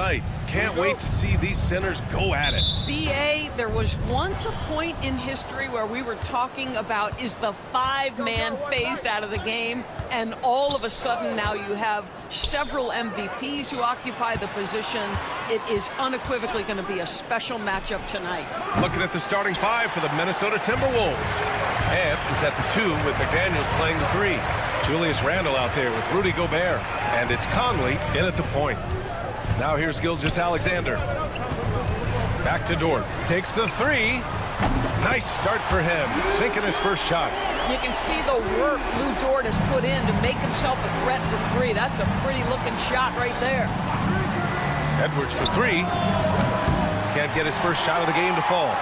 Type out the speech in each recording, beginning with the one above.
tonight. Can't wait to see these centers go at it. B.A., there was once a point in history where we were talking about, is the five-man phased out of the game? And all of a sudden now you have several MVPs who occupy the position. It is unequivocally going to be a special matchup tonight. Looking at the starting five for the Minnesota Timberwolves. Ant is at the 2 with McDaniels playing the 3. Julius Randle out there with Rudy Gobert. And it's Conley in at the point. Now here's Gilgeous-Alexander. Back to Dort. Takes the 3. Nice start for him. Sinking his first shot. You can see the work Lou Dort has put in to make himself a threat from 3. That's a pretty looking shot right there. Edwards for 3. Can't get his first shot of the game to fall.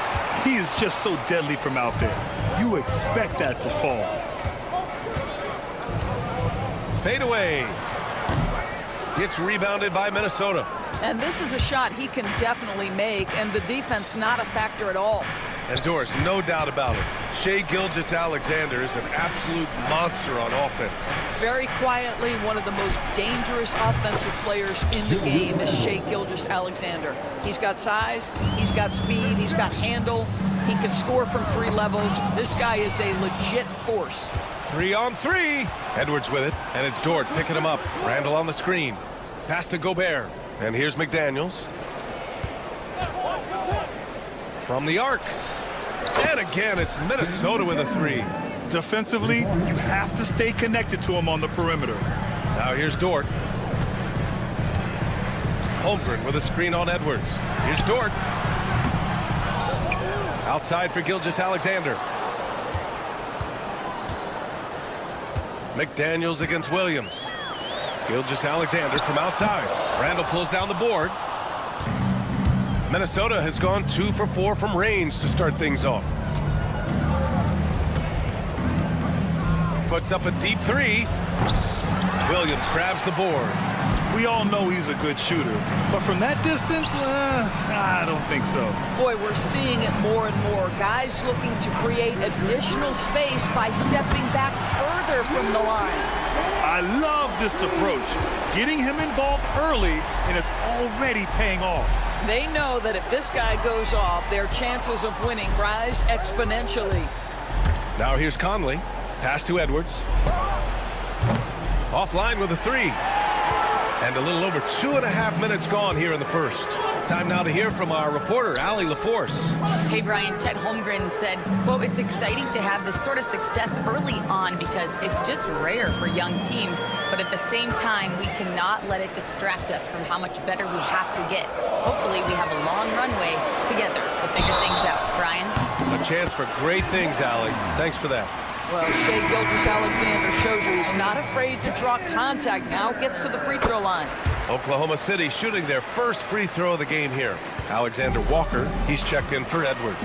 He is just so deadly from out there. You expect that to fall. Fade away. Gets rebounded by Minnesota. And this is a shot he can definitely make, and the defense not a factor at all. And Doris, no doubt about it, Shai Gilgeous-Alexander is an absolute monster on offense. Very quietly, one of the most dangerous offensive players in the game is Shai Gilgeous-Alexander. He's got size, he's got speed, he's got handle, he can score from 3 levels. This guy is a legit force. 3 on 3. Edwards with it, and it's Dort picking him up. Randle on the screen. Pass to Gobert. And here's McDaniels. From the arc. And again, it's Minnesota with a 3. Defensively, you have to stay connected to him on the perimeter. Now here's Dort. Holmgren with a screen on Edwards. Here's Dort. Outside for Gilgeous-Alexander. McDaniels against Williams. Gilgeous-Alexander from outside. Randle pulls down the board. Minnesota has gone 2 for 4 from range to start things off. Puts up a deep 3. Williams grabs the board. We all know he's a good shooter, but from that distance, I don't think so. Boy, we're seeing it more and more. Guys looking to create additional space by stepping back further from the line. I love this approach. Getting him involved early, and it's already paying off. They know that if this guy goes off, their chances of winning rise exponentially. Now here's Conley. Pass to Edwards. Offline with a 3. And a little over 2.5 minutes gone here in the first. Time now to hear from our reporter, Allie LaForce. Hey, Brian, Chet Holmgren said, well, it's exciting to have this sort of success early on because it's just rare for young teams. But at the same time, we cannot let it distract us from how much better we have to get. Hopefully, we have a long runway together to figure things out. Brian? A chance for great things, Allie. Thanks for that. Well, Shai Gilgeous-Alexander shows you he's not afraid to draw contact now, gets to the free throw line. Oklahoma City shooting their first free throw of the game here. Alexander Walker, he's checked in for Edwards.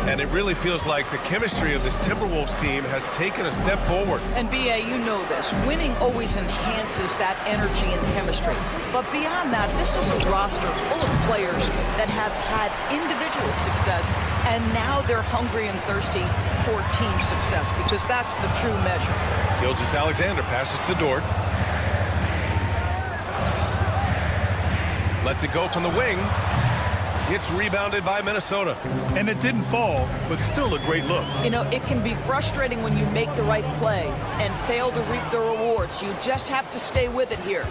And it really feels like the chemistry of this Timberwolves team has taken a step forward. And B.A., you know this. Winning always enhances that energy and chemistry. But beyond that, this is a roster full of players that have had individual success, and now they're hungry and thirsty for team success, because that's the true measure. Gilgeous-Alexander passes to Dort. Lets it go from the wing. It's rebounded by Minnesota. And it didn't fall, but still a great look. You know, it can be frustrating when you make the right play and fail to reap the rewards. You just have to stay with it here.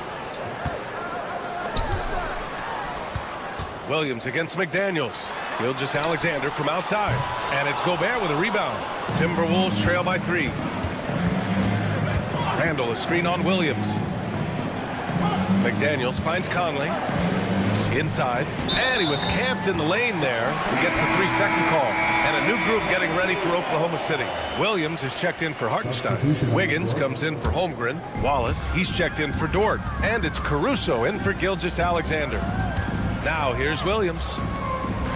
Williams against McDaniels. Gilgeous-Alexander from outside. And it's Gobert with a rebound. Timberwolves trail by 3. Randle, a screen on Williams. McDaniels finds Conley. Inside. And he was camped in the lane there. He gets a 3-second call. And a new group getting ready for Oklahoma City. Williams is checked in for Hartenstein. Wiggins comes in for Holmgren. Wallace, he's checked in for Dort. And it's Caruso in for Gilgeous-Alexander. Now here's Williams.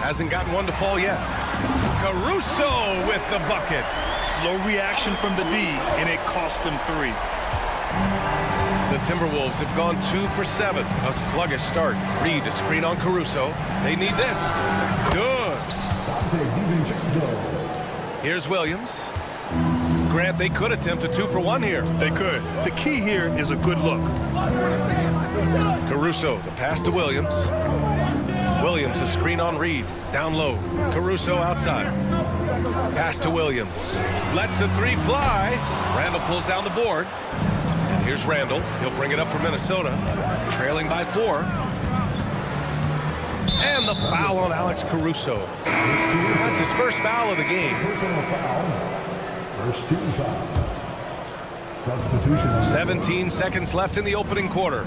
Hasn't gotten one to fall yet. Caruso with the bucket. Slow reaction from the D, and it cost him 3. The Timberwolves have gone 2 for 7. A sluggish start. Reed, a screen on Caruso. They need this. Good. Here's Williams. Grant, they could attempt a 2 for 1 here. They could. The key here is a good look. Caruso, the pass to Williams. Williams, a screen on Reed. Down low. Caruso outside. Pass to Williams. Lets the three fly. Randall pulls down the board. And here's Randall. He'll bring it up for Minnesota. Trailing by 4. And the foul on Alex Caruso. That's his first foul of the game. First team foul. Substitution. 17 seconds left in the opening quarter.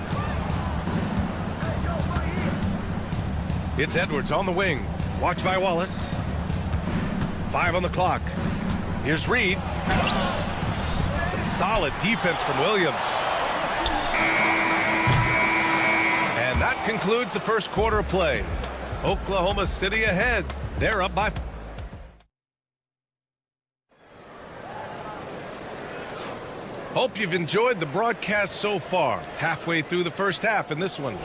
It's Edwards on the wing. Watched by Wallace. 5 on the clock. Here's Reed. Some solid defense from Williams. And that concludes the first quarter of play. Oklahoma City ahead. They're up by... Hope you've enjoyed the broadcast so far. Halfway through the first half in this one.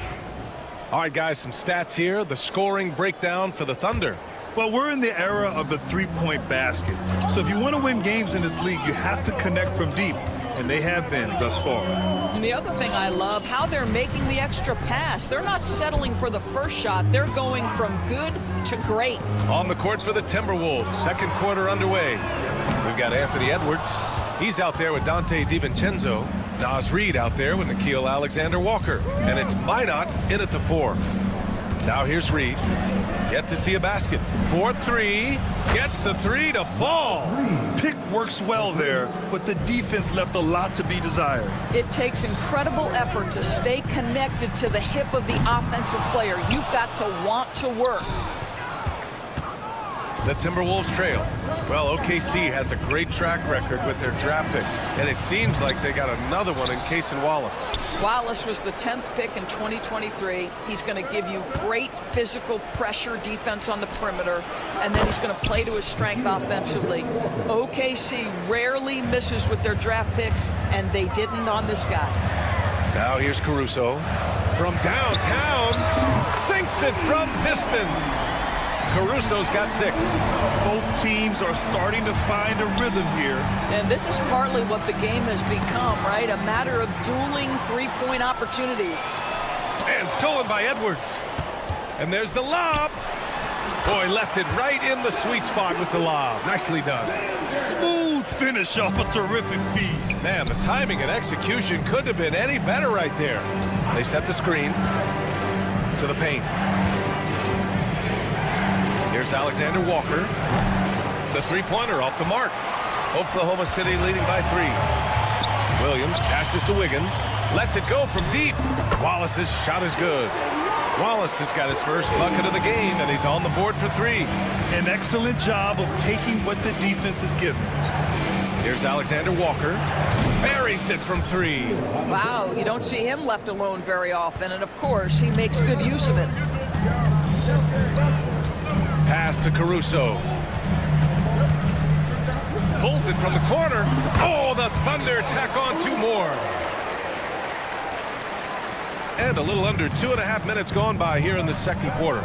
All right, guys, some stats here. The scoring breakdown for the Thunder. Well, we're in the era of the three-point basket. So if you want to win games in this league, you have to connect from deep. And they have been thus far. And the other thing I love, how they're making the extra pass. They're not settling for the first shot. They're going from good to great. On the court for the Timberwolves. Second quarter underway. We've got Anthony Edwards. He's out there with Dante DiVincenzo. Naz Reid out there with Nickeil Alexander-Walker. And it's Minot in at the 4. Now here's Reid. Yet to see a basket. 4-3. Gets the 3 to fall. Pick works well there, but the defense left a lot to be desired. It takes incredible effort to stay connected to the hip of the offensive player. You've got to want to work. The Timberwolves trail. Well, OKC has a great track record with their draft picks, and it seems like they got another one in Cason Wallace. Wallace was the 10th pick in 2023. He's going to give you great physical pressure defense on the perimeter, and then he's going to play to his strength offensively. OKC rarely misses with their draft picks, and they didn't on this guy. Now here's Caruso. From downtown, sinks it from distance. Caruso's got 6. Both teams are starting to find a rhythm here. And this is partly what the game has become, right? A matter of dueling three-point opportunities. And stolen by Edwards. And there's the lob. Boy, left it right in the sweet spot with the lob. Nicely done. Smooth finish off a terrific feed. Man, the timing and execution couldn't have been any better right there. They set the screen to the paint. Here's Alexander Walker. The three-pointer off the mark. Oklahoma City leading by 3. Williams passes to Wiggins. Lets it go from deep. Wallace's shot is good. Wallace has got his first bucket of the game, and he's on the board for 3. An excellent job of taking what the defense is given. Here's Alexander Walker. Buries it from 3. Wow, you don't see him left alone very often, and of course, he makes good use of it. Pass to Caruso. Pulls it from the corner. Oh, the Thunder tack on 2 more. And a little under 2.5 minutes gone by here in the second quarter.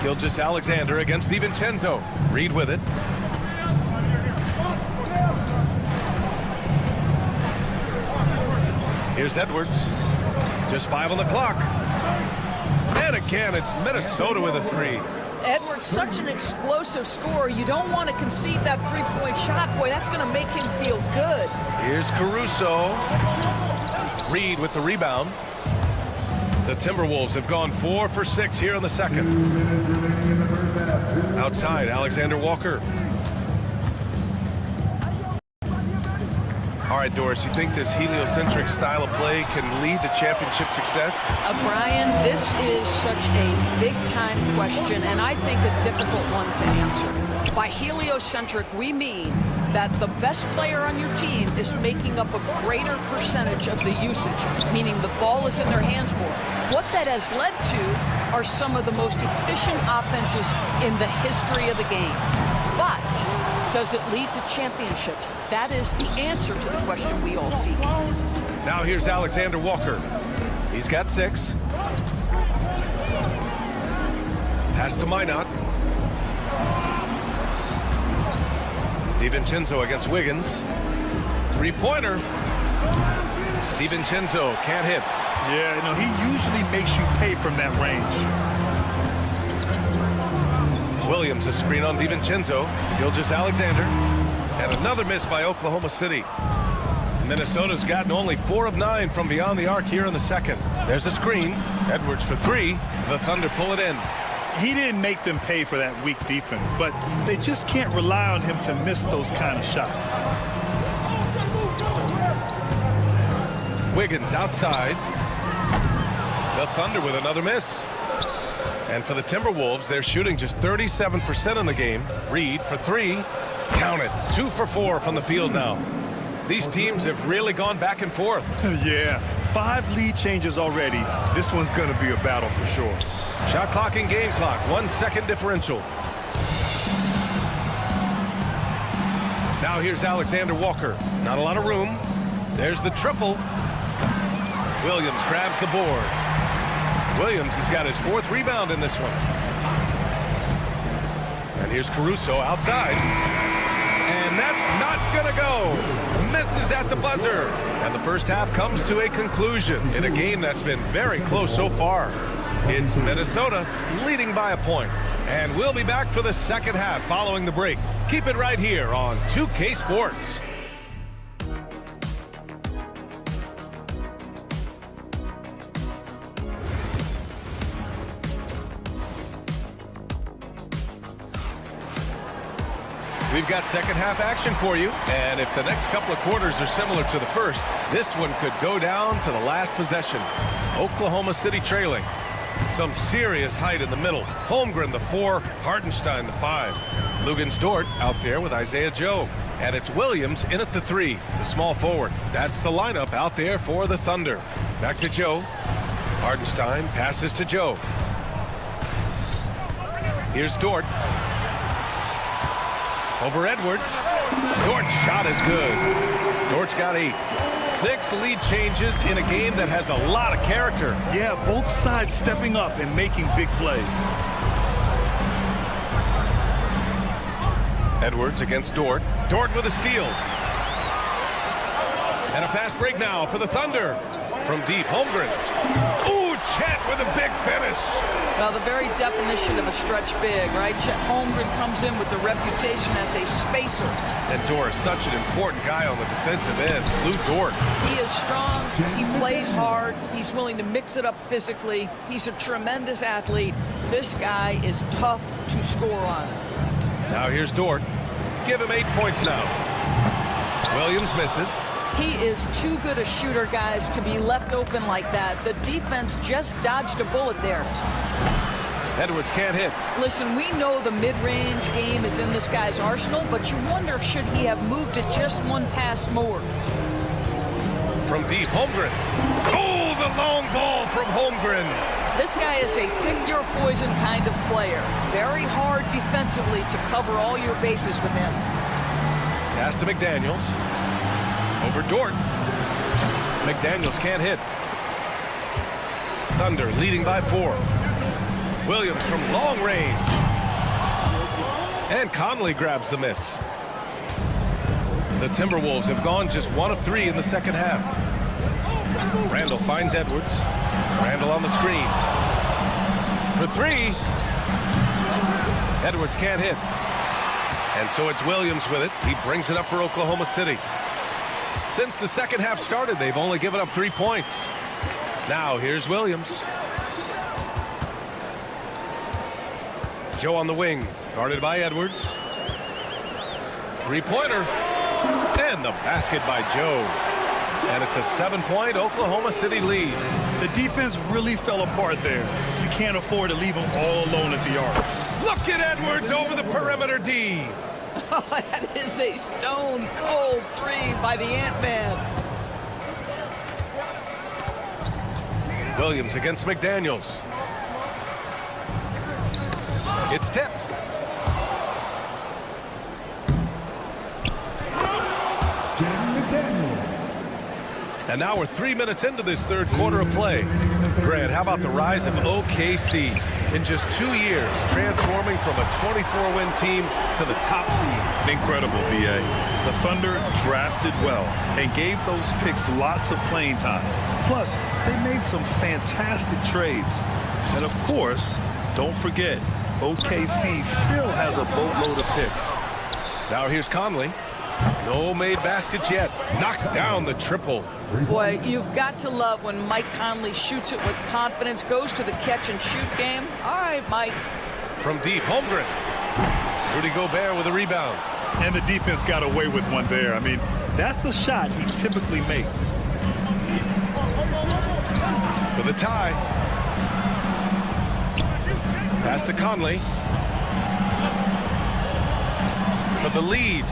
Gilgeous-Alexander against DiVincenzo. Reed with it. Here's Edwards. Just 5 on the clock. And again, it's Minnesota with a 3. Edwards, such an explosive scorer. You don't want to concede that three-point shot. Boy, that's going to make him feel good. Here's Caruso. Reed with the rebound. The Timberwolves have gone 4 for 6 here in the second. Outside, Alexander Walker. All right, Doris, you think this heliocentric style of play can lead to championship success? Brian, this is such a big-time question, and I think a difficult one to answer. By heliocentric, we mean that the best player on your team is making up a greater percentage of the usage, meaning the ball is in their hands more. What that has led to are some of the most efficient offenses in the history of the game. But does it lead to championships? That is the answer to the question we all seek. Now here's Alexander Walker. He's got 6. Pass to Minot. DiVincenzo against Wiggins. Three-pointer. DiVincenzo can't hit. Yeah, no, he usually makes you pay from that range. Williams, a screen on DiVincenzo. Gilgeous-Alexander. And another miss by Oklahoma City. Minnesota's gotten only 4 of 9 from beyond the arc here in the second. There's a screen. Edwards for 3. The Thunder pull it in. He didn't make them pay for that weak defense, but they just can't rely on him to miss those kind of shots. Wiggins outside. The Thunder with another miss. And for the Timberwolves, they're shooting just 37% in the game. Reed for 3. Count it. 2 for 4 from the field now. These teams have really gone back and forth. Yeah, 5 lead changes already. This one's going to be a battle for sure. Shot clock and game clock. 1 second differential. Now here's Alexander Walker. Not a lot of room. There's the triple. Williams grabs the board. Williams has got his 4th rebound in this one. And here's Caruso outside. And that's not gonna go. Misses at the buzzer. And the first half comes to a conclusion in a game that's been very close so far. It's Minnesota leading by a point. And we'll be back for the second half following the break. Keep it right here on 2K Sports. We've got second half action for you, and if the next couple of quarters are similar to the first, this one could go down to the last possession. Oklahoma City trailing. Some serious height in the middle. Holmgren the 4, Hartenstein the 5. Lugans Dort out there with Isaiah Joe. And it's Williams in at the 3, the small forward. That's the lineup out there for the Thunder. Back to Joe. Hartenstein passes to Joe. Here's Dort. Over Edwards. Dort's shot is good. Dort's got 8. 6 lead changes in a game that has a lot of character. Yeah, both sides stepping up and making big plays. Edwards against Dort. Dort with a steal. And a fast break now for the Thunder. From deep, Holmgren. Ooh, Chet with a big finish. Well, the very definition of a stretch big, right? Chet Holmgren comes in with the reputation as a spacer. And Dort is such an important guy on the defensive end. Lou Dort. He is strong. He plays hard. He's willing to mix it up physically. He's a tremendous athlete. This guy is tough to score on. Now here's Dort. Give him 8 points now. Williams misses. He is too good a shooter, guys, to be left open like that. The defense just dodged a bullet there. Edwards can't hit. Listen, we know the mid-range game is in this guy's arsenal, but you wonder, should he have moved it just 1 pass more? From deep, Holmgren. Oh, the long ball from Holmgren. This guy is a pick-your-poison kind of player. Very hard defensively to cover all your bases with him. Pass to McDaniels. Over Dort. McDaniels can't hit. Thunder leading by 4. Williams from long range. And Conley grabs the miss. The Timberwolves have gone just 1 of 3 in the second half. Randall finds Edwards. Randall on the screen. For 3. Edwards can't hit. And so it's Williams with it. He brings it up for Oklahoma City. Since the second half started, they've only given up 3 points. Now here's Williams. Joe on the wing, guarded by Edwards. 3-pointer. And the basket by Joe. And it's a 7-point Oklahoma City lead. The defense really fell apart there. You can't afford to leave them all alone at the arc. Look at Edwards over the perimeter D. Oh, that is a stone-cold 3 by the Ant-Man. Williams against McDaniels. It's tipped. And now we're 3 minutes into this third quarter of play. Grant, how about the rise of OKC? in just 2 years, transforming from a 24-win team to the top seed. Incredible, B.A. The Thunder drafted well and gave those picks lots of playing time. Plus, they made some fantastic trades. And of course, don't forget, OKC still has a boatload of picks. Now here's Conley. No made baskets yet. Knocks down the triple. Boy, you've got to love when Mike Conley shoots it with confidence, goes to the catch-and-shoot game. All right, Mike. From deep, Holmgren. Rudy Gobert with a rebound. And the defense got away with one there. I mean, that's a shot he typically makes. For the tie. Pass to Conley. For the lead.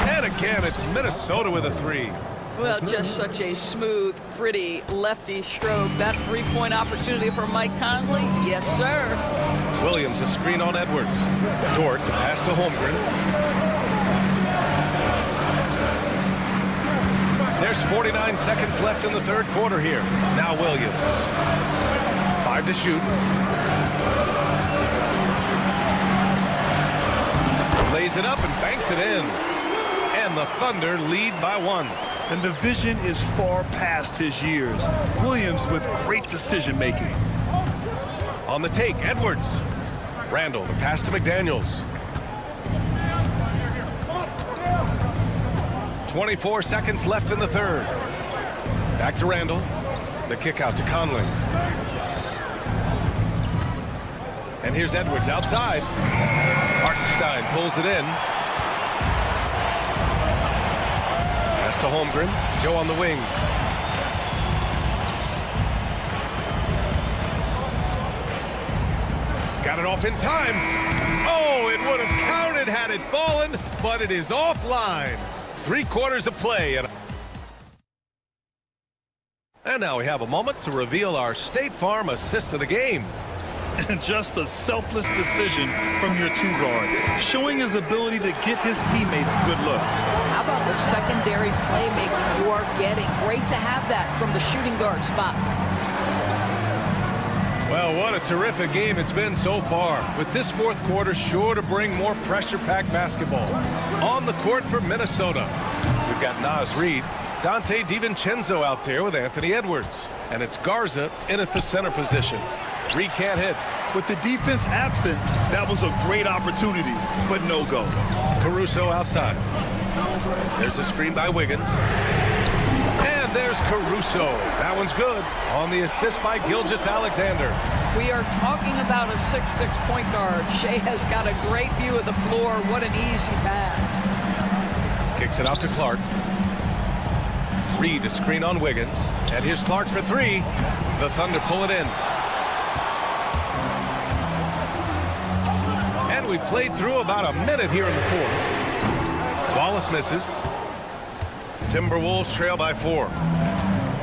And again, it's Minnesota with a three. Well, just such a smooth, pretty lefty stroke. That three-point opportunity for Mike Conley? Yes, sir. Williams, a screen on Edwards. Dort, the pass to Holmgren. There's 49 seconds left in the third quarter here. Now Williams. 5 to shoot. Lays it up and banks it in. And the Thunder lead by 1. And the vision is far past his years. Williams with great decision-making. On the take, Edwards. Randall, the pass to McDaniels. 24 seconds left in the third. Back to Randall. The kick out to Conley. And here's Edwards outside. Hartenstein pulls it in. Pass to Holmgren. Joe on the wing. Got it off in time. Oh, it would have counted had it fallen, but it is offline. 3 quarters of play. And now we have a moment to reveal our State Farm assist of the game. And just a selfless decision from your two-guard, showing his ability to get his teammates good looks. How about the secondary playmaking you are getting? Great to have that from the shooting guard spot. Well, what a terrific game it's been so far, with this fourth quarter sure to bring more pressure-packed basketball. On the court for Minnesota, we've got Naz Reid, Dante DiVincenzo out there with Anthony Edwards, and it's Garza in at the center position. Reid can't hit. With the defense absent, that was a great opportunity, but no go. Caruso outside. There's a screen by Wiggins. And there's Caruso. That one's good. On the assist by Gilgeous-Alexander. We are talking about a 6'6" point guard. Shea has got a great view of the floor. What an easy pass. Kicks it out to Clark. Reid, a screen on Wiggins. And here's Clark for 3. The Thunder pull it in. And we played through about a minute here in the fourth. Wallace misses. Timberwolves trail by 4.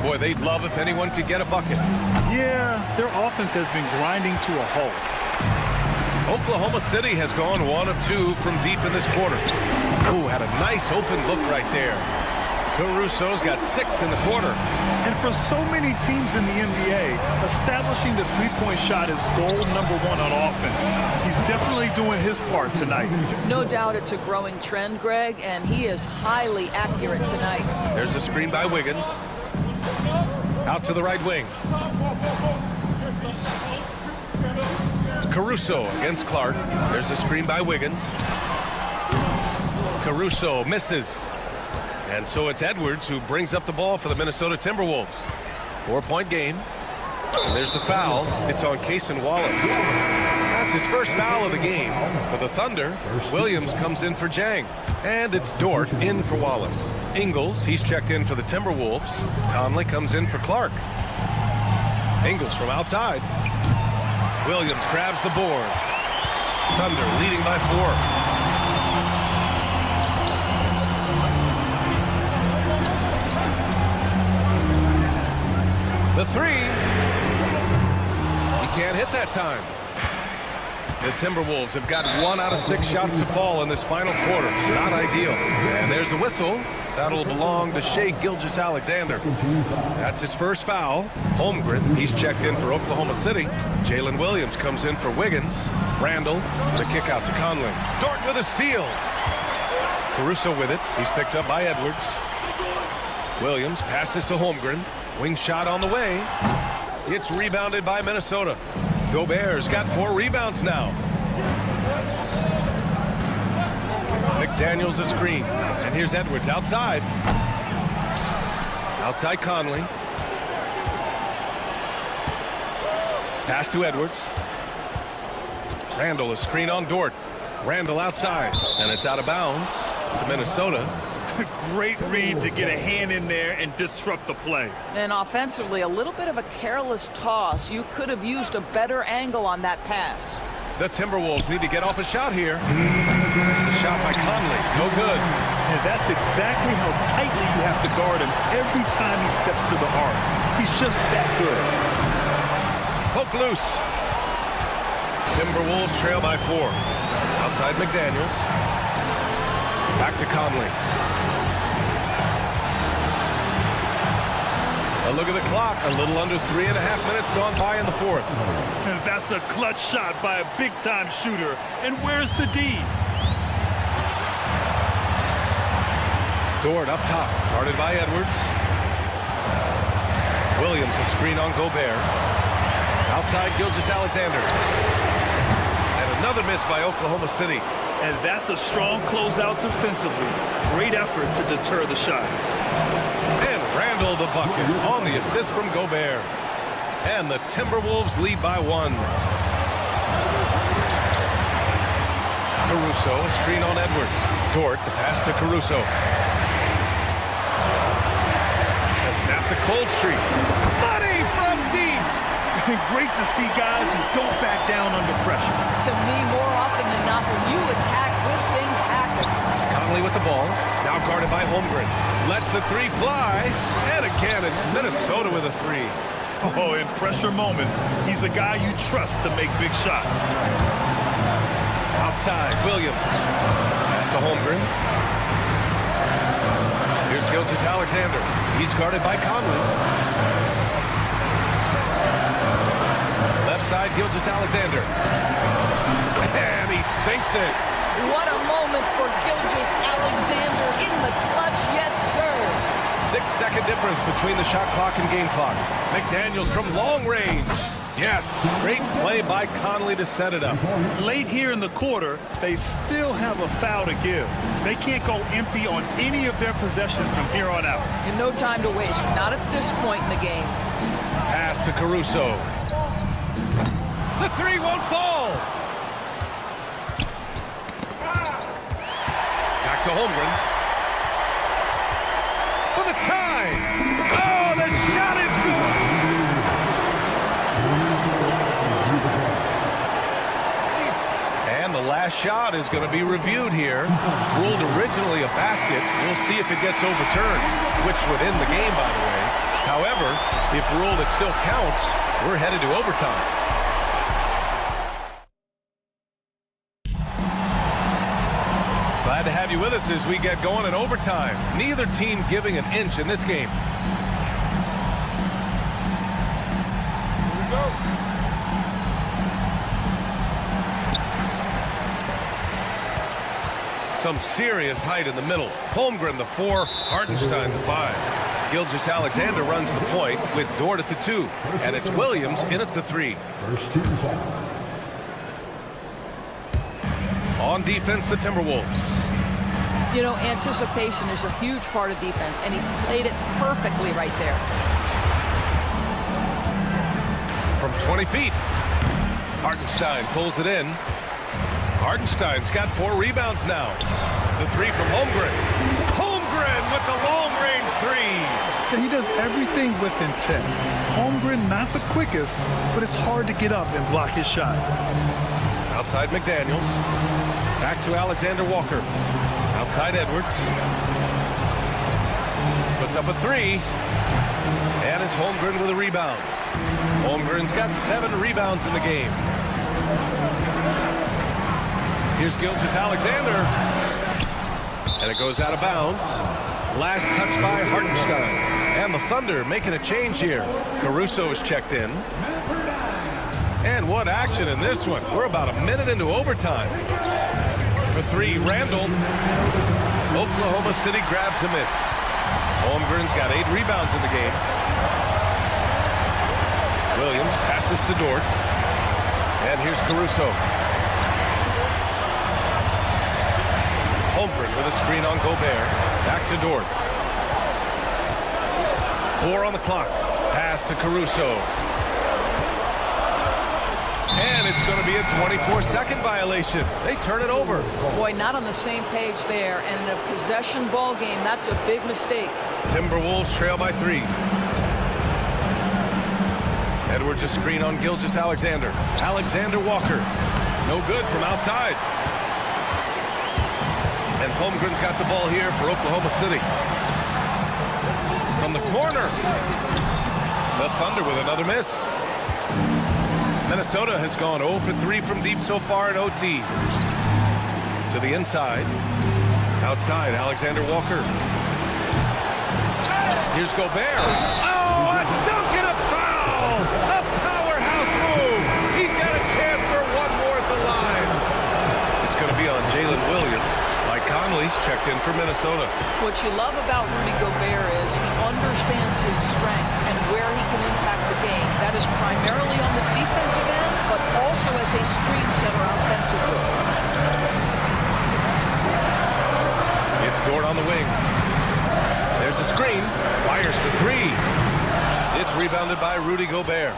Boy, they'd love if anyone could get a bucket. Yeah, their offense has been grinding to a halt. Oklahoma City has gone 1 of 2 from deep in this quarter. Ooh, had a nice open look right there. Caruso's got 6 in the quarter. And for so many teams in the NBA, establishing the three-point shot is goal number 1 on offense. He's definitely doing his part tonight. No doubt it's a growing trend, Greg, and he is highly accurate tonight. There's a screen by Wiggins. Out to the right wing. Caruso against Clark. There's a screen by Wiggins. Caruso misses. And so it's Edwards who brings up the ball for the Minnesota Timberwolves. 4-point game. And there's the foul. It's on Cason Wallace. That's his first foul of the game. For the Thunder, Williams comes in for Jang. And it's Dort in for Wallace. Ingles, he's checked in for the Timberwolves. Conley comes in for Clark. Ingles from outside. Williams grabs the board. Thunder leading by 4. The 3. He can't hit that time. The Timberwolves have got 1 out of 6 shots to fall in this final quarter. Not ideal. And there's the whistle. That'll belong to Shai Gilgeous-Alexander. That's his first foul. Holmgren, he's checked in for Oklahoma City. Jalen Williams comes in for Wiggins. Randall, the kick out to Conley. Dort with a steal. Caruso with it. He's picked up by Edwards. Williams passes to Holmgren. Wing shot on the way. It's rebounded by Minnesota. Gobert's got 4 rebounds now. McDaniels a screen. And here's Edwards outside. Outside Conley. Pass to Edwards. Randall a screen on Dort. Randall outside. And it's out of bounds to Minnesota. Great read to get a hand in there and disrupt the play. And offensively, a little bit of a careless toss. You could have used a better angle on that pass. The Timberwolves need to get off a shot here. The shot by Conley, no good. And that's exactly how tightly you have to guard him every time he steps to the arc. He's just that good. Poke loose. Timberwolves trail by 4. Outside McDaniels. Back to Conley. A look at the clock. A little under 3.5 minutes gone by in the 4th. And that's a clutch shot by a big-time shooter. And where's the D? Dort up top, guarded by Edwards. Williams a screen on Gobert. Outside Gilgeous-Alexander. And another miss by Oklahoma City. And that's a strong closeout defensively. Great effort to deter the shot. And Randall the bucket on the assist from Gobert. And the Timberwolves lead by 1. Caruso, a screen on Edwards. Dort, the pass to Caruso. To snap the cold streak. Money from deep. Great to see guys who don't back down under pressure. To me, more often than not, when you attack, good things happen. Conley with the ball. Now guarded by Holmgren. Lets the 3 fly. And again, it's Minnesota with a 3. Oh, in pressure moments, he's a guy you trust to make big shots. Outside, Williams. Pass to Holmgren. Here's Gilgeous-Alexander. He's guarded by Conley. Left side, Gilgeous-Alexander. And he sinks it. What a moment for Gilgeous-Alexander in the clutch. Yes, sir. 6-second difference between the shot clock and game clock. McDaniels from long range. Yes, great play by Conley to set it up. Late here in the quarter, they still have a foul to give. They can't go empty on any of their possessions from here on out. And no time to waste, not at this point in the game. Pass to Caruso. The 3 won't fall. Back to Holmgren. For the tie. Oh, the shot is good. And the last shot is going to be reviewed here. Ruled originally a basket. We'll see if it gets overturned, which would end the game, by the way. However, if ruled it still counts, we're headed to overtime. Glad to have you with us as we get going in overtime. Neither team giving an inch in this game. Here we go. Some serious height in the middle. Holmgren the 4, Hartenstein the 5. Gilgeous-Alexander runs the point with Dort at the 2. And it's Williams in at the 3. First team foul. On defense, the Timberwolves. You know, anticipation is a huge part of defense, and he played it perfectly right there. From 20 feet. Hartenstein pulls it in. Hartenstein's got 4 rebounds now. The 3 from Holmgren. Holmgren with the long-range 3. And he does everything with intent. Holmgren not the quickest, but it's hard to get up and block his shot. Outside McDaniels. Back to Alexander Walker. Outside Edwards. Puts up a 3. And it's Holmgren with a rebound. Holmgren's got 7 rebounds in the game. Here's Gilgeous-Alexander. And it goes out of bounds. Last touch by Hartenstein. And the Thunder making a change here. Caruso is checked in. And what action in this one. We're about a minute into overtime. For three, Randall. Oklahoma City grabs a miss. Holmgren's got 8 rebounds in the game. Williams passes to Dort. And here's Caruso. Holmgren with a screen on Gobert. Back to Dort. 4 on the clock. Pass to Caruso. And it's going to be a 24-second violation. They turn it over. Boy, not on the same page there. And in a possession ball game, that's a big mistake. Timberwolves trail by 3. Edwards a screen on Gilgeous-Alexander. Alexander Walker. No good from outside. And Holmgren's got the ball here for Oklahoma City. From the corner. The Thunder with another miss. Minnesota has gone 0 for 3 from deep so far in OT. To the inside. Outside, Alexander Walker. Here's Gobert. Oh, a dunk and a foul! A powerhouse move! He's got a chance for one more at the line. It's going to be on Jalen Williams. Mike Conley's checked in for Minnesota. What you love about Rudy Gobert is he understands his strengths and where he can impact the game. That is primarily on the defensive end, but also as a screen setter offensively. It's Dort on the wing. There's a screen. Fires for 3. It's rebounded by Rudy Gobert.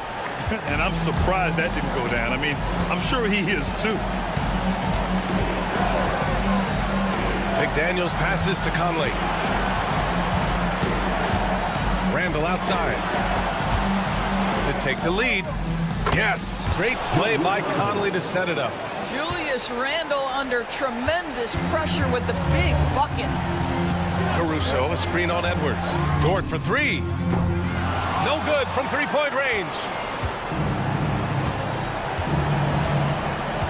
And I'm surprised that didn't go down. I mean, I'm sure he is too. McDaniels passes to Conley. Randall outside. To take the lead. Yes, great play by Conley to set it up. Julius Randle under tremendous pressure with the big bucket. Caruso, a screen on Edwards. Dort for 3. No good from 3-point range.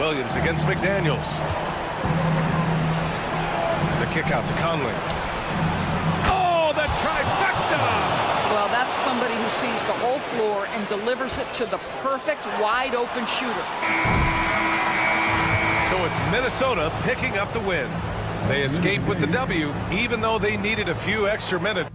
Williams against McDaniels. The kick out to Conley. Oh, the trifecta! Well, that's somebody who sees the whole floor and delivers it to the perfect wide open shooter. So it's Minnesota picking up the win. They escape with the W, even though they needed a few extra minutes.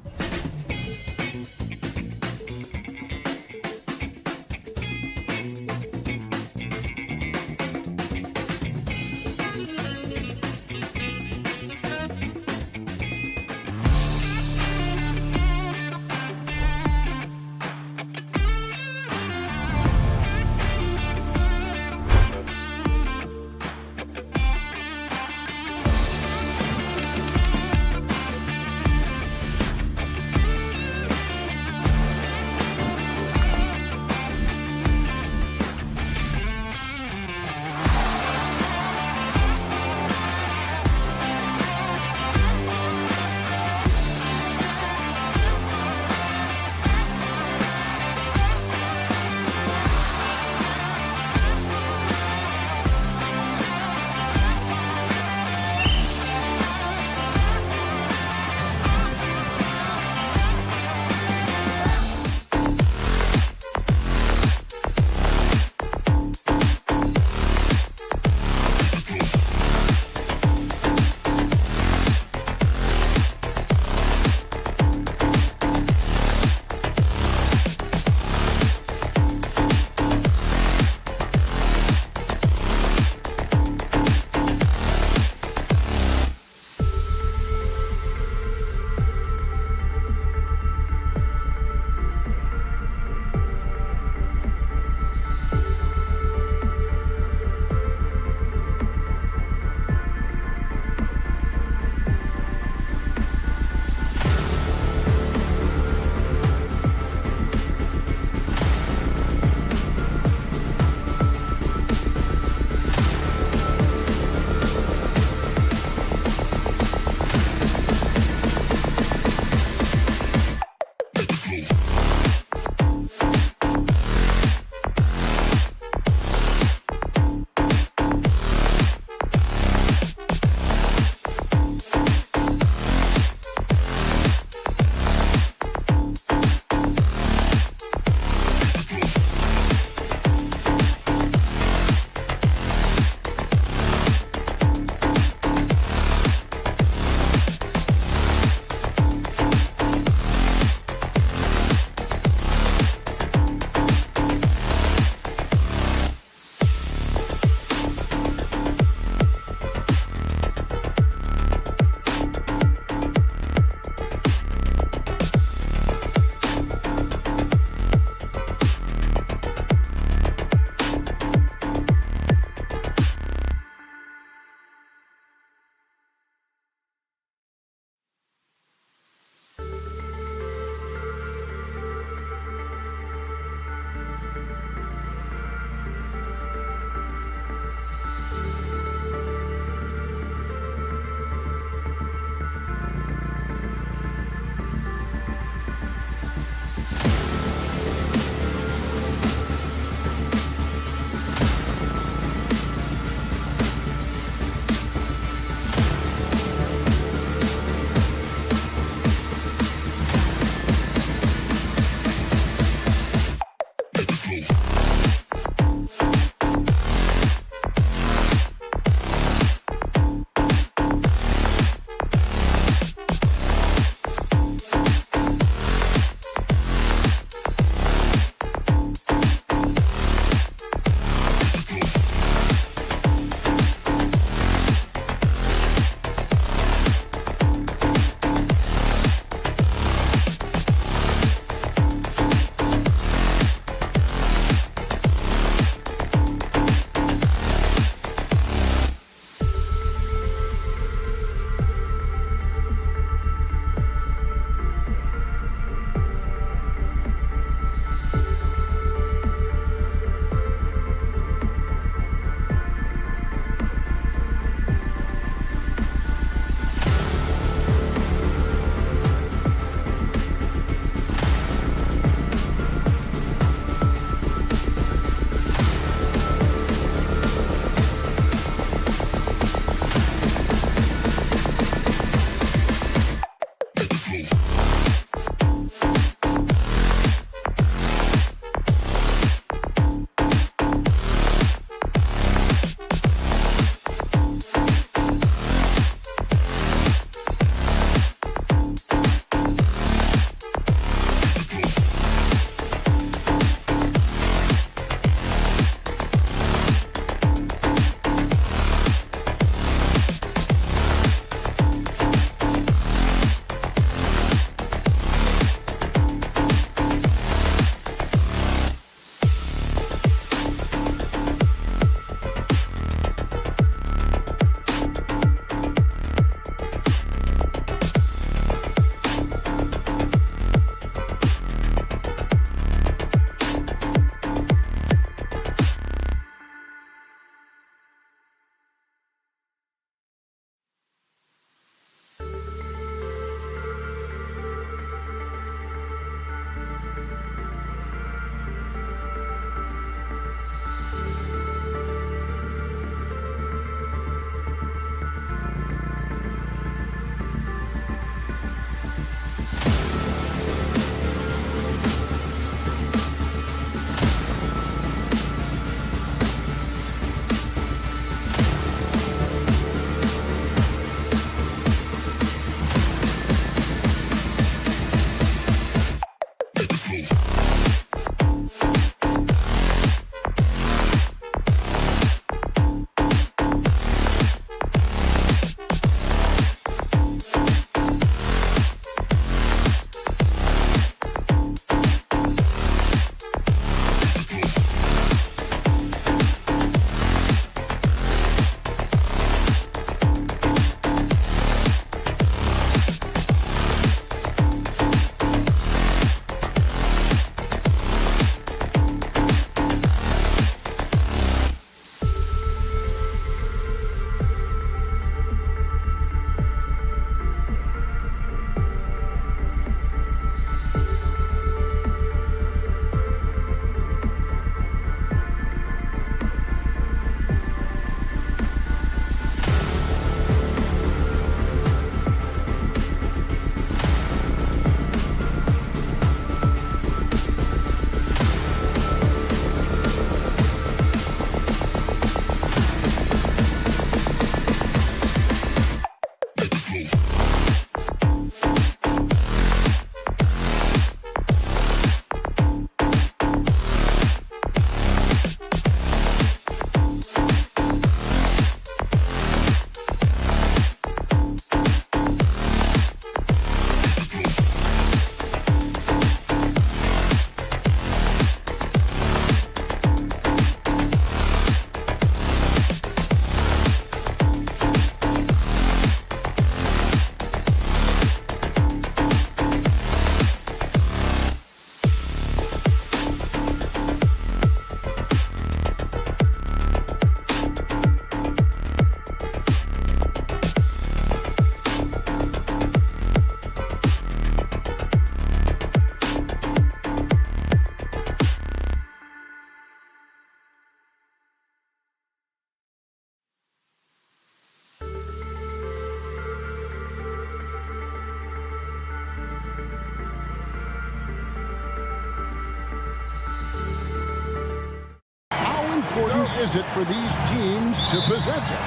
is it for these teams to possess it?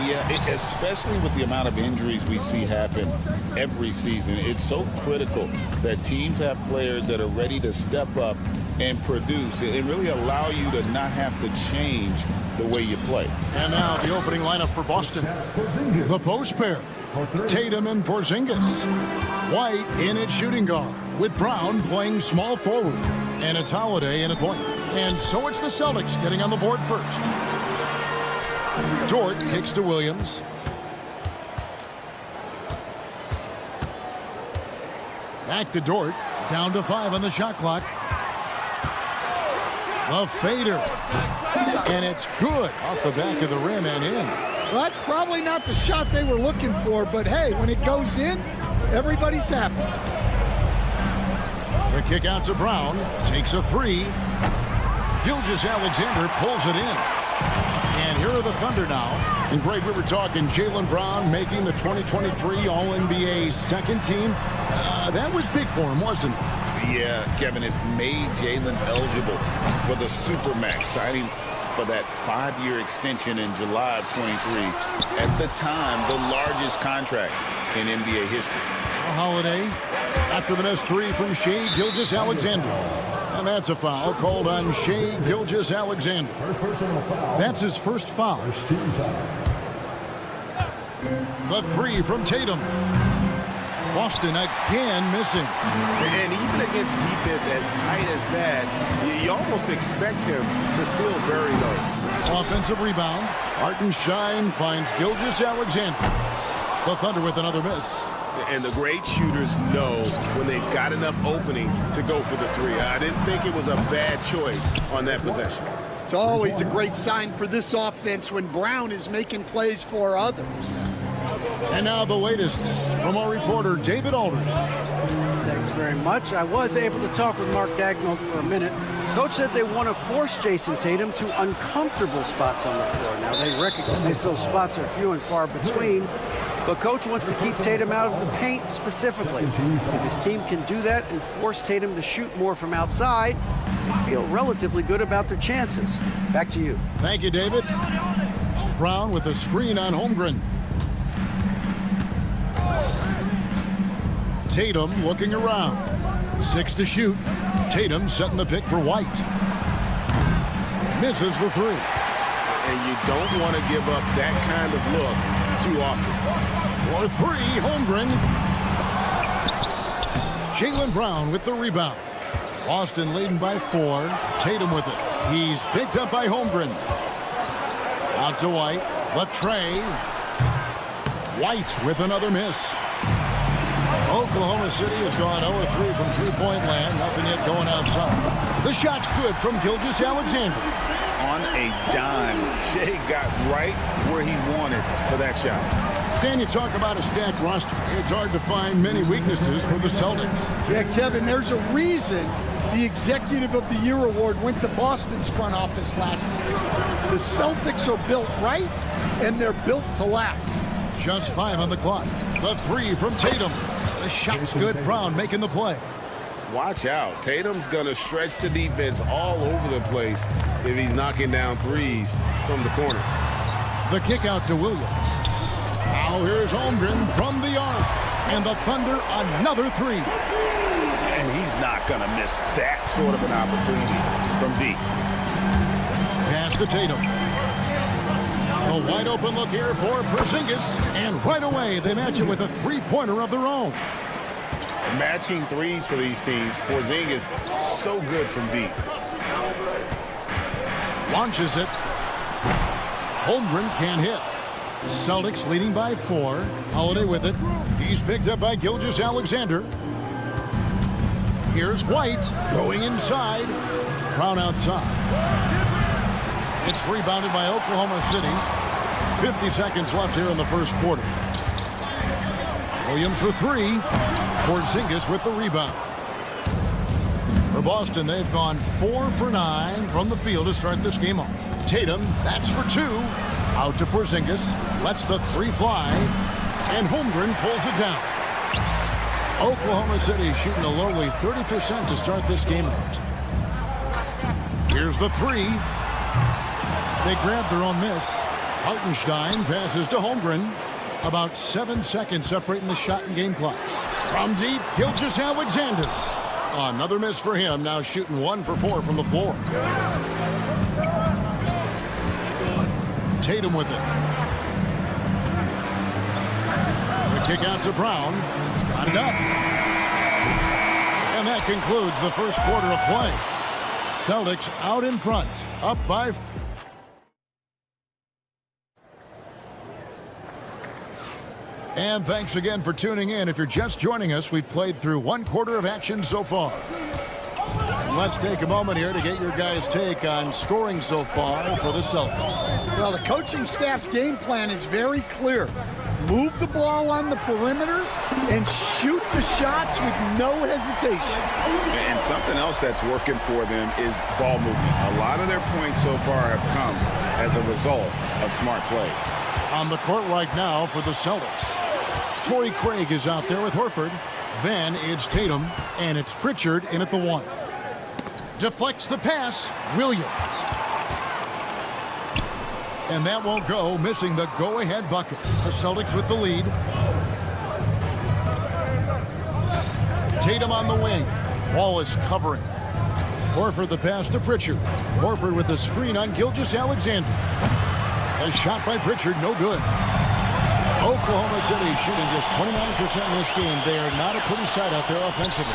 Yeah, especially with the amount of injuries we see happen every season. It's so critical that teams have players that are ready to step up and produce and really allow you to not have to change the way you play. And now the opening lineup for Boston. The post pair, Tatum and Porzingis. White in at shooting guard, with Brown playing small forward. And it's Holiday in at point. And so it's the Celtics getting on the board first. Dort kicks to Williams. Back to Dort. Down to 5 on the shot clock. The fader. And it's good off the back of the rim and in. Well, that's probably not the shot they were looking for, but hey, when it goes in, everybody's happy. The kick out to Brown. Takes a 3. Gilgeous-Alexander pulls it in. And here are the Thunder now. And Greg, we were talking Jaylen Brown making the 2023 All-NBA second team. That was big for him, wasn't it? Yeah, Kevin, it made Jaylen eligible for the Supermax, signing for that 5-year extension in July of 23. At the time, the largest contract in NBA history. Holiday after the missed 3 from Shai Gilgeous-Alexander. And that's a foul called on Shai Gilgeous-Alexander. That's his first foul. The 3 from Tatum. Boston again missing. And even against defense as tight as that, you almost expect him to still bury those. Offensive rebound. Hartenstein finds Gilgeous-Alexander. The Thunder with another miss. And the great shooters know when they've got enough opening to go for the 3. I didn't think it was a bad choice on that possession. It's always a great sign for this offense when Brown is making plays for others. And now the latest from our reporter, David Aldridge. Thanks very much. I was able to talk with Mark Dagnall for a minute. Coach said they want to force Jason Tatum to uncomfortable spots on the floor. Now, they recognize those spots are few and far between, but Coach wants to keep Tatum out of the paint specifically. If his team can do that and force Tatum to shoot more from outside, they feel relatively good about their chances. Back to you. Thank you, David. Brown with a screen on Holmgren. Tatum looking around. 6 to shoot. Tatum setting the pick for White. Misses the 3. And you don't want to give up that kind of look too often. For 3, Holmgren. Jaylen Brown with the rebound. Boston leading by 4. Tatum with it. He's picked up by Holmgren. Out to White. Latrey. White with another miss. Oklahoma City has gone 0-3 from three-point land. Nothing yet going outside. The shot's good from Gilgeous-Alexander. On a dime, Shai got right where he wanted for that shot. Stan, you talk about a stacked roster. It's hard to find many weaknesses for the Celtics. Yeah, Kevin, there's a reason the Executive of the Year award went to Boston's front office last season. The Celtics are built right, and they're built to last. Just 5 on the clock. The 3 from Tatum. The shot's good. Brown making the play. Watch out. Tatum's going to stretch the defense all over the place if he's knocking down threes from the corner. The kick out to Williams. Now here's Holmgren from the arc. And the Thunder another 3. And he's not going to miss that sort of an opportunity from deep. Pass to Tatum. A wide open look here for Porzingis. And right away they match it with a 3-pointer of their own. Matching threes for these teams. Porzingis so good from deep. Launches it. Holmgren can't hit. Celtics leading by 4. Holiday with it. He's picked up by Gilgeous-Alexander. Here's White going inside. Brown outside. It's rebounded by Oklahoma City. 50 seconds left here in the first quarter. Williams for 3. Porzingis with the rebound. For Boston, they've gone 4 for 9 from the field to start this game off. Tatum, that's for 2. Out to Porzingis. Lets the 3 fly. And Holmgren pulls it down. Oklahoma City shooting a lowly 30% to start this game out. Here's the 3. They grabbed their own miss. Hartenstein passes to Holmgren. About 7 seconds separating the shot and game clocks. From deep, Gilgeous-Alexander. Another miss for him. Now shooting 1 for 4 from the floor. Tatum with it. The kick out to Brown. Got it up. And that concludes the first quarter of play. Celtics out in front. Up by... And thanks again for tuning in. If you're just joining us, we've played through 1 quarter of action so far. And let's take a moment here to get your guys' take on scoring so far for the Celtics. Well, the coaching staff's game plan is very clear. Move the ball on the perimeter and shoot the shots with no hesitation. And something else that's working for them is ball movement. A lot of their points so far have come as a result of smart plays. On the court right now for the Celtics, Torrey Craig is out there with Horford. Then it's Tatum, and it's Pritchard in at the 1. Deflects the pass, Williams. And that won't go, missing the go-ahead bucket. The Celtics with the lead. Tatum on the wing. Wallace covering. Horford the pass to Pritchard. Horford with the screen on Gilgeous-Alexander. A shot by Pritchard, no good. Oklahoma City shooting just 29% in this game. They are not a pretty sight out there offensively.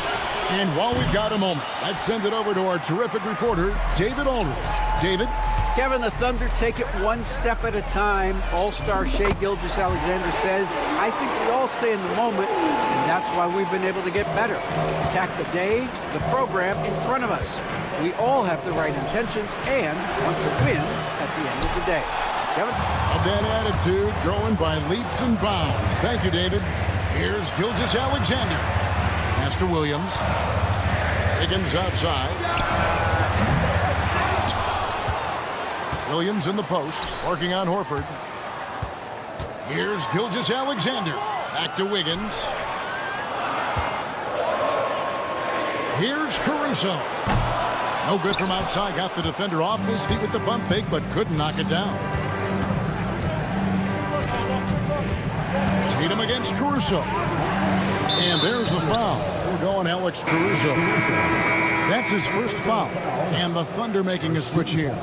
And while we've got a moment, let's send it over to our terrific reporter, David Aldridge. David? Kevin, the Thunder take it 1 step at a time. All-star Shai Gilgeous-Alexander says, I think we all stay in the moment, and that's why we've been able to get better. Attack the day, the program in front of us. We all have the right intentions and want to win at the end of the day. Kevin? Of that attitude growing by leaps and bounds. Thank you, David. Here's Gilgeous-Alexander. Pass to Williams. Higgins outside. Williams in the post, working on Horford. Here's Gilgeous-Alexander. Back to Wiggins. Here's Caruso. No good from outside. Got the defender off his feet with the bump fake, but couldn't knock it down. Tatum against Caruso. And there's the foul. We're going Alex Caruso. That's his first foul. And the Thunder making a switch here.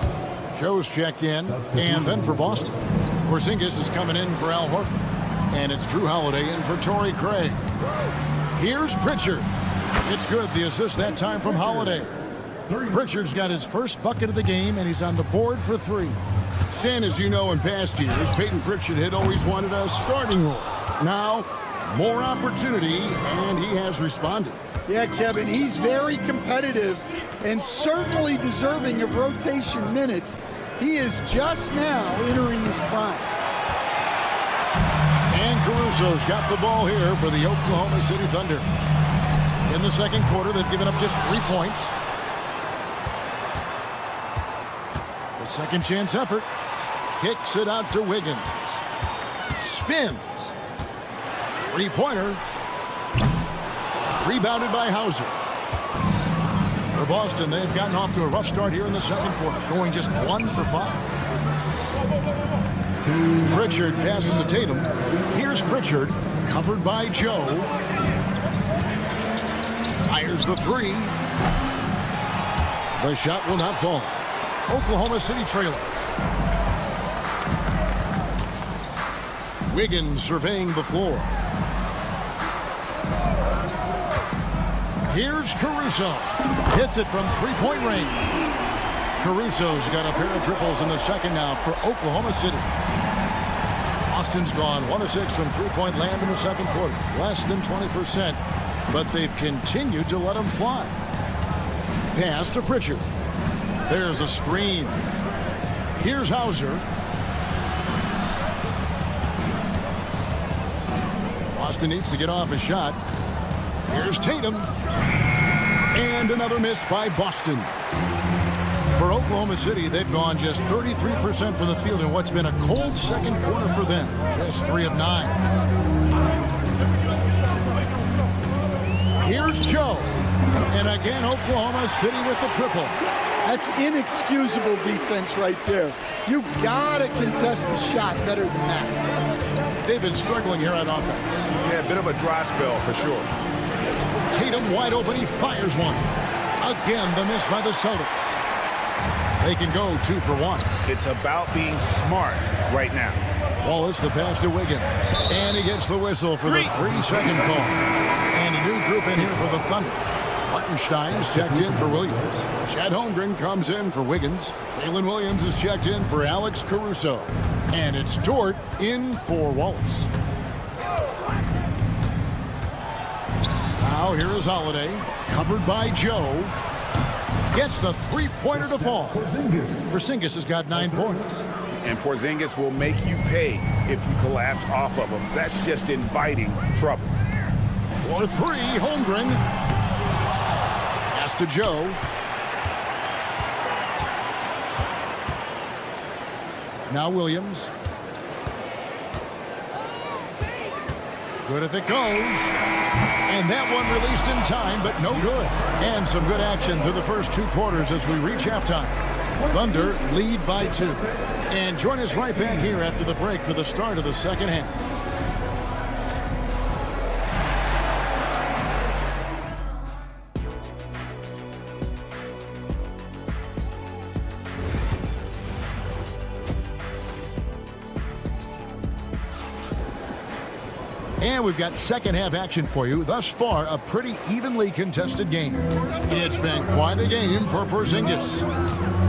Joe's checked in. And then for Boston, Porzingis is coming in for Al Horford. And it's Drew Holiday in for Torrey Craig. Here's Pritchard. It's good. The assist that time from Holiday. Pritchard's got his first bucket of the game, and he's on the board for 3. Stan, as you know, in past years, Peyton Pritchard had always wanted a starting role. Now, more opportunity, and he has responded. Yeah, Kevin, he's very competitive and certainly deserving of rotation minutes. He is just now entering his prime. And Caruso's got the ball here for the Oklahoma City Thunder. In the second quarter, they've given up just 3 points. The second chance effort. Kicks it out to Wiggins. Spins. 3-pointer. Rebounded by Hauser. For Boston, they've gotten off to a rough start here in the second quarter, going just 1 for 5. Pritchard passes to Tatum. Here's Pritchard, covered by Joe. Fires the 3. The shot will not fall. Oklahoma City trailing. Wiggins surveying the floor. Here's Caruso. Hits it from 3-point range. Caruso's got a pair of triples in the second now for Oklahoma City. Austin's gone 1 of 6 from 3-point land in the second quarter. Less than 20%, but they've continued to let him fly. Pass to Pritchard. There's a screen. Here's Hauser. Boston needs to get off a shot. Here's Tatum. And another miss by Boston. For Oklahoma City, they've gone just 33% from the field in what's been a cold second quarter for them. Just 3 of 9. Here's Joe. And again, Oklahoma City with the triple. That's inexcusable defense right there. You gotta contest the shot better than that. They've been struggling here on offense. Yeah, a bit of a dry spell for sure. Tatum wide open. He fires one. Again, the miss by the Celtics. They can go 2 for 1. It's about being smart right now. Wallace, the pass to Wiggins. And he gets the whistle for the 3-second call. And a new group in here for the Thunder. Hartenstein's checked in for Williams. Chet Holmgren comes in for Wiggins. Jalen Williams is checked in for Alex Caruso. And it's Dort in for Wallace. Now here is Holiday. Covered by Joe. Gets the three-pointer to fall. Porzingis has got 9 points. And Porzingis will make you pay if you collapse off of him. That's just inviting trouble. For 3, Holmgren. Pass to Joe. Now Williams. Good if it goes. And that one released in time, but no good. And some good action through the first 2 quarters as we reach halftime. Thunder lead by 2. And join us right back here after the break for the start of the second half. And we've got second half action for you. Thus far, a pretty evenly contested game. It's been quite a game for Porzingis.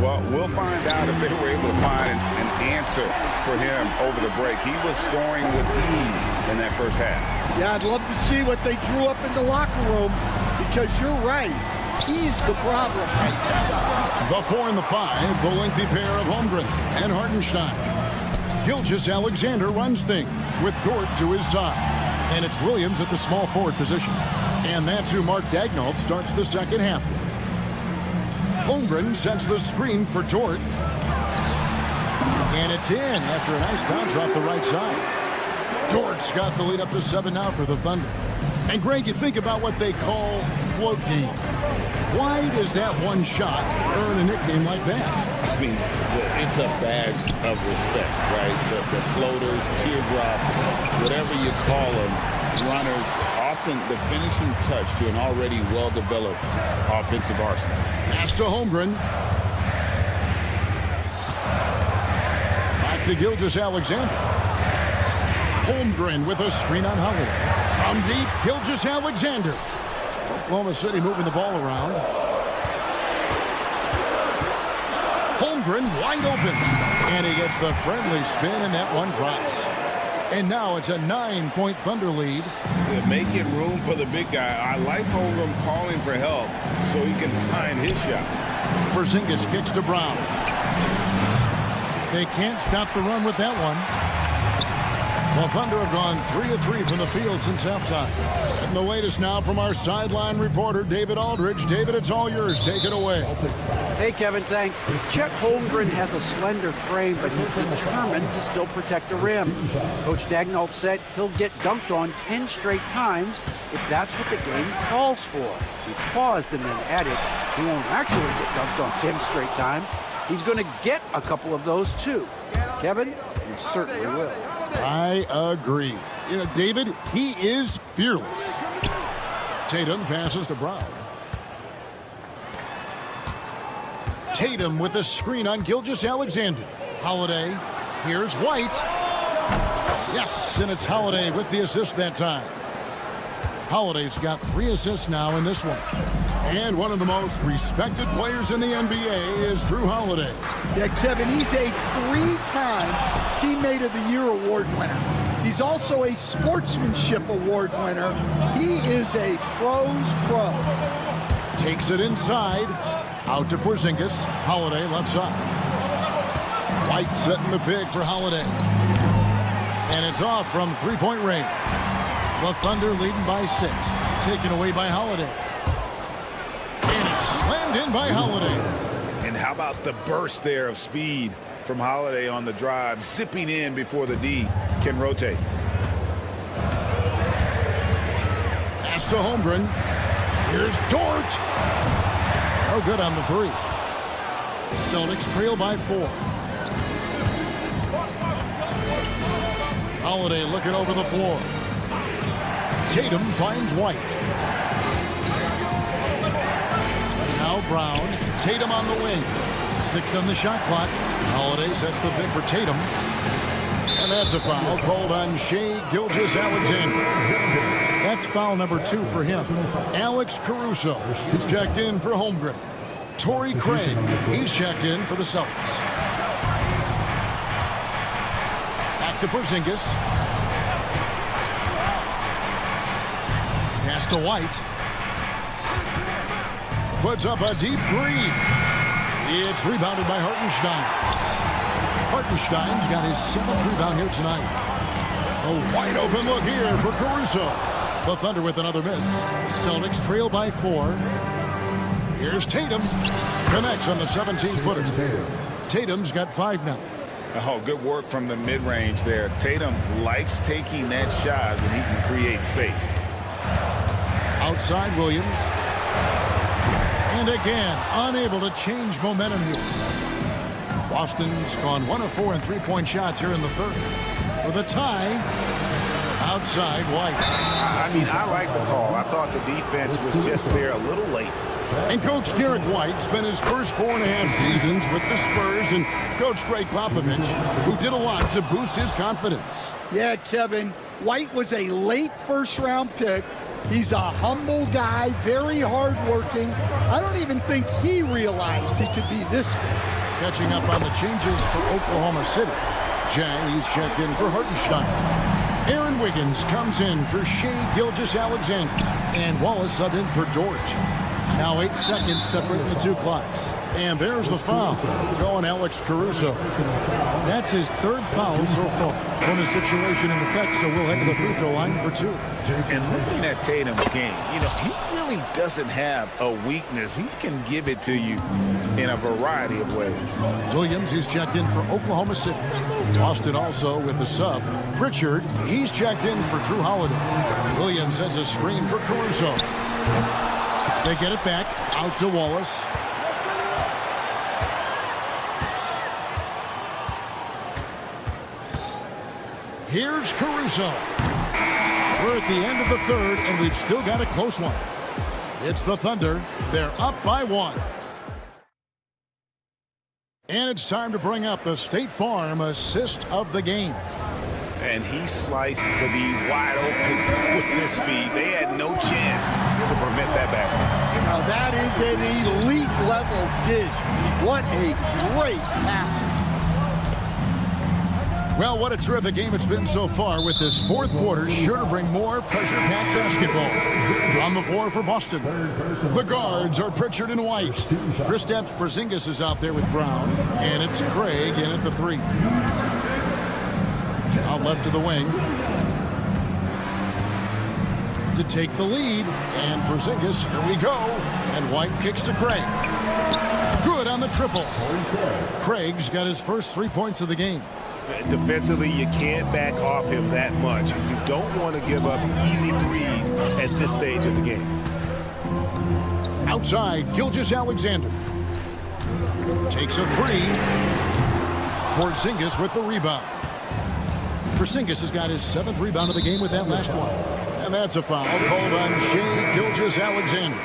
Well, we'll find out if they were able to find an answer for him over the break. He was scoring with ease in that first half. Yeah, I'd love to see what they drew up in the locker room, because you're right. He's the problem. The 4 and the 5, the lengthy pair of Holmgren and Hartenstein. Gilgeous-Alexander runs things with Dort to his side. And it's Williams at the small forward position. And that's who Mark Daigneault starts the second half. Holmgren sets the screen for Dort. And it's in after a nice bounce off the right side. Dort's got the lead up to 7 now for the Thunder. And Greg, you think about what they call float game. Why does that one shot earn a nickname like that? I mean, it's a badge of respect, right? The floaters, teardrops, whatever you call them, runners, often the finishing touch to an already well-developed offensive arsenal. Pass to Holmgren. Back to Gilgeous-Alexander. Holmgren with a screen on Holiday. From deep, Gilgeous-Alexander. Oklahoma City moving the ball around. Holmgren wide open. And he gets the friendly spin, and that one drops. And now it's a 9-point Thunder lead. They're making room for the big guy. I like Holmgren calling for help so he can find his shot. Porzingis kicks to Brown. They can't stop the run with that one. Well, Thunder have gone 3 of 3 from the field since halftime. And the latest now from our sideline reporter, David Aldridge. David, it's all yours. Take it away. Hey, Kevin, thanks. Chet Holmgren has a slender frame, but he's determined to still protect the rim. Coach Daigneault said he'll get dunked on 10 straight times if that's what the game calls for. He paused and then added he won't actually get dunked on 10 straight times. He's going to get a couple of those, too. Kevin, he certainly will. I agree. You know, David, he is fearless. Tatum passes to Brown. Tatum with a screen on Gilgeous-Alexander. Holiday. Here's White. Yes, and it's Holiday with the assist that time. Holiday's got 3 assists now in this one. And one of the most respected players in the NBA is Drew Holiday. Yeah, Kevin, he's a 3-time Teammate of the Year award winner. He's also a Sportsmanship Award winner. He is a pro's pro. Takes it inside. Out to Porzingis. Holiday left side. White setting the pick for Holiday. And it's off from 3-point range. The Thunder leading by 6. Taken away by Holiday. And it's slammed in by Holiday. And how about the burst there of speed from Holiday on the drive, zipping in before the D can rotate. Pass to Holmgren. Here's Dort. Oh, good on the 3. Celtics trail by 4. Holiday looking over the floor. Tatum finds White. Now Brown. Tatum on the wing. 6 on the shot clock. Holiday sets the pick for Tatum. And that's a foul called on Shai Gilgeous-Alexander. That's foul number 2 for him. Alex Caruso is checked in for Holmgren. Torrey Craig, he's checked in for the Celtics. Back to Porzingis. Pass to White. Puts up a deep 3. It's rebounded by Hartenstein. Hartenstein's got his 7th rebound here tonight. A wide open look here for Caruso. The Thunder with another miss. Celtics trail by 4. Here's Tatum. Connects on the 17-footer. Tatum's got 5 now. Oh, good work from the mid-range there. Tatum likes taking that shot when he can create space. Outside Williams. And again, unable to change momentum here. Boston's gone 1 of 4 in three-point shots here in the third. For the tie, outside White. I mean, I like the call. I thought the defense was just there a little late. And Coach Derek White spent his first 4.5 seasons with the Spurs and Coach Greg Popovich, who did a lot to boost his confidence. Yeah, Kevin, White was a late first-round pick. He's a humble guy, very hardworking. I don't even think he realized he could be this good. Catching up on the changes for Oklahoma City. Jang, he's checked in for Hartenstein. Aaron Wiggins comes in for Shai Gilgeous-Alexander. And Wallace subbed in for George. Now 8 seconds separating the 2 clocks. And there's the foul going Alex Caruso. That's his 3rd foul so far. Bonus situation in effect, so we'll head to the free throw line for 2. And looking at Tatum's game, you know, he really doesn't have a weakness. He can give it to you in a variety of ways. Williams, he's checked in for Oklahoma City. Boston also with the sub. Pritchard, he's checked in for Drew Holiday. Williams sends a screen for Caruso. They get it back out to Wallace. Here's Caruso. We're at the end of the third, and we've still got a close one. It's the Thunder. They're up by 1. And it's time to bring up the State Farm assist of the game. And he sliced the D wide open with his feed. They had no chance to prevent that basket. Now that is an elite level dish. What a great pass. Well, what a terrific game it's been so far, with this 4th quarter sure to bring more pressure-packed basketball. On the floor for Boston, the guards are Pritchard and White. Kristaps Porzingis is out there with Brown, and it's Craig in at the 3. Out left to the wing to take the lead, and Porzingis, here we go, and White kicks to Craig. Good on the triple. Craig's got his first 3 points of the game. Defensively, you can't back off him that much. You don't want to give up easy threes at this stage of the game. Outside, Gilgeous-Alexander takes a 3. Porzingis with the rebound. Porzingis has got his 7th rebound of the game with that last one. And that's a foul called on Shai Gilgeous-Alexander.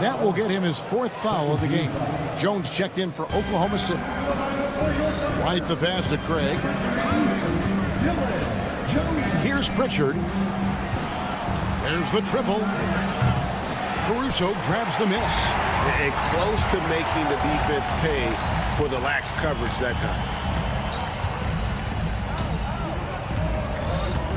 That will get him his 4th foul of the game. Jones checked in for Oklahoma City. Right the pass to Craig. Here's Pritchard. There's the triple. Caruso grabs the miss. And close to making the defense pay for the lax coverage that time.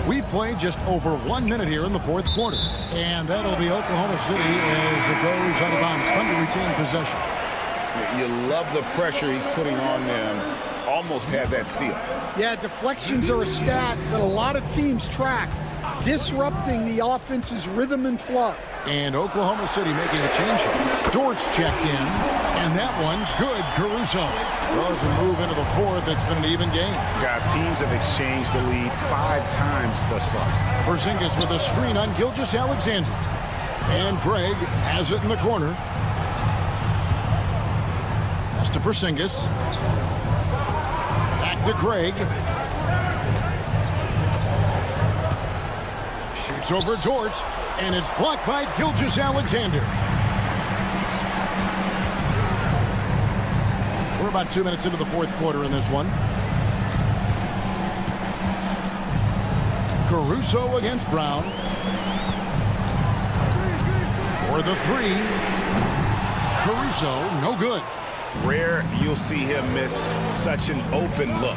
We played just over 1 minute here in the 4th quarter. And that'll be Oklahoma City as it goes out of bounds. Thunder retain possession. You love the pressure he's putting on them. Almost had that steal. Yeah, deflections are a stat that a lot of teams track, disrupting the offense's rhythm and flow. And Oklahoma City making a change. Dortz checked in, and that one's good. Caruso. Well, as we move into the 4th, it's been an even game. Guys, teams have exchanged the lead 5 times thus far. Porzingis with a screen on Gilgeous-Alexander. And Craig has it in the corner. Pass to Porzingis. Back to Craig. Shoots over Dort, and it's blocked by Gilgeous-Alexander. We're about 2 minutes into the fourth quarter in this one. Caruso against Brown. For the three. Caruso, no good. Rare you'll see him miss such an open look.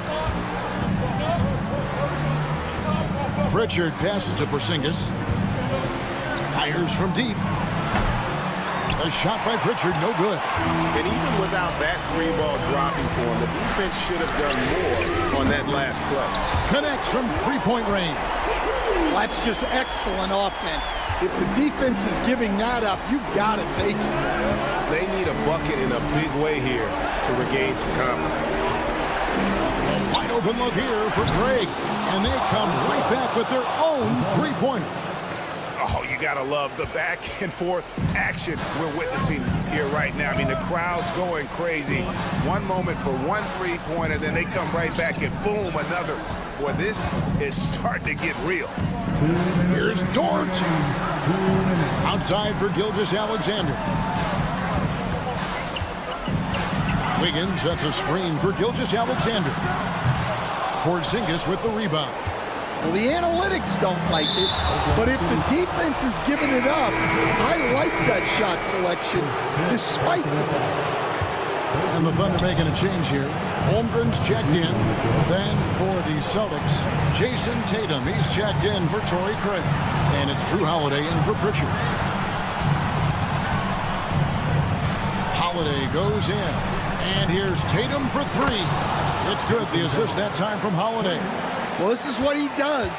Pritchard passes to Porzingis. Fires from deep. A shot by Pritchard, no good. And even without that three ball dropping for him, the defense should have done more on that last play. Connects from three-point range. That's just excellent offense. If the defense is giving that up, you've got to take it. They need a bucket in a big way here to regain some confidence. A wide open look here for Craig. And they come right back with their own three-pointer. Oh, you got to love the back and forth action we're witnessing here right now. I mean, the crowd's going crazy. One moment for one three-pointer, then they come right back and boom, another. Boy, this is starting to get real. Here's Dort. Outside for Gilgeous-Alexander. Wiggins sets a screen for Gilgeous-Alexander. Porzingis with the rebound. Well, the analytics don't like it, but if the defense is giving it up, I like that shot selection despite the miss. And the Thunder making a change here. Holmgren's checked in. Then for the Celtics, Jason Tatum. He's checked in for Torrey Craig. And it's Drew Holiday in for Pritchard. Holiday goes in. And here's Tatum for three. It's good. The assist that time from Holiday. Well, this is what he does.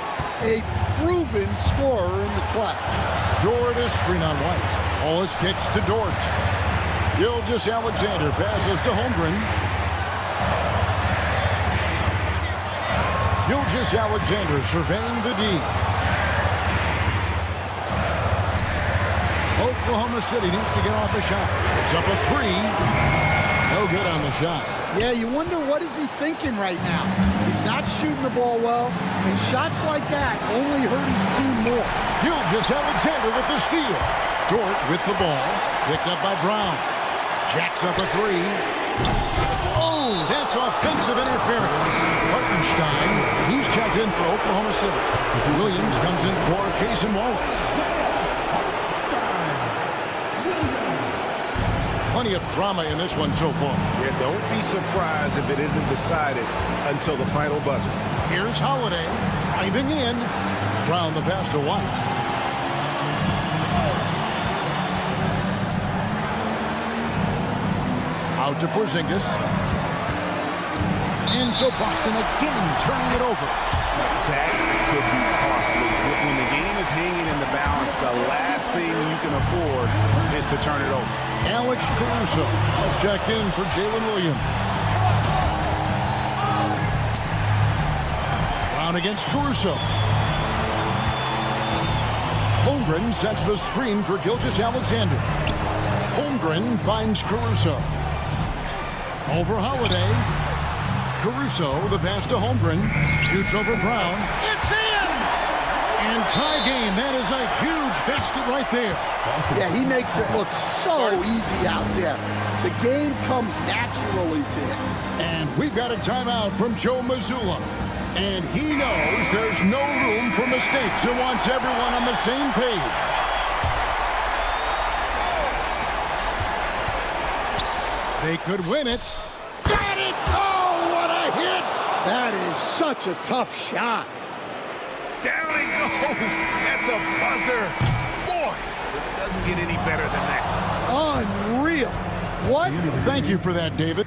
A proven scorer in the clutch. Dort is screen on White. Wallace kicks to Dort. Gilgeous-Alexander passes to Holmgren. Gilgeous-Alexander surveying the D. Oklahoma City needs to get off a shot. It's up a three. No good on the shot. Yeah, you wonder what is he thinking right now. He's not shooting the ball well, and shots like that only hurt his team more. Gilgeous-Alexander with the steal. Dort with the ball. Picked up by Brown. Jacks up a three. Oh, that's offensive interference. Hartenstein, he's checked in for Oklahoma City. Williams comes in for Cason Wallace. Plenty of drama in this one so far. Yeah, don't be surprised if it isn't decided until the final buzzer. Here's Holiday driving in. Brown the pass to White. Out to Porzingis. And so Boston again turning it over. That could be costly. When the game is hanging in the balance, the last thing you can afford is to turn it over. Alex Caruso has checked in for Jalen Williams. Brown against Caruso. Holmgren sets the screen for Gilgeous-Alexander. Holmgren finds Caruso. Over Holiday. Caruso, the pass to Holmgren. Shoots over Brown. It's in! And tie game. That is a huge basket right there. Yeah, he makes it look so easy out there. The game comes naturally to him. And we've got a timeout from Joe Mazzulla. And he knows there's no room for mistakes and wants everyone on the same page. They could win it. Got it! Oh, what a hit! That is such a tough shot. Down it goes at the buzzer. Boy, it doesn't get any better than that. Unreal. What? Thank you for that, David.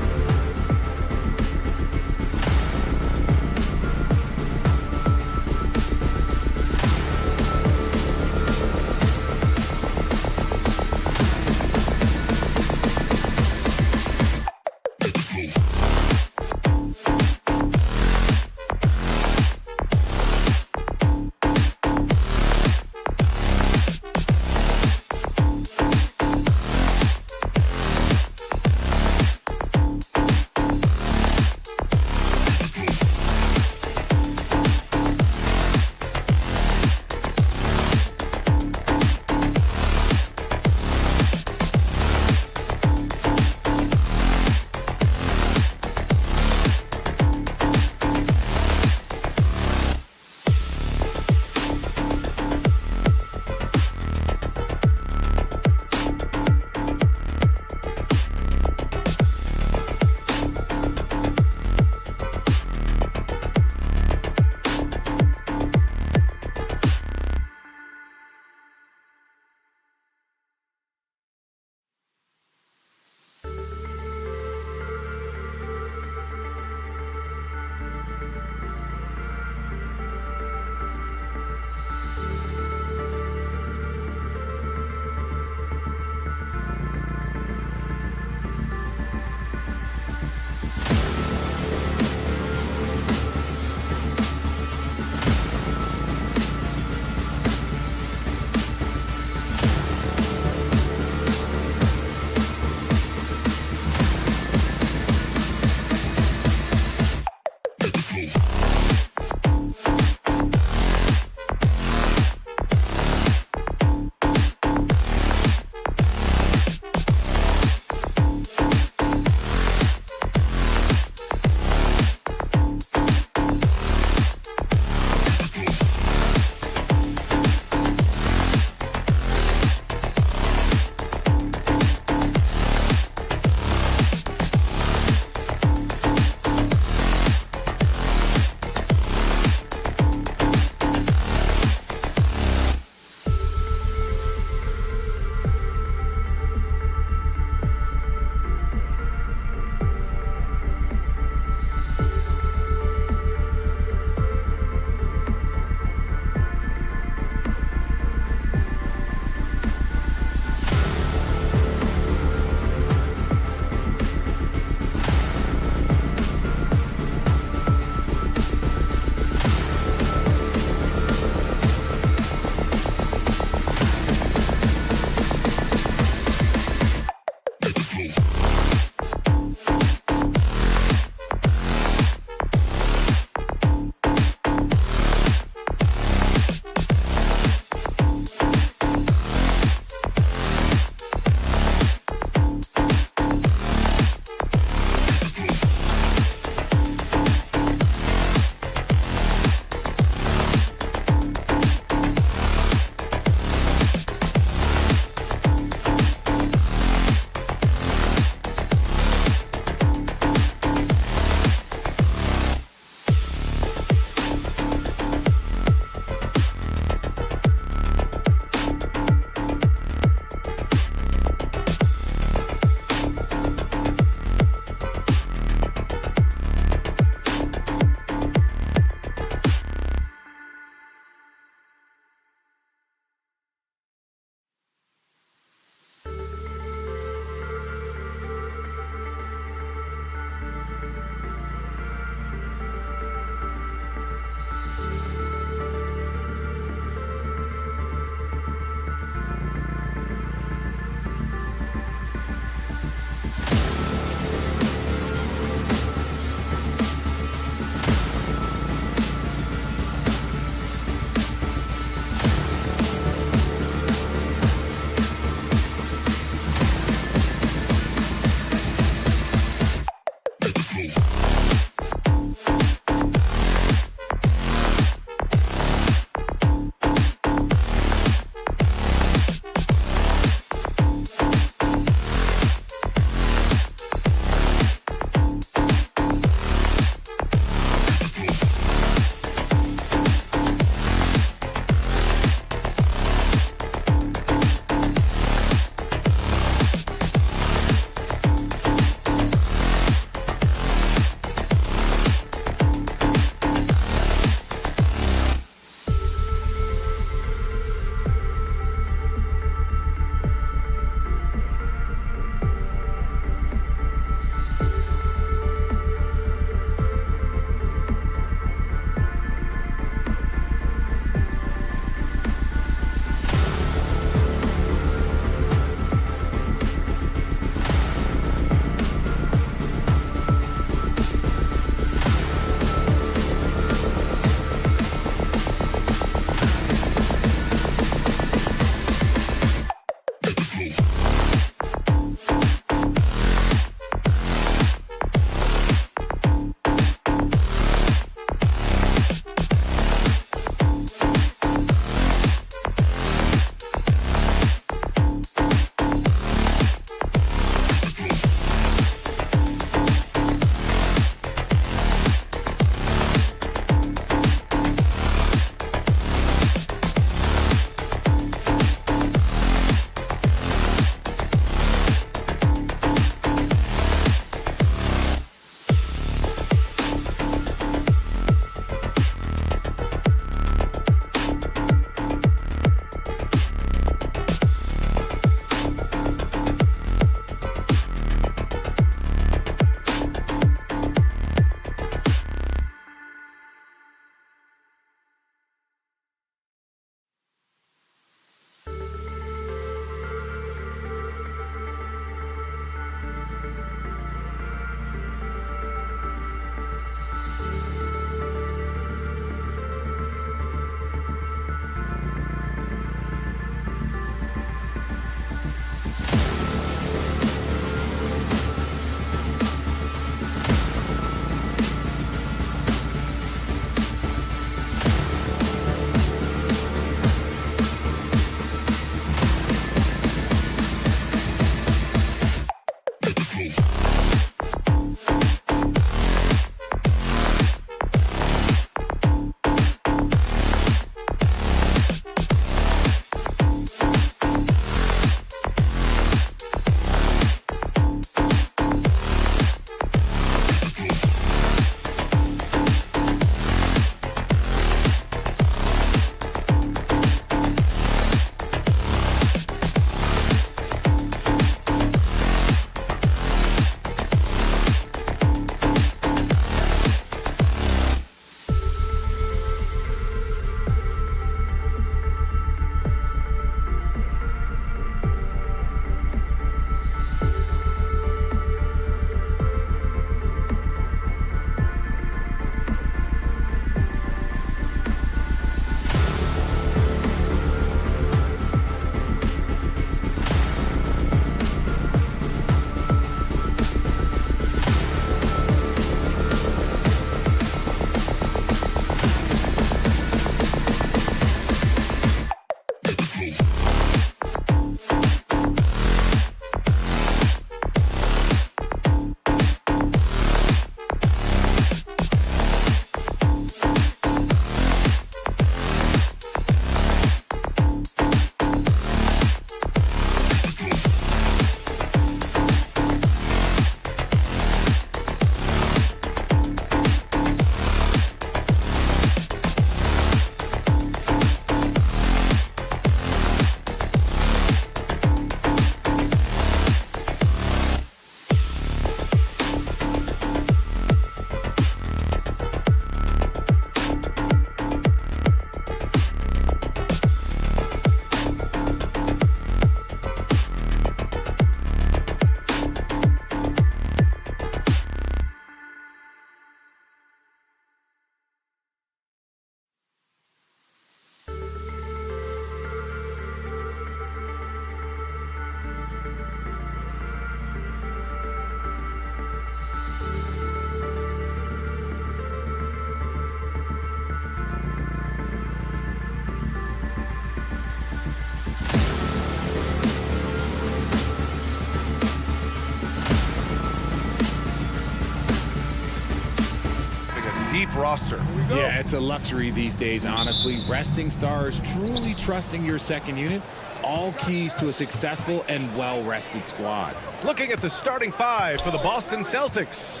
deep roster. Yeah, it's a luxury these days, honestly. Resting stars, truly trusting your second unit, all keys to a successful and well-rested squad. Looking at the starting five for the Boston Celtics.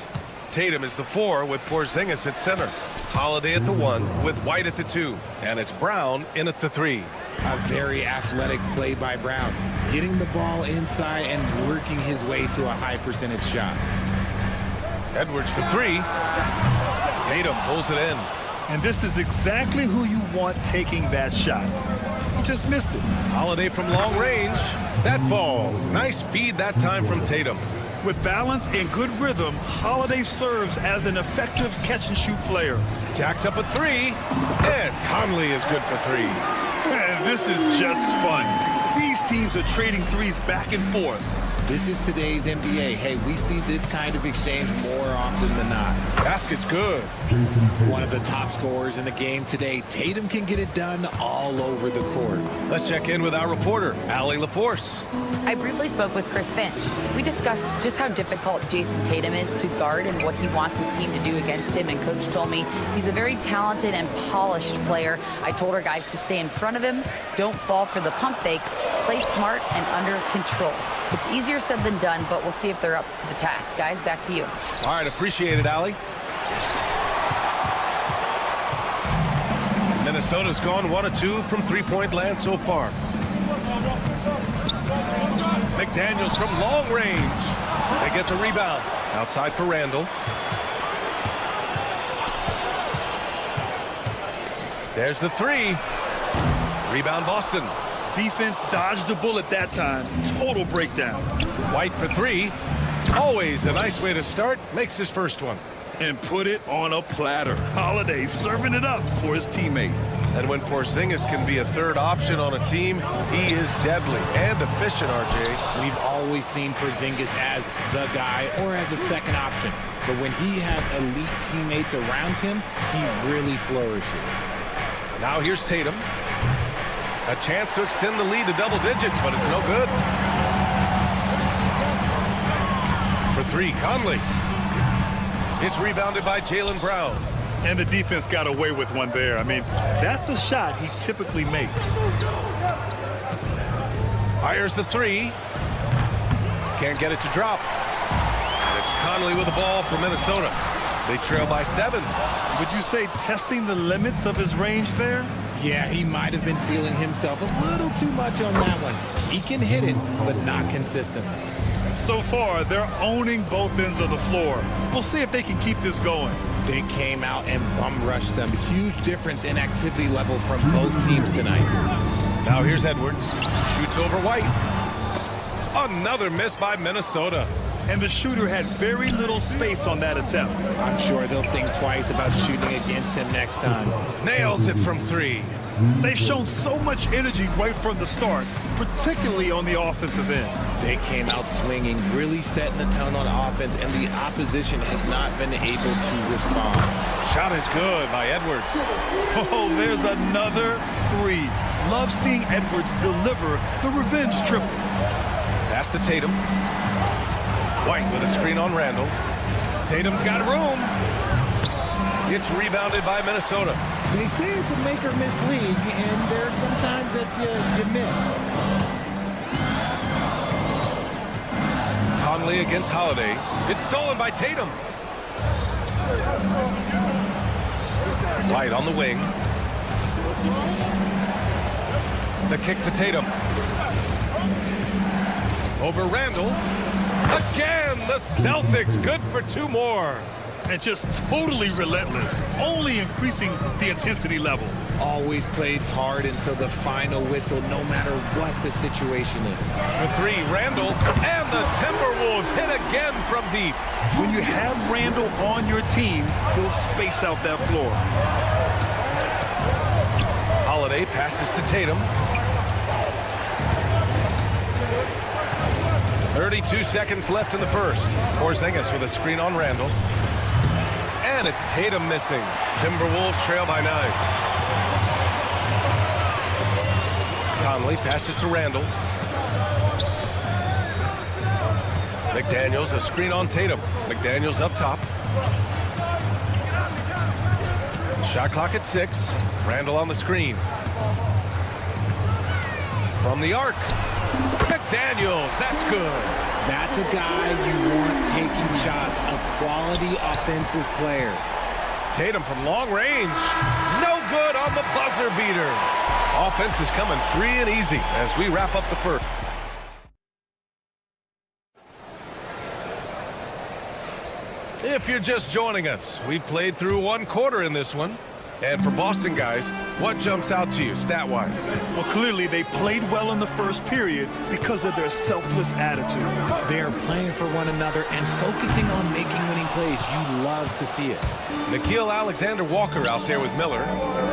Tatum is the 4 with Porzingis at center. Holiday at the 1 with White at the 2. And it's Brown in at the 3. A very athletic play by Brown, getting the ball inside and working his way to a high percentage shot. Edwards for 3. Tatum pulls it in. And this is exactly who you want taking that shot. He just missed it. Holiday from long range. That falls. Nice feed that time from Tatum. With balance and good rhythm, Holiday serves as an effective catch-and-shoot player. Jacks up a 3. And Conley is good for 3. And this is just fun. These teams are trading threes back and forth. This is today's NBA. Hey, we see this kind of exchange more often than not. Basket's good. One of the top scorers in the game today. Tatum can get it done all over the court. Let's check in with our reporter, Allie LaForce. I briefly spoke with Chris Finch. We discussed just how difficult Jason Tatum is to guard and what he wants his team to do against him. And Coach told me he's a very talented and polished player. I told our guys to stay in front of him, don't fall for the pump fakes, play smart and under control. It's easier said than done, but we'll see if they're up to the task. Guys, back to you. All right, appreciate it, Allie. Minnesota's gone 1 of 2 from three-point land so far. McDaniels from long range. They get the rebound. Outside for Randall. There's the 3. Rebound Boston. Defense dodged the bullet that time. Total breakdown. White for 3. Always a nice way to start. Makes his first one. And put it on a platter. Holiday serving it up for his teammate. And when Porzingis can be a third option on a team, he is deadly and efficient, RJ. We've always seen Porzingis as the guy or as a second option. But when he has elite teammates around him, he really flourishes. Now here's Tatum. A chance to extend the lead to double digits, but it's no good. For 3, Conley. It's rebounded by Jaylen Brown. And the defense got away with one there. I mean, that's a shot he typically makes. Fires the 3. Can't get it to drop. And it's Conley with the ball for Minnesota. They trail by 7. Would you say testing the limits of his range there? Yeah, he might have been feeling himself a little too much on that one. He can hit it, but not consistently. So far, they're owning both ends of the floor. We'll see if they can keep this going. They came out and bum rushed them. Huge difference in activity level from both teams tonight. Now here's Edwards. Shoots over White. Another miss by Minnesota. And the shooter had very little space on that attempt. I'm sure they'll think twice about shooting against him next time. Nails it from 3. They've shown so much energy right from the start, particularly on the offensive end. They came out swinging, really setting the tone on offense, and the opposition has not been able to respond. Shot is good by Edwards. Oh, there's another 3. Love seeing Edwards deliver the revenge triple. Pass to Tatum. White with a screen on Randall. Tatum's got room. It's rebounded by Minnesota. They say it's a make or miss league, and there are some times that you miss. Conley against Holiday. It's stolen by Tatum. White on the wing. The kick to Tatum. Over Randall. Again, the Celtics good for 2 more. And just totally relentless, only increasing the intensity level. Always plays hard until the final whistle, no matter what the situation is. For 3, Randall, and the Timberwolves hit again from deep. When you have Randall on your team, he'll space out that floor. Holiday passes to Tatum. 32 seconds left in the first. Porzingis with a screen on Randall. And it's Tatum missing. Timberwolves trail by 9. Conley passes to Randall. McDaniels, a screen on Tatum. McDaniels up top. Shot clock at 6. Randall on the screen. From the arc. McDaniels, that's good. That's a guy you want taking shots, a quality offensive player. Tatum from long range. No good on the buzzer beater. Offense is coming free and easy as we wrap up the first. If you're just joining us, we played through 1 quarter in this one. And for Boston guys, what jumps out to you stat-wise? Well, clearly they played well in the first period because of their selfless attitude. They're playing for one another and focusing on making winning plays. You love to see it. Nickeil Alexander-Walker out there with Miller.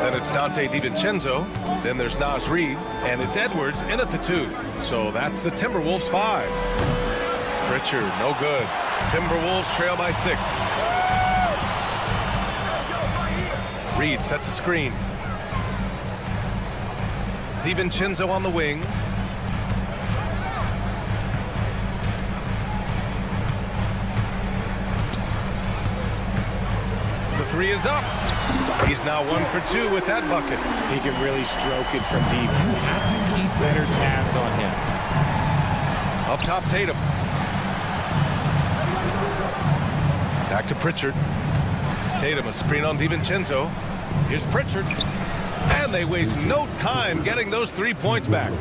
Then it's Dante DiVincenzo. Then there's Naz Reid. And it's Edwards in at the 2. So that's the Timberwolves 5. Pritchard, no good. Timberwolves trail by 6. Reid sets a screen. DiVincenzo on the wing. The 3 is up. He's now 1 for 2 with that bucket. He can really stroke it from deep. You have to keep better tabs on him. Up top, Tatum. Back to Pritchard. Tatum, a screen on DiVincenzo. Here's Pritchard. And they waste no time getting those 3 points back.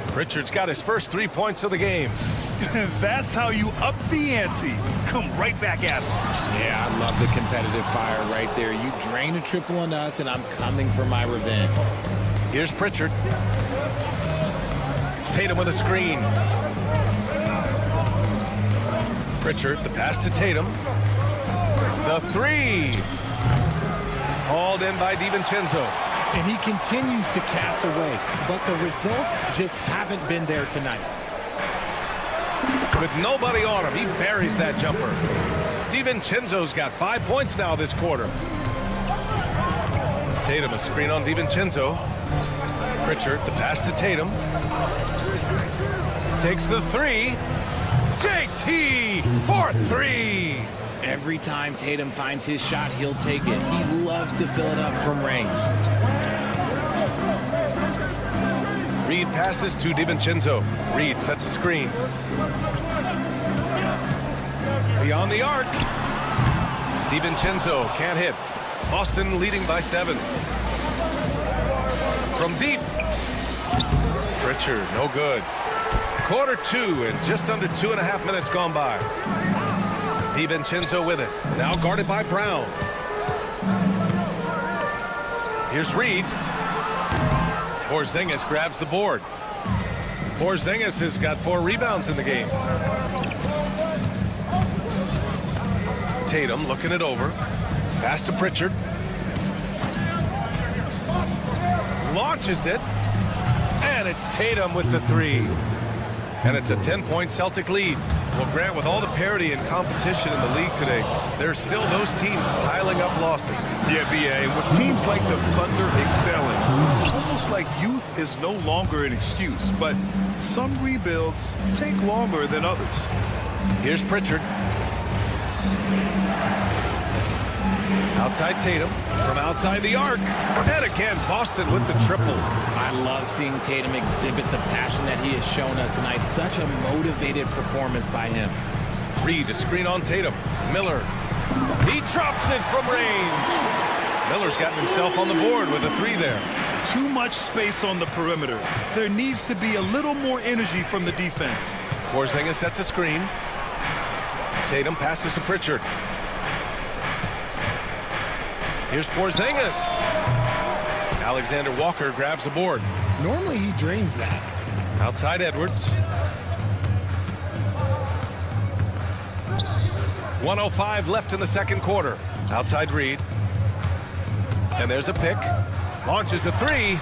Pritchard's got his first 3 points of the game. That's how you up the ante. Come right back at him. Yeah, I love the competitive fire right there. You drain a triple on us, and I'm coming for my revenge. Here's Pritchard. Tatum with a screen. Pritchard, the pass to Tatum. The 3. Hauled in by DiVincenzo. And he continues to cast away, but the results just haven't been there tonight. With nobody on him, he buries that jumper. DiVincenzo's got 5 points now this quarter. Tatum, a screen on DiVincenzo. Pritchard, the pass to Tatum. Takes the 3. JT for 3. Every time Tatum finds his shot, he'll take it. He loves to fill it up from range. Reid passes to DiVincenzo. Reid sets a screen. Beyond the arc. DiVincenzo can't hit. Boston leading by 7. From deep. Pritchard, no good. Quarter 2 and just under 2.5 minutes gone by. DiVincenzo with it. Now guarded by Brown. Here's Reid. Porzingis grabs the board. Porzingis has got 4 rebounds in the game. Tatum looking it over. Pass to Pritchard. Launches it. And it's Tatum with the 3. And it's a 10-point Celtic lead. Well, Grant, with all the parity and competition in the league today, there's still those teams piling up losses. Yeah, B.A., with teams like the Thunder excelling, it's almost like youth is no longer an excuse, but some rebuilds take longer than others. Here's Pritchard. Outside Tatum, from outside the arc. And again, Boston with the triple. I love seeing Tatum exhibit the passion that he has shown us tonight. Such a motivated performance by him. Reid, a screen on Tatum. Miller. He drops it from range. Miller's gotten himself on the board with a 3 there. Too much space on the perimeter. There needs to be a little more energy from the defense. Porzingis sets a screen. Tatum passes to Pritchard. Here's Porzingis. Alexander Walker grabs the board. Normally he drains that. Outside Edwards. 1:05 left in the second quarter. Outside Reid. And there's a pick. Launches a 3.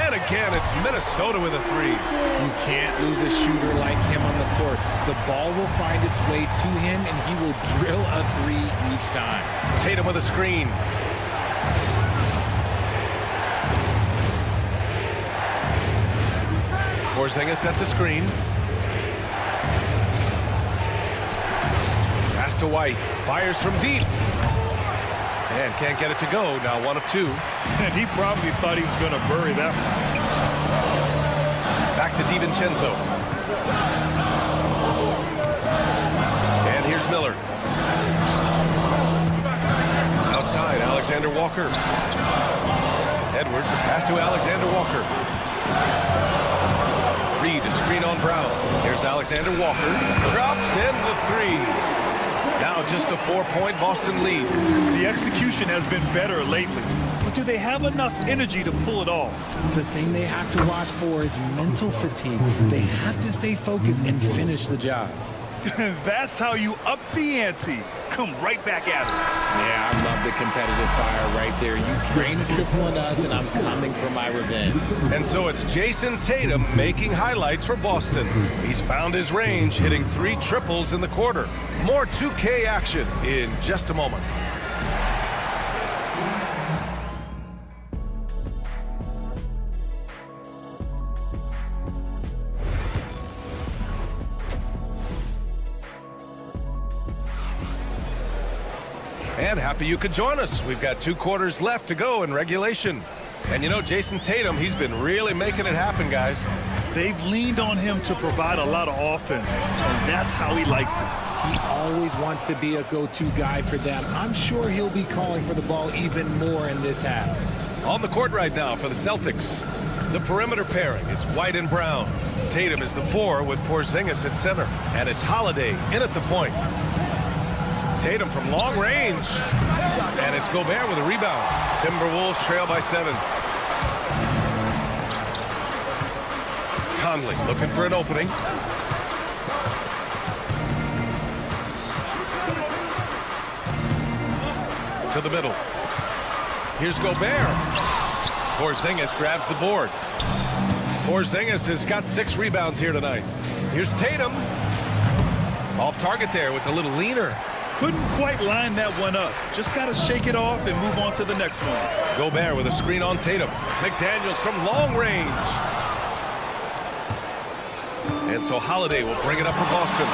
And again, it's Minnesota with a 3. You can't lose a shooter like him on the court. The ball will find its way to him, and he will drill a 3 each time. Tatum with a screen. Porzingis sets a screen. Pass to White. Fires from deep. And can't get it to go. Now 1 of 2. And he probably thought he was going to bury that one. Back to DiVincenzo. And here's Miller. Outside, Alexander Walker. Edwards, a pass to Alexander Walker. Reed, a screen on Brown. Here's Alexander Walker. Drops in the 3. Now just a 4-point Boston lead. The execution has been better lately. But do they have enough energy to pull it off? The thing they have to watch for is mental fatigue. They have to stay focused and finish the job. That's how you up the ante. Come right back at it. Yeah, I love the competitive fire right there. You drain a triple on us, and I'm coming for my revenge. And so it's Jason Tatum making highlights for Boston. He's found his range, hitting 3 triples in the quarter. More 2K action in just a moment. And happy you could join us. We've got 2 quarters left to go in regulation. And you know, Jason Tatum, he's been really making it happen, guys. They've leaned on him to provide a lot of offense, and that's how he likes it. He always wants to be a go-to guy for them. I'm sure he'll be calling for the ball even more in this half. On the court right now for the Celtics, the perimeter pairing, it's White and Brown. Tatum is the 4 with Porzingis at center. And it's Holiday in at the point. Tatum from long range. And it's Gobert with a rebound. Timberwolves trail by 7. Conley looking for an opening. To the middle. Here's Gobert. Porzingis grabs the board. Porzingis has got 6 rebounds here tonight. Here's Tatum. Off target there with a little leaner. Couldn't quite line that one up. Just got to shake it off and move on to the next one. Gobert with a screen on Tatum. McDaniels from long range. And so Holiday will bring it up for Boston.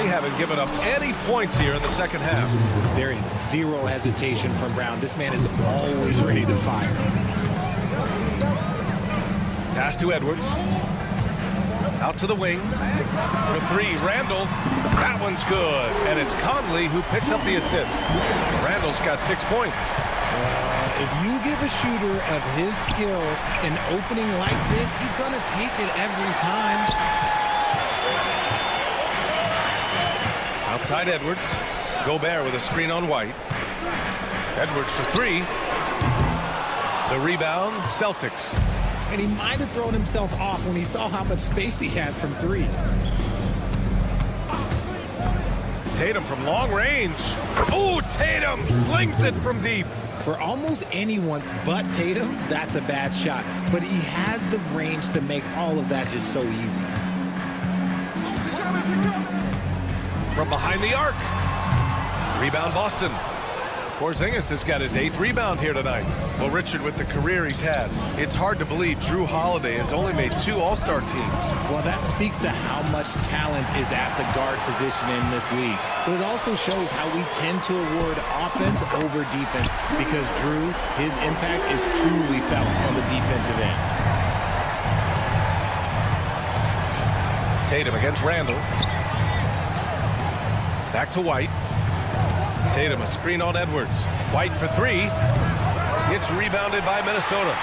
They haven't given up any points here in the second half. There is 0 hesitation from Brown. This man is always ready to fire. Pass to Edwards. Out to the wing. For 3, Randall. That one's good. And it's Conley who picks up the assist. Randall's got 6 points. If you give a shooter of his skill an opening like this, he's going to take it every time. Outside Edwards. Gobert with a screen on White. Edwards for 3. The rebound, Celtics. And he might have thrown himself off when he saw how much space he had from 3. Tatum from long range. Oh, Tatum slings it from deep. For almost anyone but Tatum, that's a bad shot. But he has the range to make all of that just so easy. From behind the arc. Rebound Boston. Porzingis has got his 8th rebound here tonight. Well, Richard, with the career he's had, it's hard to believe Drew Holiday has only made 2 All-Star teams. Well, that speaks to how much talent is at the guard position in this league. But it also shows how we tend to award offense over defense because Drew, his impact is truly felt on the defensive end. Tatum against Randall. Back to White. Tatum, a screen on Edwards. White for 3. It's rebounded by Minnesota.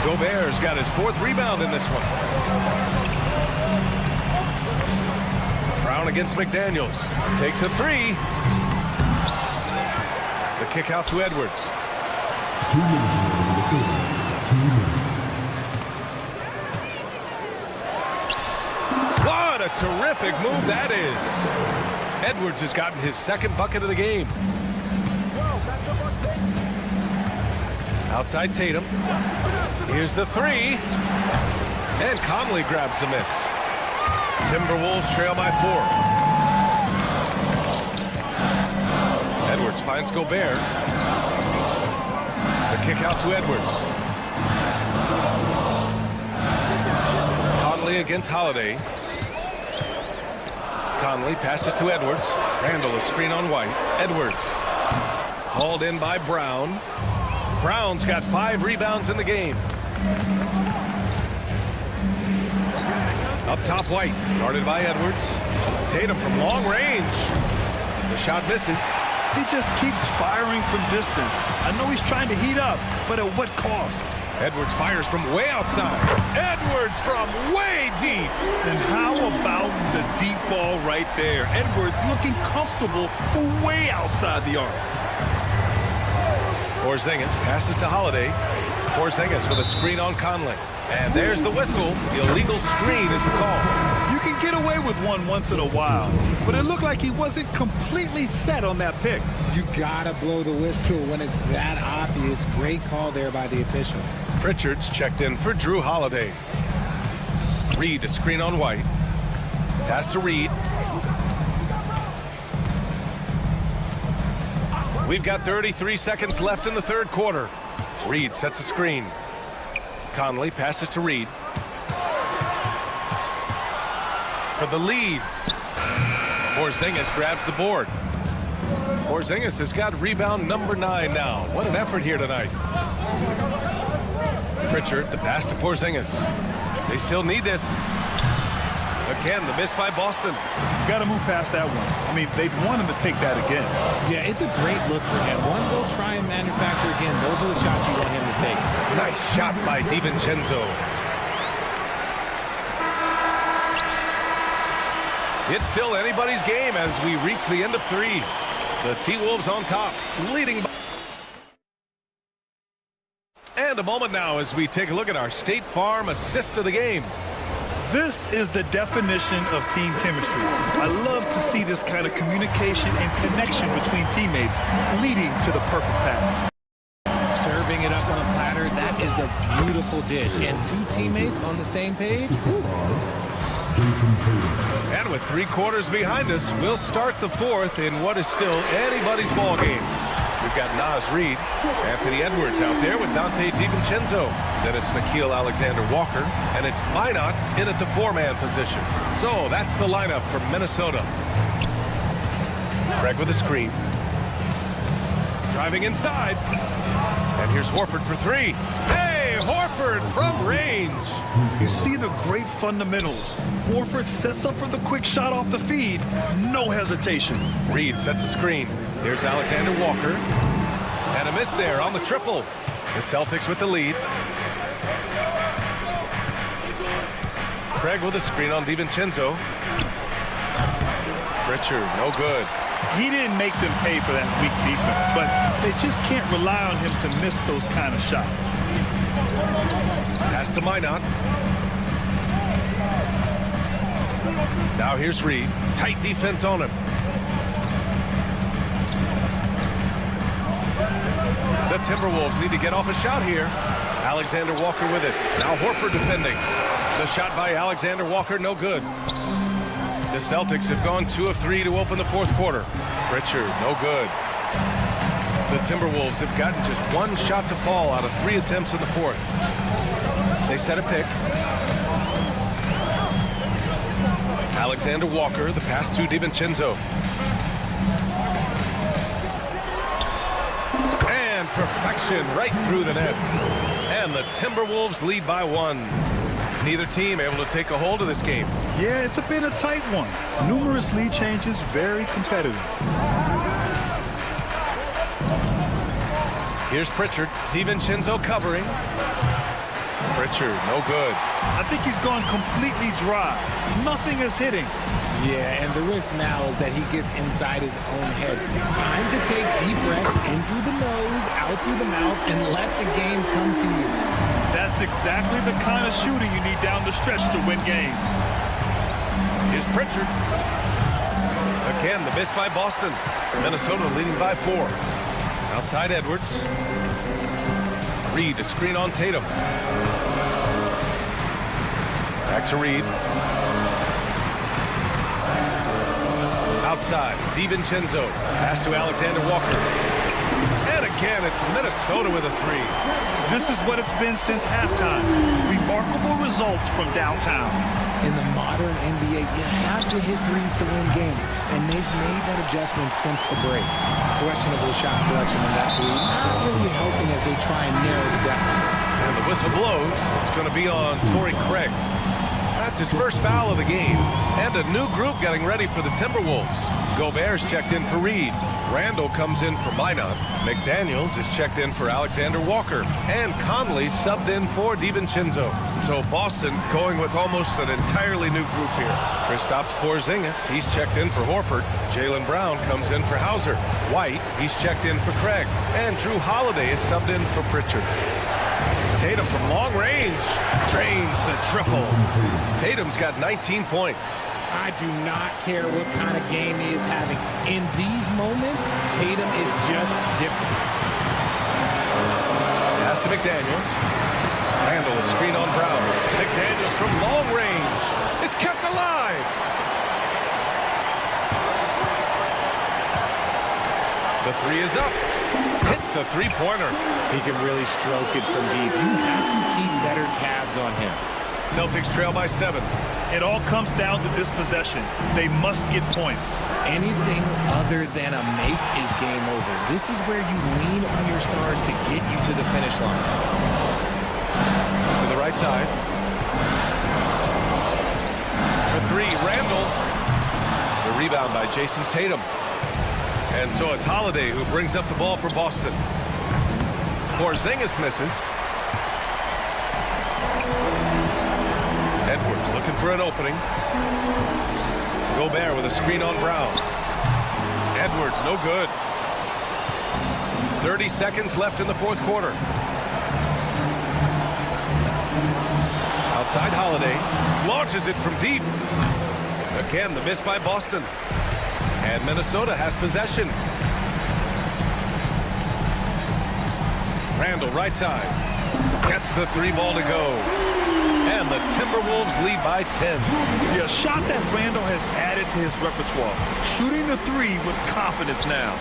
Gobert's got his 4th rebound in this one. Brown against McDaniels. Takes a 3. The kick out to Edwards. What a terrific move that is. Edwards has gotten his 2nd bucket of the game. Outside Tatum. Here's the 3. And Conley grabs the miss. Timberwolves trail by 4. Edwards finds Gobert. The kick out to Edwards. Conley against Holiday. Conley passes to Edwards. Randall a screen on White. Edwards. Hauled in by Brown. Brown's got 5 rebounds in the game. Up top, White. Guarded by Edwards. Tatum from long range. The shot misses. He just keeps firing from distance. I know he's trying to heat up, but at what cost? Edwards fires from way outside. Edwards from way deep. And how about the deep ball right there? Edwards looking comfortable for way outside the arc. Porzingis passes to Holiday. Porzingis with a screen on Conley. And there's the whistle. The illegal screen is the call. You can get away with one once in a while, but it looked like he wasn't completely set on that pick. You gotta blow the whistle when it's that obvious. Great call there by the official. Pritchard's checked in for Drew Holiday. Reed a screen on White. Pass to Reed. We've got 33 seconds left in the third quarter. Reed sets a screen. Conley passes to Reed. For the lead. Porzingis grabs the board. Porzingis has got rebound number 9 now. What an effort here tonight. Pritchard, the pass to Porzingis. They still need this. Again, the miss by Boston. Got to move past that one. I mean, they'd want him to take that again. Yeah, it's a great look for him. One, they'll try and manufacture again. Those are the shots you want him to take. Nice shot by DiVincenzo. It's still anybody's game as we reach the end of 3. The T-Wolves on top, leading by. And a moment now as we take a look at our State Farm assist of the game. This is the definition of team chemistry. I love to see this kind of communication and connection between teammates leading to the perfect pass. Serving it up on a platter, that is a beautiful dish. And 2 teammates on the same page. And with 3 quarters behind us, we'll start the 4th in what is still anybody's ball game. We've got Naz Reid, Anthony Edwards out there with Dante DiVincenzo. Then it's Nickeil Alexander-Walker, and it's Minot in at the 4-man position. So that's the lineup from Minnesota. Craig with a screen. Driving inside. And here's Horford for 3. Hey, Horford from range. You see the great fundamentals. Horford sets up for the quick shot off the feed. No hesitation. Reed sets a screen. Here's Alexander Walker. And a miss there on the triple. The Celtics with the lead. Craig with a screen on DiVincenzo. Pritchard, no good. He didn't make them pay for that weak defense, but they just can't rely on him to miss those kind of shots. Pass to Minot. Now here's Reed. Tight defense on him. The Timberwolves need to get off a shot here. Alexander Walker with it. Now Horford defending. The shot by Alexander Walker, no good. The Celtics have gone 2 of 3 to open the 4th quarter. Pritchard, no good. The Timberwolves have gotten just 1 shot to fall out of 3 attempts in the 4th. They set a pick. Alexander Walker, the pass to DiVincenzo. And perfection right through the net. And the Timberwolves lead by 1. Neither team able to take a hold of this game. Yeah, it's been a tight one. Numerous lead changes, very competitive. Here's Pritchard. DiVincenzo covering. Pritchard, no good. I think he's gone completely dry. Nothing is hitting. Yeah, and the risk now is that he gets inside his own head. Time to take deep breaths in through the nose, out through the mouth, and let the game come to you. That's exactly the kind of shooting you need down the stretch to win games. Here's Pritchard. Again, the miss by Boston. Minnesota leading by 4. Outside Edwards. Reed, a screen on Tatum. Back to Reed. Outside, DiVincenzo. Pass to Alexander Walker. And again, it's Minnesota with a three. This is what it's been since halftime. Remarkable results from downtown. In the modern NBA, you have to hit threes to win games, and they've made that adjustment since the break. Questionable shot selection in that three, not really helping as they try and narrow the deficit. And the whistle blows. It's going to be on Torrey Craig. That's his first foul of the game. And a new group getting ready for the Timberwolves. Gobert's checked in for Reed. Randall comes in for Minot. McDaniels is checked in for Alexander Walker. And Conley subbed in for DiVincenzo. So Boston going with almost an entirely new group here. Kristaps Porzingis, he's checked in for Horford. Jaylen Brown comes in for Hauser. White, he's checked in for Craig. And Drew Holiday is subbed in for Pritchard. Tatum from long range drains the triple. Tatum's got 19 points. I do not care what kind of game he is having. In these moments, Tatum is just different. Pass to McDaniels. Randall, a screen on Brown. McDaniels from long range is kept alive. The three is up. Hits a three-pointer. He can really stroke it from deep. You have to keep better tabs on him. Celtics trail by 7. It all comes down to this possession. They must get points. Anything other than a make is game over. This is where you lean on your stars to get you to the finish line. To the right side. For three, Randall. The rebound by Jason Tatum. And so it's Holiday who brings up the ball for Boston. Porzingis misses. Edwards looking for an opening. Gobert with a screen on Brown. Edwards, no good. 30 seconds left in the fourth quarter. Outside Holiday. Launches it from deep. Again, the miss by Boston. And Minnesota has possession. Randall, right side. Gets the three ball to go. And the Timberwolves lead by 10. Yeah, a shot that Randall has added to his repertoire. Shooting the three with confidence now.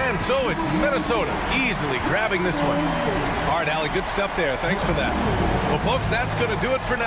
And so it's Minnesota easily grabbing this one. All right, Allie, good stuff there. Thanks for that. Well, folks, that's going to do it for now.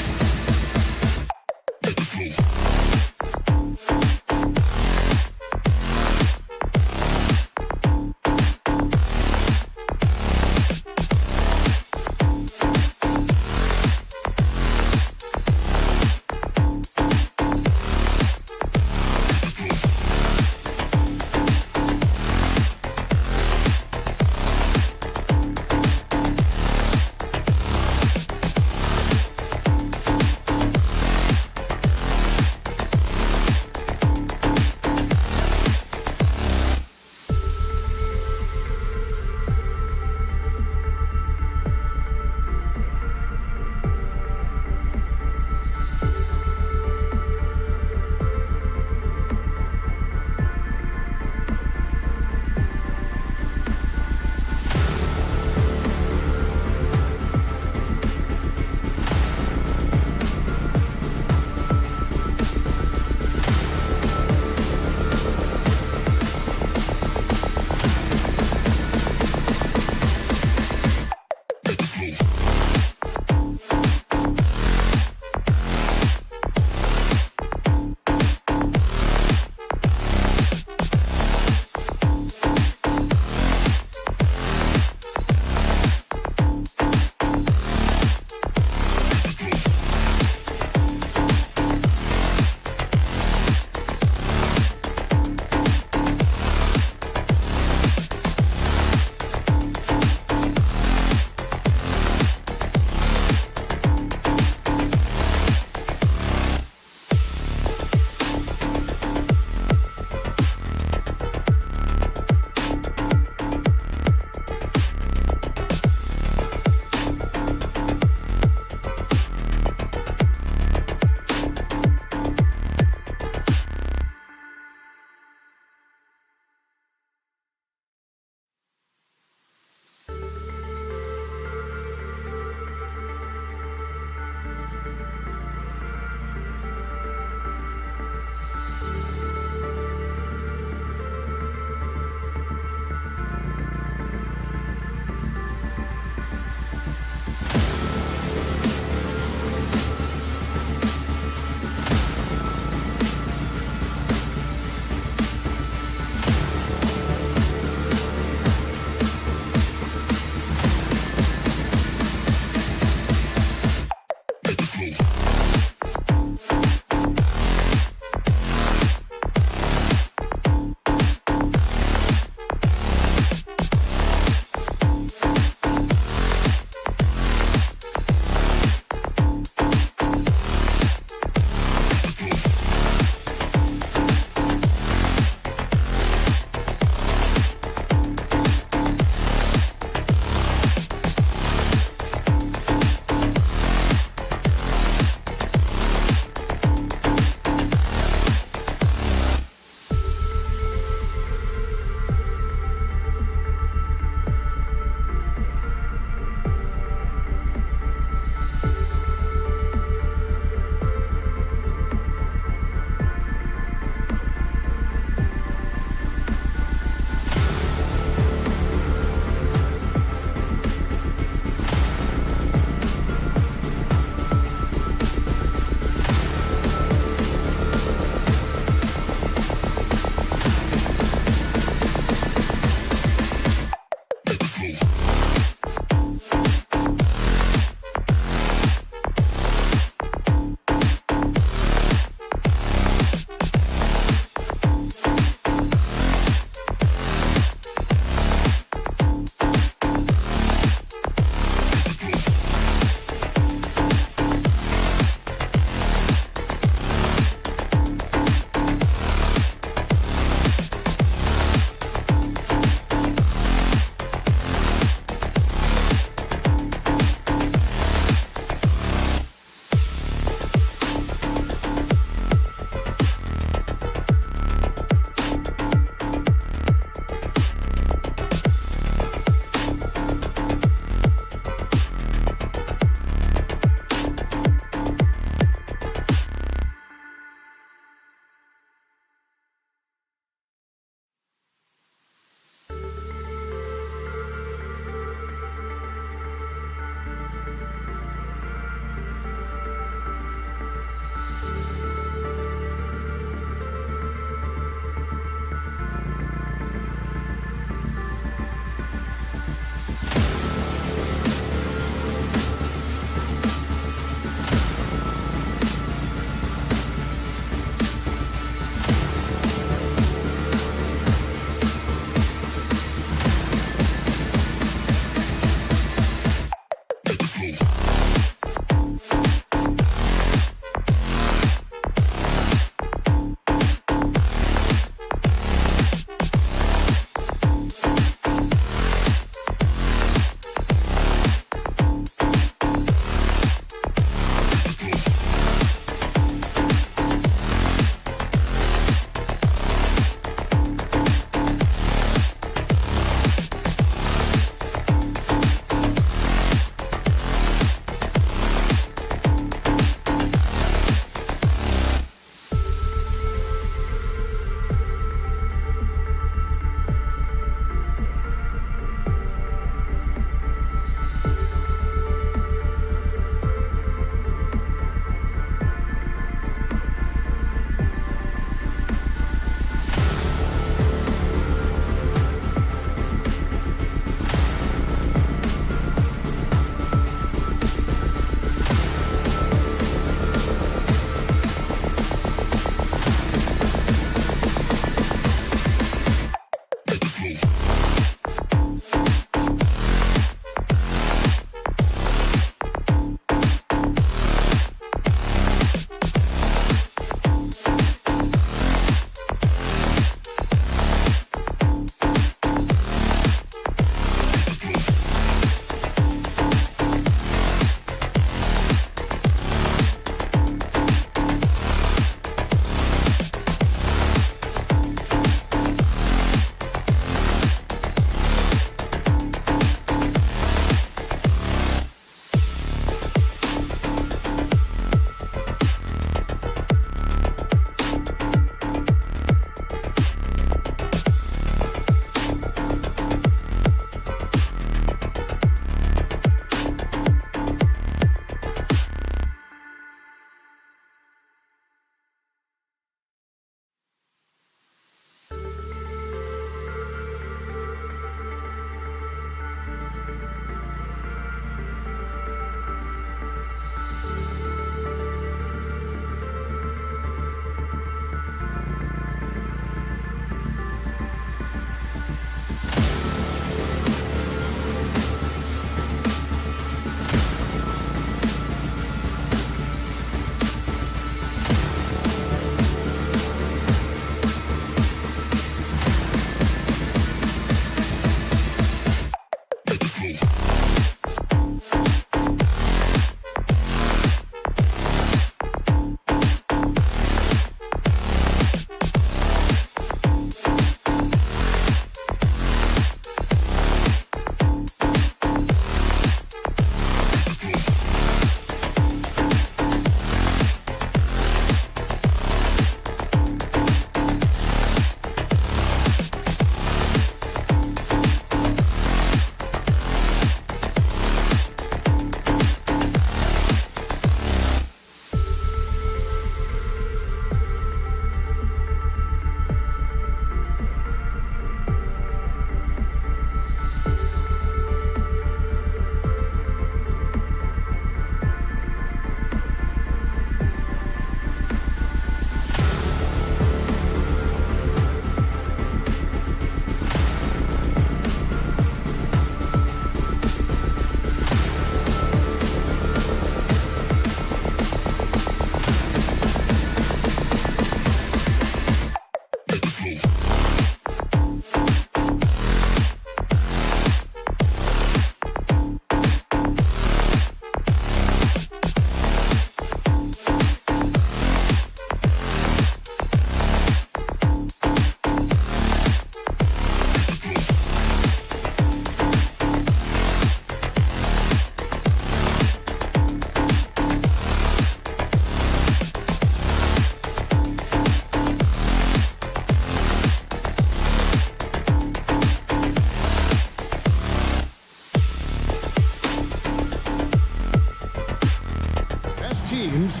teams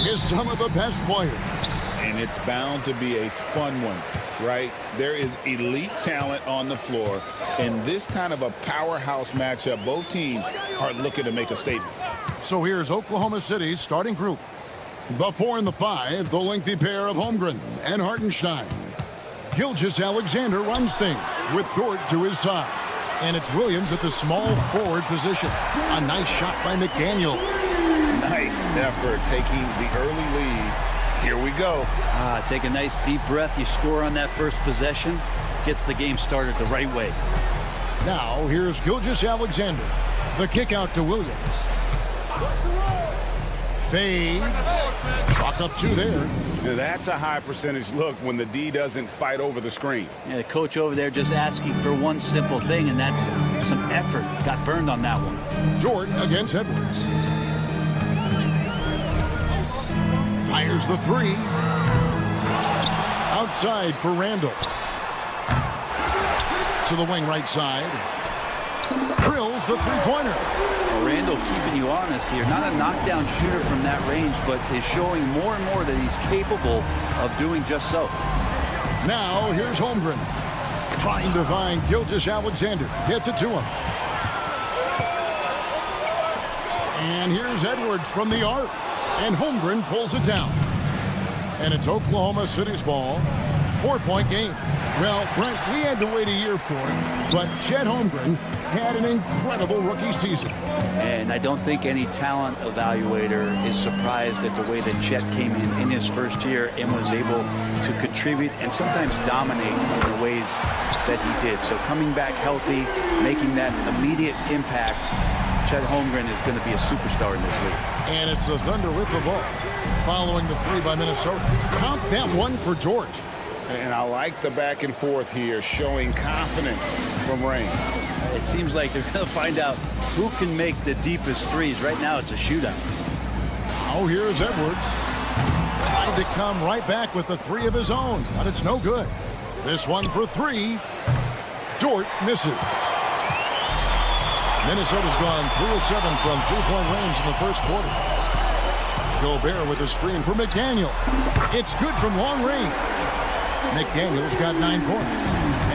is some of the best players. And it's bound to be a fun one, right? There is elite talent on the floor. And this kind of a powerhouse matchup, both teams are looking to make a statement. So here's Oklahoma City's starting group. The 4 and the 5, the lengthy pair of Holmgren and Hartenstein. Gilgeous-Alexander runs things with Dort to his side. And it's Williams at the small forward position. A nice shot by McDaniel. Nice effort taking the early lead. Here we go. Take a nice deep breath. You score on that first possession. Gets the game started the right way. Now here's Gilgeous-Alexander. The kick out to Williams. Fades. Chalk up 2 there. Now that's a high percentage look when the D doesn't fight over the screen. Yeah, the coach over there just asking for one simple thing, and that's some effort. Got burned on that one. Jordan against Edwards. Fires the 3. Outside for Randall. To the wing right side. Drills the 3-pointer. Well, Randall keeping you honest here. Not a knockdown shooter from that range, but is showing more and more that he's capable of doing just so. Now here's Holmgren. Trying to find Gilgeous-Alexander. Gets it to him. And here's Edwards from the arc. And Holmgren pulls it down. And it's Oklahoma City's ball. 4-point game. Well, Brent, we had to wait a year for it, but Chet Holmgren had an incredible rookie season. And I don't think any talent evaluator is surprised at the way that Chet came in his first year and was able to contribute and sometimes dominate in the ways that he did. So coming back healthy, making that immediate impact, Chet Holmgren is going to be a superstar in this league. And it's the Thunder with the ball, following the 3 by Minnesota. Count that one for George. And I like the back and forth here, showing confidence from Rain. It seems like they're going to find out who can make the deepest threes. Right now, it's a shootout. Oh, here's Edwards. Tried to come right back with the 3 of his own, but it's no good. This one for 3. Dort misses. Minnesota's gone 3 of 7 from 3-point range in the first quarter. Gobert with a screen for McDaniel. It's good from long range. McDaniel's got 9 points.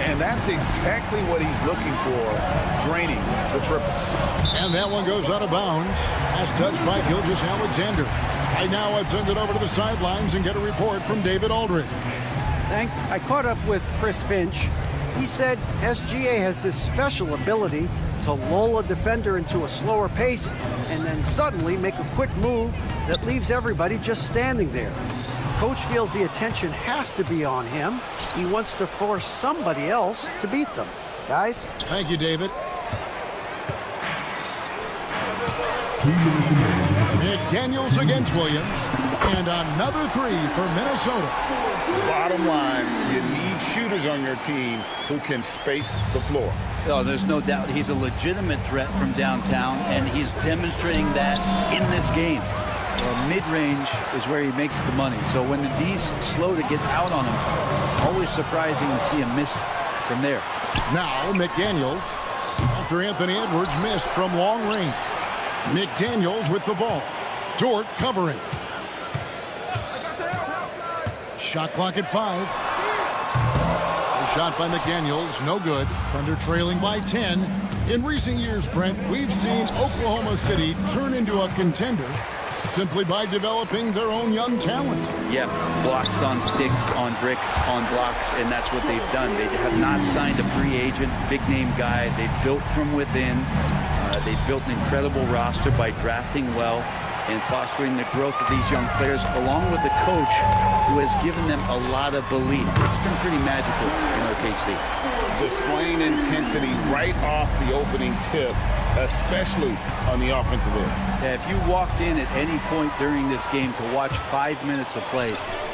And that's exactly what he's looking for, draining the triple. And that one goes out of bounds as touched by Gilgeous-Alexander. Right now, let's send it over to the sidelines and get a report from David Aldridge. Thanks. I caught up with Chris Finch. He said SGA has this special ability to lull a defender into a slower pace and then suddenly make a quick move that leaves everybody just standing there. Coach feels the attention has to be on him. He wants to force somebody else to beat them. Guys? Thank you, David. McDaniels against Williams. And another 3 for Minnesota. Bottom line, you need shooters on your team who can space the floor. Oh, there's no doubt he's a legitimate threat from downtown, and he's demonstrating that in this game. Mid-range is where he makes the money. So when the D's slow to get out on him, always surprising to see him miss from there. Now McDaniels, after Anthony Edwards missed from long range. McDaniels with the ball. Dort covering. Shot clock at 5. A shot by McDaniels, no good. Thunder trailing by 10. In recent years, Brent, we've seen Oklahoma City turn into a contender simply by developing their own young talent. Yeah, blocks on sticks, on bricks, on blocks, and that's what they've done. They have not signed a free agent, big-name guy. They've built from within. They've built an incredible roster by drafting well and fostering the growth of these young players, along with the coach who has given them a lot of belief. It's been pretty magical in OKC. Displaying intensity right off the opening tip, especially on the offensive end. Yeah, if you walked in at any point during this game to watch 5 minutes of play,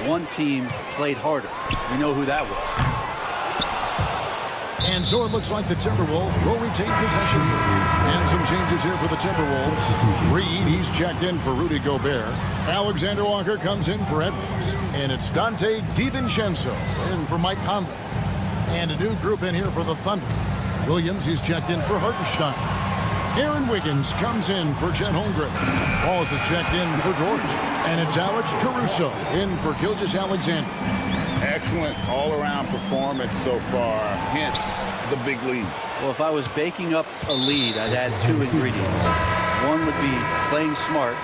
one team played harder. We know who that was. And so it looks like the Timberwolves will retain possession here. And some changes here for the Timberwolves. Reed, he's checked in for Rudy Gobert. Alexander Walker comes in for Edwards. And it's Dante DiVincenzo in for Mike Conley. And a new group in here for the Thunder. Williams, he's checked in for Hartenstein. Aaron Wiggins comes in for Chet Holmgren. Walls is checked in for George. And it's Alex Caruso in for Gilgeous-Alexander. Excellent all-around performance so far, hence the big lead. Well, if I was baking up a lead, I'd add 2 ingredients. One would be playing smart.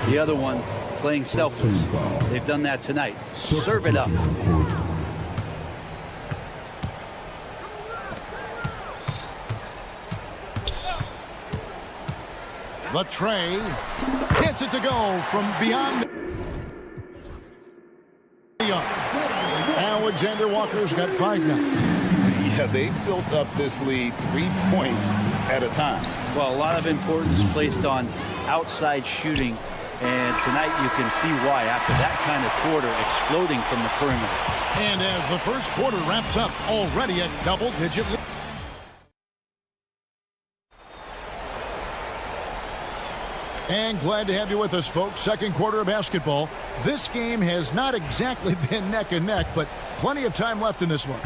The other one, playing selfless. They've done that tonight. Serve it up. The tray gets it to go from beyond. Alexander Walker's got 5 now. Yeah, they built up this lead 3 points at a time. Well, a lot of importance placed on outside shooting, and tonight you can see why after that kind of quarter exploding from the perimeter. And as the first quarter wraps up, already a double-digit lead. And glad to have you with us, folks. Second quarter of basketball. This game has not exactly been neck and neck, but plenty of time left in this one.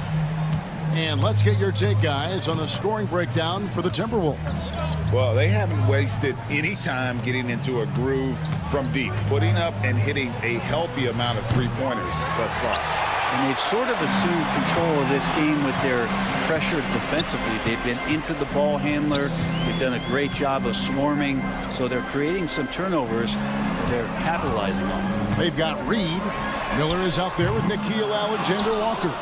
And let's get your take, guys, on the scoring breakdown for the Timberwolves. Well, they haven't wasted any time getting into a groove from deep, putting up and hitting a healthy amount of three-pointers thus far. And they've sort of assumed control of this game with their pressure defensively. They've been into the ball handler. They've done a great job of swarming. So they're creating some turnovers they're capitalizing on. They've got Reed. Miller is out there with Nickeil Alexander-Walker.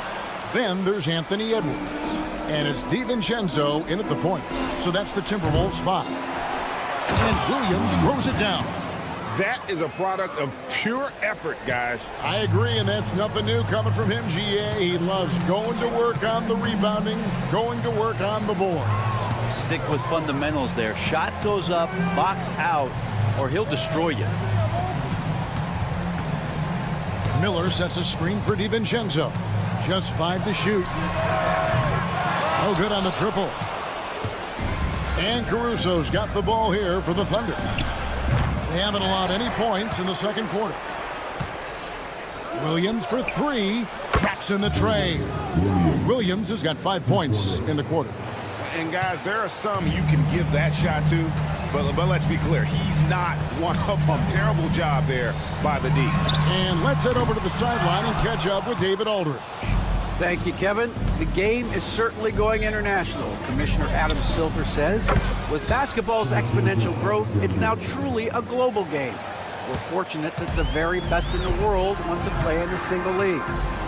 Then there's Anthony Edwards. And it's DiVincenzo in at the point. So that's the Timberwolves 5. And Williams throws it down. That is a product of pure effort, guys. I agree, and that's nothing new coming from him, GA. He loves going to work on the rebounding, going to work on the board. Stick with fundamentals there. Shot goes up, box out, or he'll destroy you. Miller sets a screen for DiVincenzo. Just 5 to shoot. No good on the triple. And Caruso's got the ball here for the Thunder. They haven't allowed any points in the second quarter. Williams for 3. Traps in the tray. Williams has got 5 points in the quarter. And guys, there are some you can give that shot to, but let's be clear, he's not one of them. Terrible job there by the D. And let's head over to the sideline and catch up with David Aldridge. Thank you, Kevin. The game is certainly going international. Commissioner Adam Silver says, with basketball's exponential growth, it's now truly a global game. We're fortunate that the very best in the world want to play in the single league.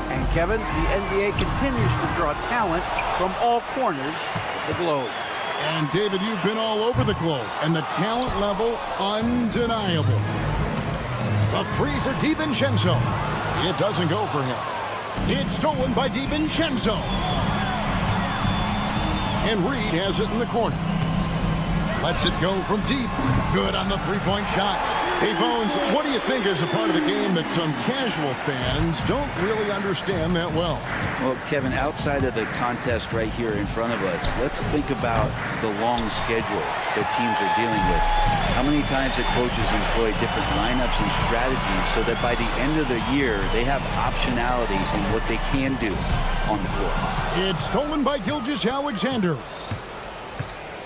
And Kevin, the NBA continues to draw talent from all corners of the globe. And David, you've been all over the globe, and the talent level undeniable. A free for DiVincenzo. It doesn't go for him. It's stolen by DiVincenzo. And Reed has it in the corner. Lets it go from deep. Good on the three-point shot. Hey, Bones, what do you think is a part of the game that some casual fans don't really understand that well? Well, Kevin, outside of the contest right here in front of us, let's think about the long schedule that teams are dealing with. How many times that coaches employ different lineups and strategies so that by the end of the year, they have optionality in what they can do on the floor. It's stolen by Gilgeous-Alexander.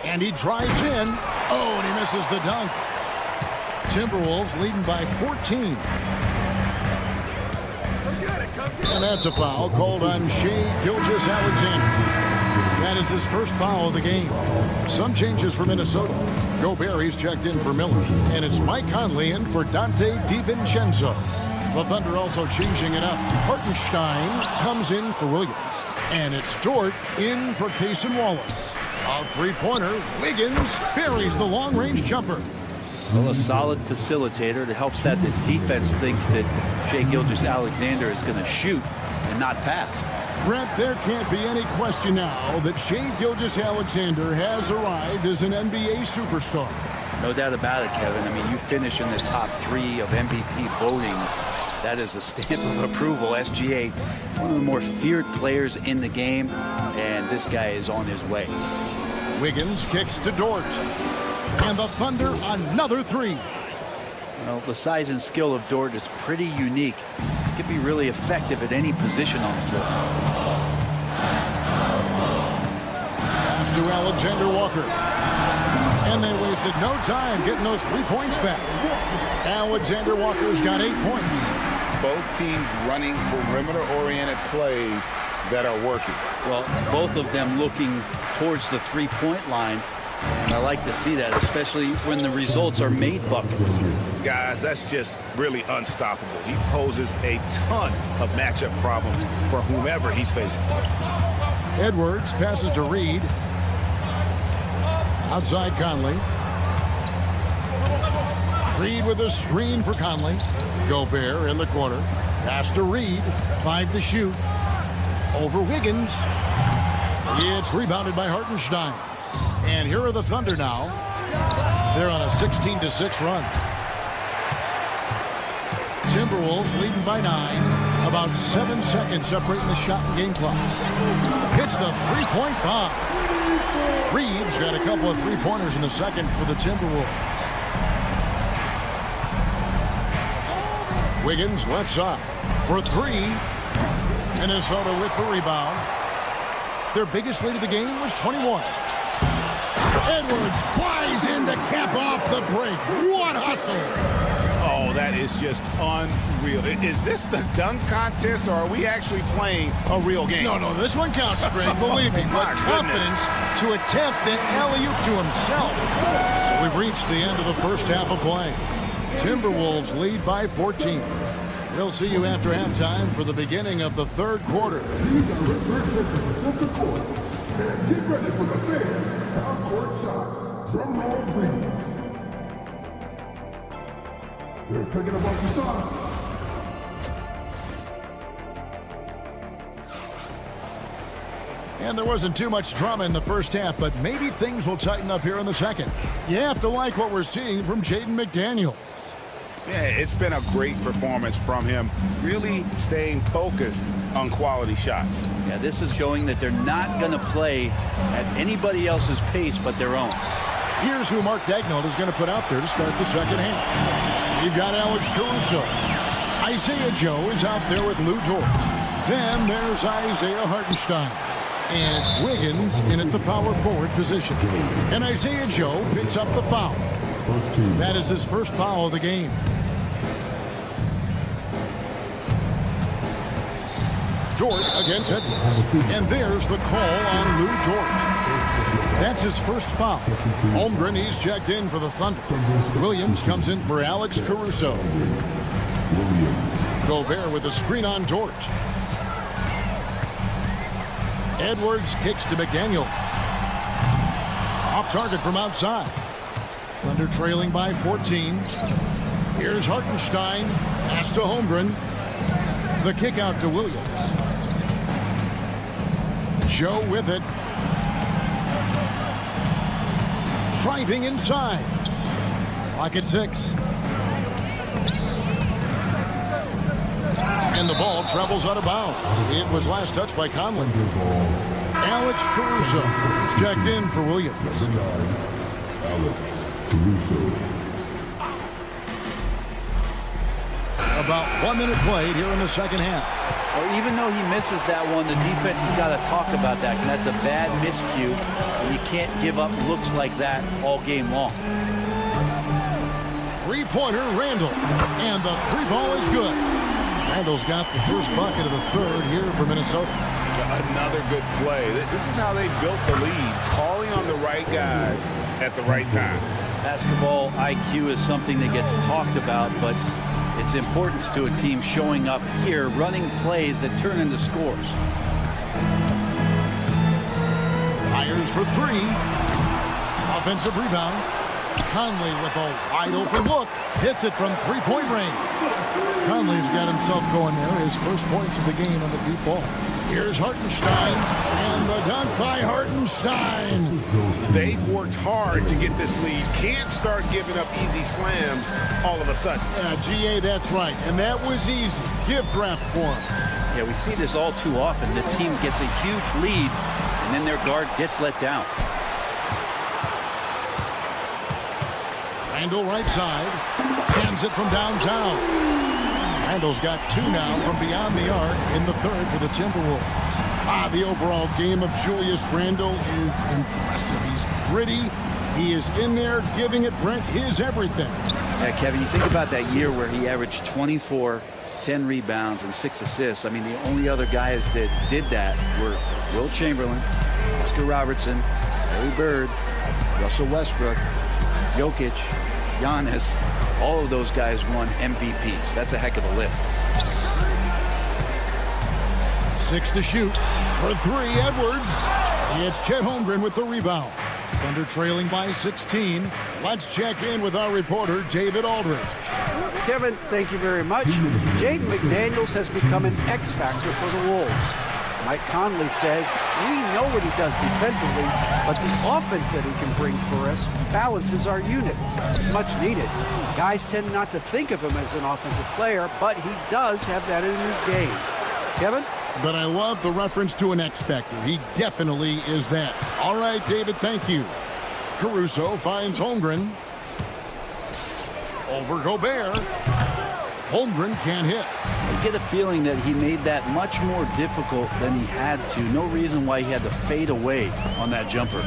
And he drives in. Oh, and he misses the dunk. Timberwolves leading by 14. And that's a foul called on Shai Gilgeous-Alexander. That is his first foul of the game. Some changes for Minnesota. Gobert's checked in for Miller. And it's Mike Conley in for Dante DiVincenzo. The Thunder also changing it up. Hartenstein comes in for Williams. And it's Dort in for Cason Wallace. A three-pointer. Wiggins buries the long-range jumper. Well, a solid facilitator that helps that the defense thinks that Shai Gilgeous-Alexander is going to shoot and not pass. Brett, there can't be any question now that Shai Gilgeous-Alexander has arrived as an NBA superstar. No doubt about it, Kevin. I mean, you finish in the top 3 of MVP voting. That is a stamp of approval. SGA, one of the more feared players in the game, and this guy is on his way. Wiggins kicks to Dort. And the Thunder, another 3. Well, the size and skill of Dort is pretty unique. He could be really effective at any position on the floor. Pass to Alexander Walker. And they wasted no time getting those 3 points back. Alexander Walker's got 8 points. Both teams running perimeter-oriented plays that are working. Well, both of them looking towards the three-point line. And I like to see that, especially when the results are made buckets. Guys, that's just really unstoppable. He poses a ton of matchup problems for whomever he's facing. Edwards passes to Reed. Outside Conley. Reed with a screen for Conley. Gobert in the corner. Pass to Reed. 5 to shoot. Over Wiggins. It's rebounded by Hartenstein. And here are the Thunder now. They're on a 16-6 run. Timberwolves leading by 9. About 7 seconds separating the shot and game clocks. Hits the three-point bomb. Reeves got a couple of three-pointers in the second for the Timberwolves. Wiggins left side for 3. Minnesota with the rebound. Their biggest lead of the game was 21. Edwards flies in to cap off the break. What hustle! Oh, that is just unreal. Is this the dunk contest, or are we actually playing a real game? No, this one counts, Greg. Believe me. What confidence to attempt an alley-oop to himself. So we've reached the end of the first half of play. Timberwolves lead by 14. We'll see you after halftime for the beginning of the third quarter. Get ready for the big half-court shots. Drum roll, please. They're thinking about the shot. And there wasn't too much drama in the first half, but maybe things will tighten up here in the second. You have to like what we're seeing from Jaden McDaniels. Yeah, it's been a great performance from him, really staying focused on quality shots. Yeah, this is showing that they're not going to play at anybody else's pace but their own. Here's who Mark Daigneault is going to put out there to start the second half. You've got Alex Caruso. Isaiah Joe is out there with Lou Dort. Then there's Isaiah Hartenstein. And it's Wiggins in at the power forward position. And Isaiah Joe picks up the foul. That is his first foul of the game. Dort against Edwards. And there's the call on Lou Dort. That's his first foul. Holmgren, he's checked in for the Thunder. Williams comes in for Alex Caruso. Gobert with a screen on Dort. Edwards kicks to McDaniels. Off target from outside. Thunder trailing by 14. Here's Hartenstein. Pass to Holmgren. The kick out to Williams. Joe with it. Driving inside. Clock at 6. And the ball travels out of bounds. It was last touched by Conley. Alex Caruso checked in for Williams. Alex Caruso. About 1 minute played here in the second half. Well, even though he misses that one, the defense has got to talk about that. And that's a bad miscue, and you can't give up looks like that all game long. Three-pointer, Randall. And the three ball is good. Randall's got the first bucket of the third here for Minnesota. Another good play. This is how they built the lead, calling on the right guys at the right time. Basketball IQ is something that gets talked about, but its importance to a team showing up here, running plays that turn into scores. Fires for 3. Offensive rebound. Conley with a wide open look. Hits it from three-point range. Conley's got himself going there. His first points of the game on the deep ball. Here's Hartenstein. And the dunk by Hartenstein. They've worked hard to get this lead. Can't start giving up easy slams all of a sudden. GA, that's right. And that was easy. Gift wrap for him. Yeah, we see this all too often. The team gets a huge lead, and then their guard gets let down. Randall right side. Hands it from downtown. Randall's got 2 now from beyond the arc in the third for the Timberwolves. The overall game of Julius Randle is impressive. He's gritty. He is in there giving it, Brent, his everything. Yeah, Kevin, you think about that year where he averaged 24, 10 rebounds, and 6 assists. I mean, the only other guys that did that were Will Chamberlain, Oscar Robertson, Larry Bird, Russell Westbrook, Jokic, Giannis. All of those guys won MVPs. That's a heck of a list. 6 to shoot. For 3, Edwards. It's Chet Holmgren with the rebound. Thunder trailing by 16. Let's check in with our reporter, David Aldridge. Kevin, thank you very much. Jaden McDaniels has become an X factor for the Wolves. Mike Conley says, we know what he does defensively, but the offense that he can bring for us balances our unit. It's much needed. Guys tend not to think of him as an offensive player, but he does have that in his game. Kevin? But I love the reference to an X factor. He definitely is that. All right, David, thank you. Caruso finds Holmgren. Over Gobert. Holmgren can't hit. I get a feeling that he made that much more difficult than he had to. No reason why he had to fade away on that jumper.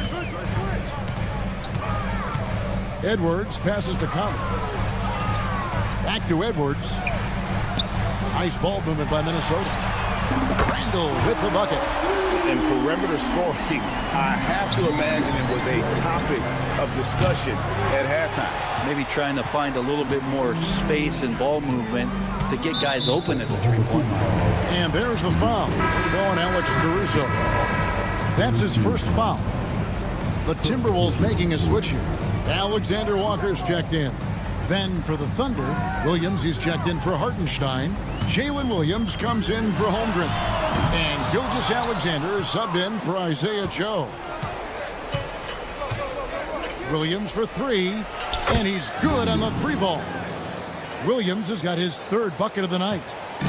Edwards passes to Conley. Back to Edwards. Nice ball movement by Minnesota. Randall with the bucket. And perimeter scoring, I have to imagine it was a topic of discussion at halftime. Maybe trying to find a little bit more space and ball movement to get guys open at the three-point line. And there's the foul. Going Alex Caruso. That's his first foul. The Timberwolves making a switch here. Alexander Walker's checked in. Then for the Thunder, Williams, he's checked in for Hartenstein. Jalen Williams comes in for Holmgren. And Gilgeous-Alexander is subbed in for Isaiah Joe. Williams for 3, and he's good on the 3-ball. Williams has got his 3rd bucket of the night.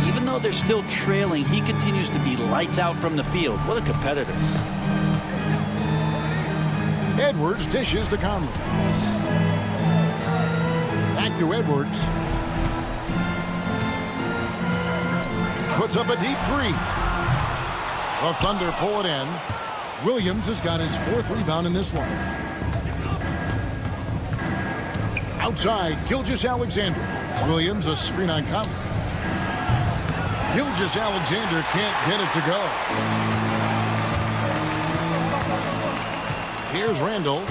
Even though they're still trailing, he continues to be lights out from the field. What a competitor. Edwards dishes to Conley. Back to Edwards. Puts up a deep 3. The Thunder pull it in. Williams has got his 4th rebound in this one. Outside, Gilgeous-Alexander. Williams a screen on Conley. Gilgeous-Alexander can't get it to go. Here's Randall.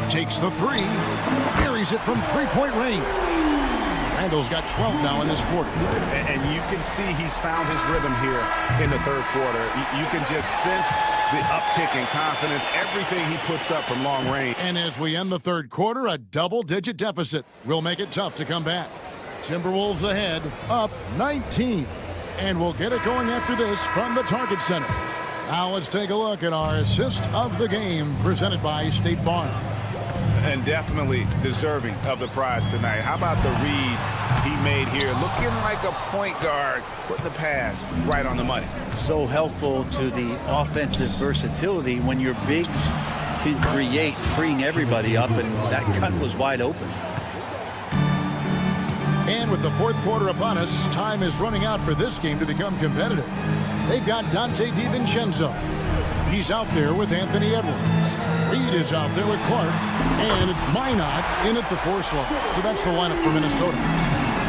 Takes the 3. Buries it from 3-point range. Randall's got 12 now in this quarter. And you can see he's found his rhythm here in the 3rd quarter. You can just sense the uptick in confidence, everything he puts up from long range. And as we end the 3rd quarter, a double-digit deficit will make it tough to come back. Timberwolves ahead, up 19. And we'll get it going after this from the Target Center. Now let's take a look at our assist of the game presented by State Farm. And definitely deserving of the prize tonight. How about the read he made here? Looking like a point guard, putting the pass right on the money. So helpful to the offensive versatility when your bigs can create, freeing everybody up, and that cut was wide open. And with the 4th quarter upon us, time is running out for this game to become competitive. They've got Dante DiVincenzo. He's out there with Anthony Edwards. Reed is out there with Clark. And it's Minot in at the 4 slot. So that's the lineup for Minnesota.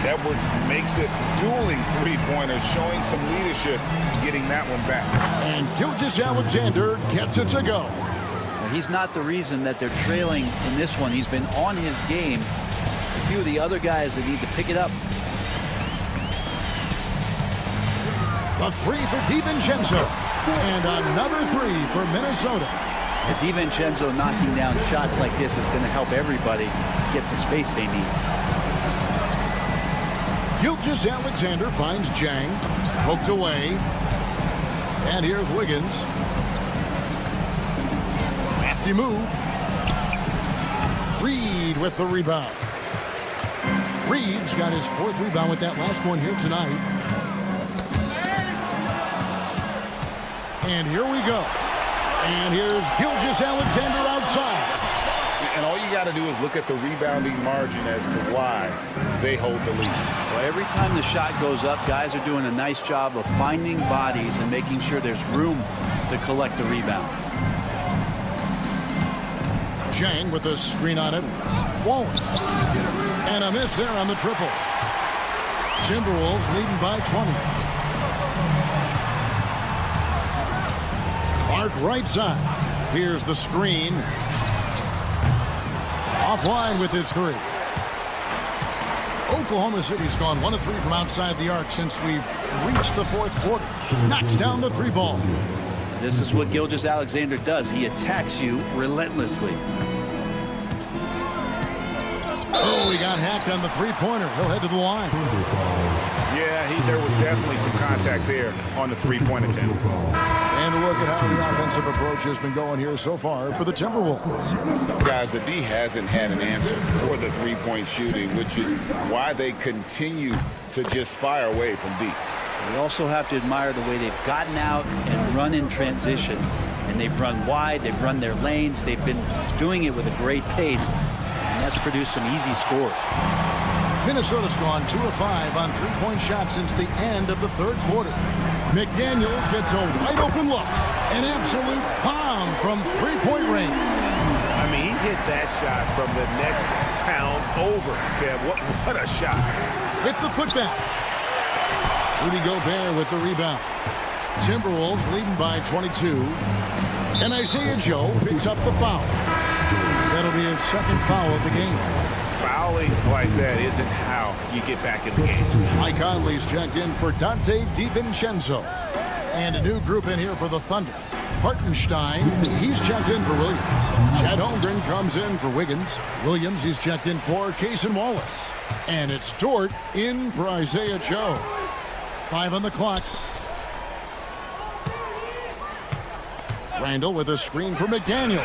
Edwards makes it dueling 3-pointers, showing some leadership, getting that one back. And Gilgeous-Alexander gets it to go. Well, he's not the reason that they're trailing in this one. He's been on his game. It's a few of the other guys that need to pick it up. The 3 for DiVincenzo. And another 3 for Minnesota. And DiVincenzo knocking down shots like this is going to help everybody get the space they need. Gilgeous-Alexander finds Jang. Poked away. And here's Wiggins. Crafty move. Reed with the rebound. Reed's got his 4th rebound with that last one here tonight. And here we go. And here's Gilgeous-Alexander outside. And all you got to do is look at the rebounding margin as to why they hold the lead. Well, every time the shot goes up, guys are doing a nice job of finding bodies and making sure there's room to collect the rebound. Zhang with a screen on Edwards. Wallace. And a miss there on the triple. Timberwolves leading by 20. Clark right side. Here's the screen. Offline with his three. Oklahoma City's gone 1 of 3 from outside the arc since we've reached the fourth quarter. Knocks down the 3 ball. This is what Gilgeous-Alexander does. He attacks you relentlessly. Oh, he got hacked on the 3-pointer. He'll head to the line. Yeah, there was definitely some contact there on the 3-point attempt. And look at how the offensive approach has been going here so far for the Timberwolves. Guys, the D hasn't had an answer for the 3-point shooting, which is why they continue to just fire away from deep. We also have to admire the way they've gotten out and run in transition. And they've run wide, they've run their lanes, they've been doing it with a great pace. And that's produced some easy scores. Minnesota's gone 2 of 5 on 3-point shots since the end of the third quarter. McDaniels gets a wide open look. An absolute bomb from 3-point range. I mean, he hit that shot from the next town over. Kev, what a shot. With the putback. Rudy Gobert with the rebound. Timberwolves leading by 22. And Isaiah Joe picks up the foul. That'll be his second foul of the game. Fouling like that isn't how you get back in the game. Mike Conley's checked in for Dante DiVincenzo. And a new group in here for the Thunder. Hartenstein, he's checked in for Williams. Chad Holmgren comes in for Wiggins. Williams, he's checked in for Cason Wallace. And it's Dort in for Isaiah Joe. 5 on the clock. Randall with a screen for McDaniel.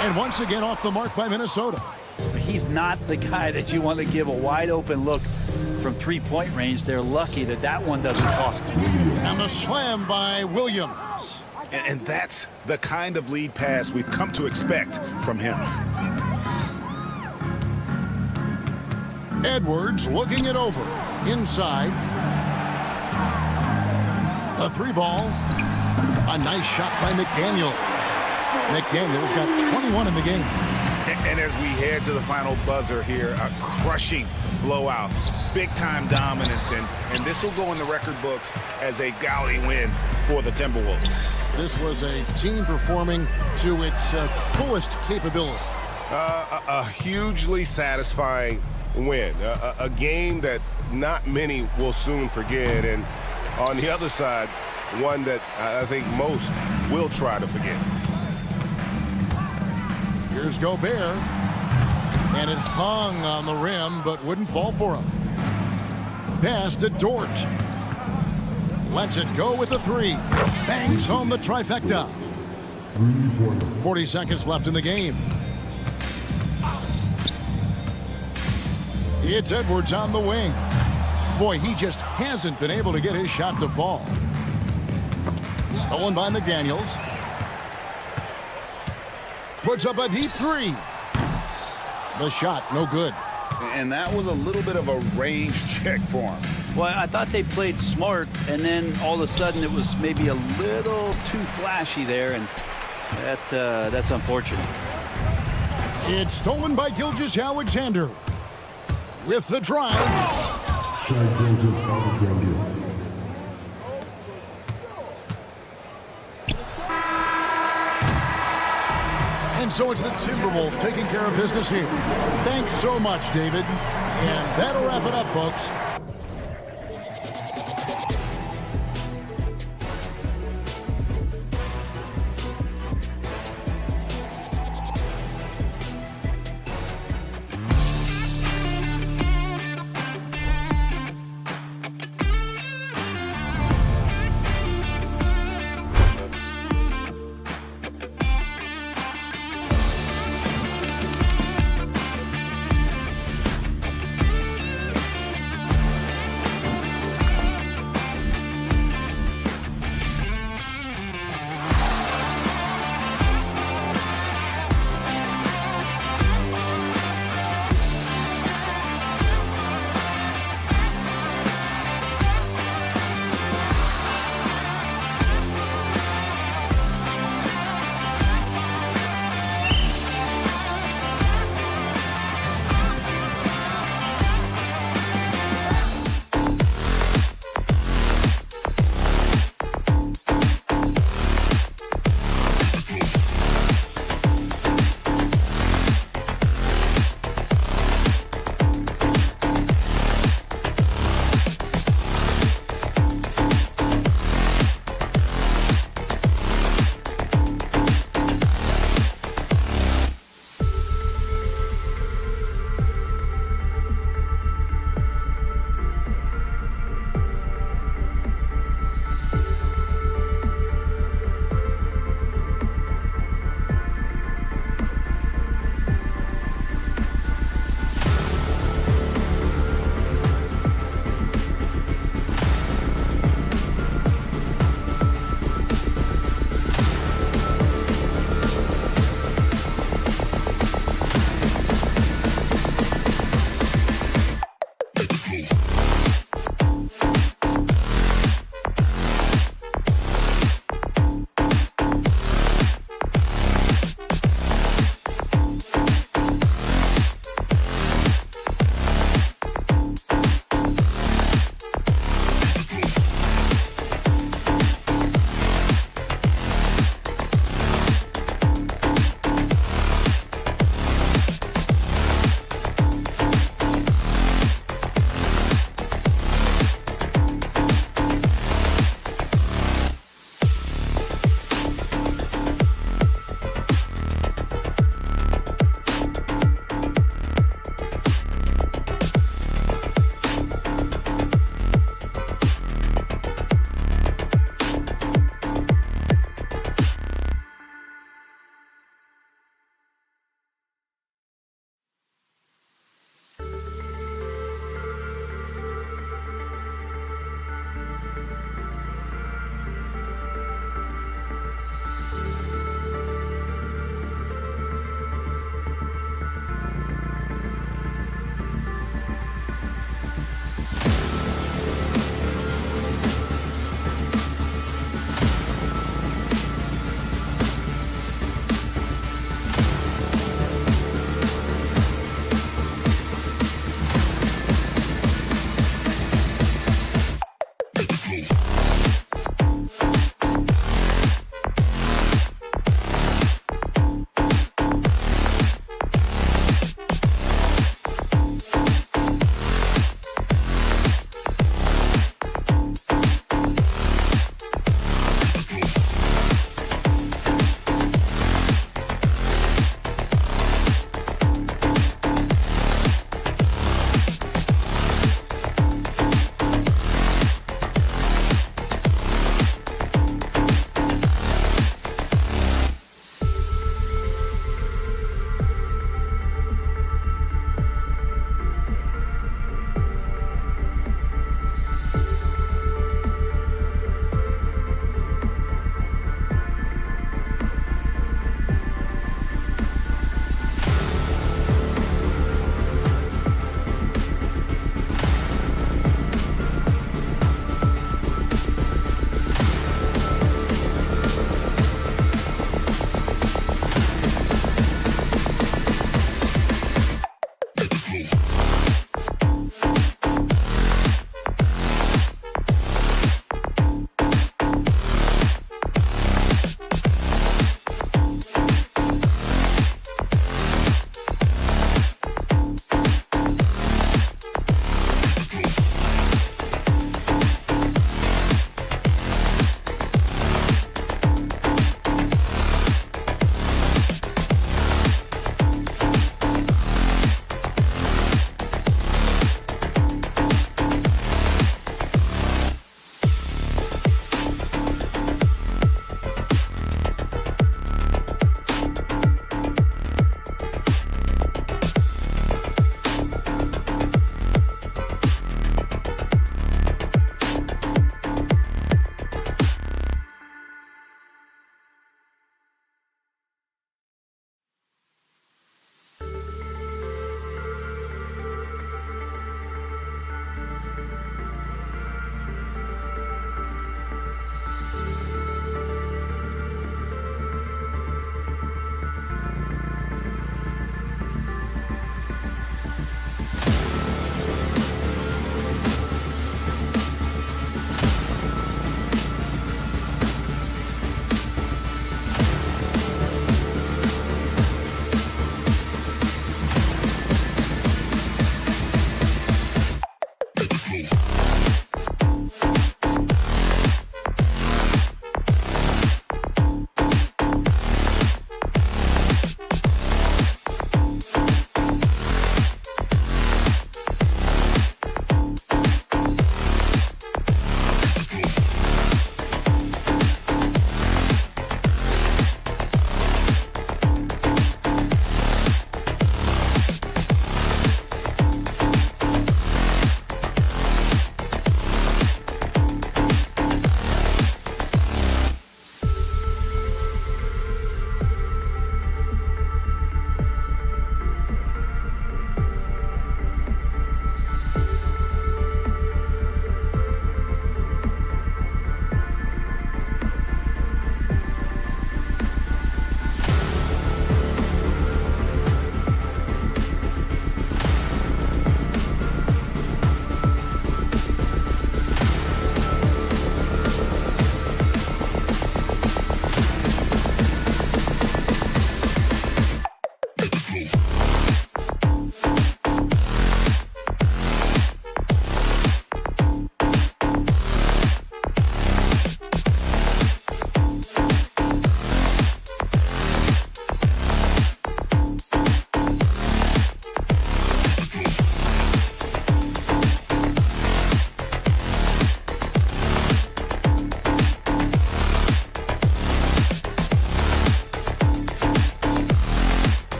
And once again off the mark by Minnesota. He's not the guy that you want to give a wide open look from 3-point range. They're lucky that that one doesn't cost them. And the slam by Williams. And that's the kind of lead pass we've come to expect from him. Edwards looking it over. Inside. A 3-ball. A nice shot by McDaniels. McDaniels got 21 in the game. And as we head to the final buzzer here, a crushing blowout, big-time dominance, and this will go in the record books as a gaudy win for the Timberwolves. This was a team performing to its fullest capability. A hugely satisfying win. A game that not many will soon forget. And on the other side, one that I think most will try to forget. Here's Gobert. And it hung on the rim, but wouldn't fall for him. Pass to Dort. Lets it go with a 3. Bangs home the trifecta. 40 seconds left in the game. It's Edwards on the wing. Boy, he just hasn't been able to get his shot to fall. Stolen by McDaniels. Puts up a deep 3. The shot, no good. And that was a little bit of a range check for him. Well, I thought they played smart, and then all of a sudden it was maybe a little too flashy there, and that's unfortunate. It's stolen by Gilgeous-Alexander. With the drive. And so it's the Timberwolves taking care of business here. Thanks so much, David. And that'll wrap it up, folks.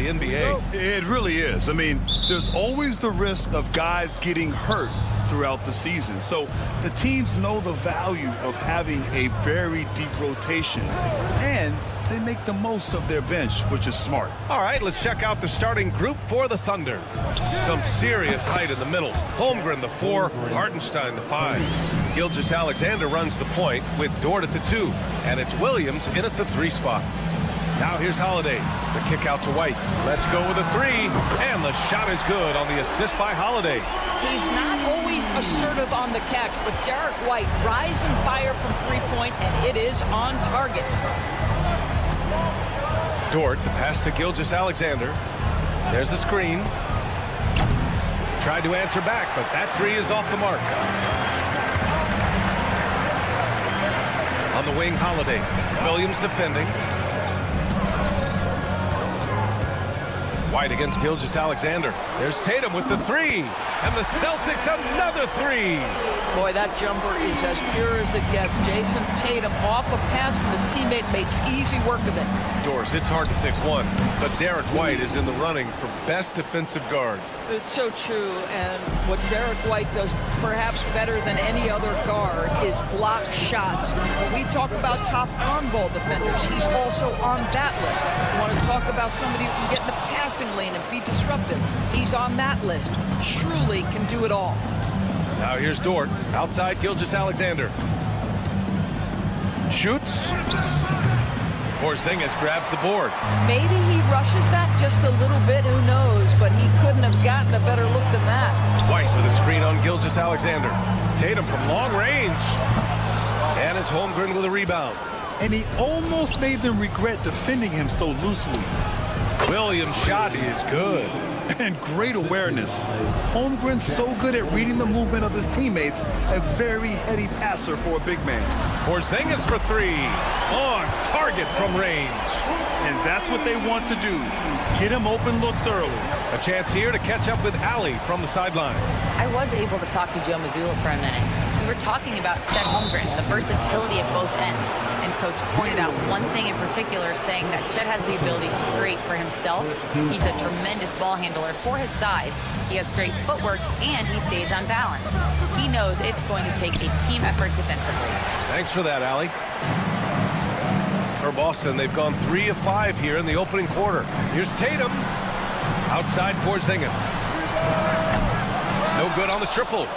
the NBA. It really is. I mean, there's always the risk of guys getting hurt throughout the season. So the teams know the value of having a very deep rotation, and they make the most of their bench, which is smart. All right, let's check out the starting group for the Thunder. Some serious height in the middle. Holmgren, the 4, Hartenstein, the 5. Gilgeous-Alexander runs the point with Dort at the 2, and it's Williams in at the 3 spot. Now here's Holiday. The kick out to White. Let's go with a 3, and the shot is good on the assist by Holiday. He's not always assertive on the catch, but Derek White rise and fire from three-point, and it is on target. Dort, the pass to Gilgeous-Alexander. There's a screen. Tried to answer back, but that 3 is off the mark. On the wing, Holiday. Williams defending. White against Gilgeous-Alexander. There's Tatum with the 3. And the Celtics another 3. Boy, that jumper is as pure as it gets. Jason Tatum off a pass from his teammate makes easy work of it. Doors, it's hard to pick one, but Derek White is in the running for best defensive guard. It's so true, and what Derek White does perhaps better than any other guard is block shots. When we talk about top on-ball defenders, he's also on that list. You want to talk about somebody who can get in the passing lane and be disruptive. He's on that list. Truly can do it all. Now here's Dort, outside Gilgeous-Alexander. Shoots. Porzingis grabs the board. Maybe he rushes that just a little bit, who knows, but he couldn't have gotten a better look than that. White with a screen on Gilgeous-Alexander. Tatum from long range. And it's Holmgren with a rebound. And he almost made them regret defending him so loosely. Williams' shot is good. And great awareness. Holmgren's so good at reading the movement of his teammates. A very heady passer for a big man. Porzingis for 3. On target from range. And that's what they want to do. Get him open looks early. A chance here to catch up with Allie from the sideline. I was able to talk to Joe Mazzulla for a minute. We were talking about Chet Holmgren, the versatility at both ends. And Coach pointed out one thing in particular, saying that Chet has the ability to create for himself. He's a tremendous ball handler for his size. He has great footwork, and he stays on balance. He knows it's going to take a team effort defensively. Thanks for that, Allie. For Boston, they've gone 3 of 5 here in the opening quarter. Here's Tatum. Outside Porzingis. No good on the triple.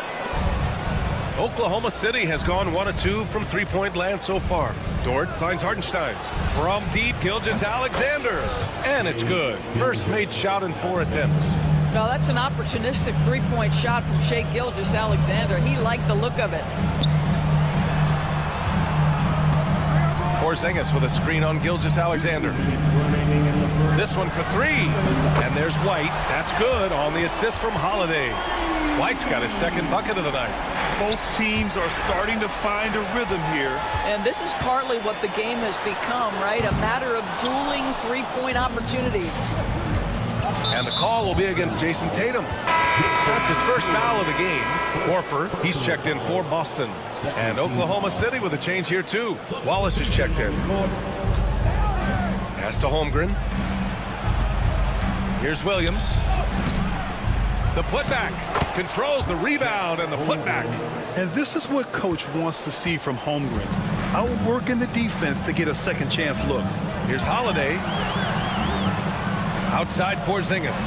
Oklahoma City has gone 1 of 2 from three-point land so far. Dort finds Hartenstein. From deep, Gilgeous-Alexander. And it's good. First made shot in 4 attempts. Well, that's an opportunistic three-point shot from Shai Gilgeous-Alexander. He liked the look of it. Porzingis with a screen on Gilgeous-Alexander. This one for 3. And there's White. That's good on the assist from Holiday. White's got his second bucket of the night. Both teams are starting to find a rhythm here. And this is partly what the game has become, right? A matter of dueling three-point opportunities. And the call will be against Jason Tatum. That's his first foul of the game. Horford, he's checked in for Boston. And Oklahoma City with a change here too. Wallace is checked in. Pass to Holmgren. Here's Williams. The putback. Controls the rebound and the putback. And this is what Coach wants to see from Holmgren. Outworking the defense to get a second chance look. Here's Holiday. Outside Porzingis.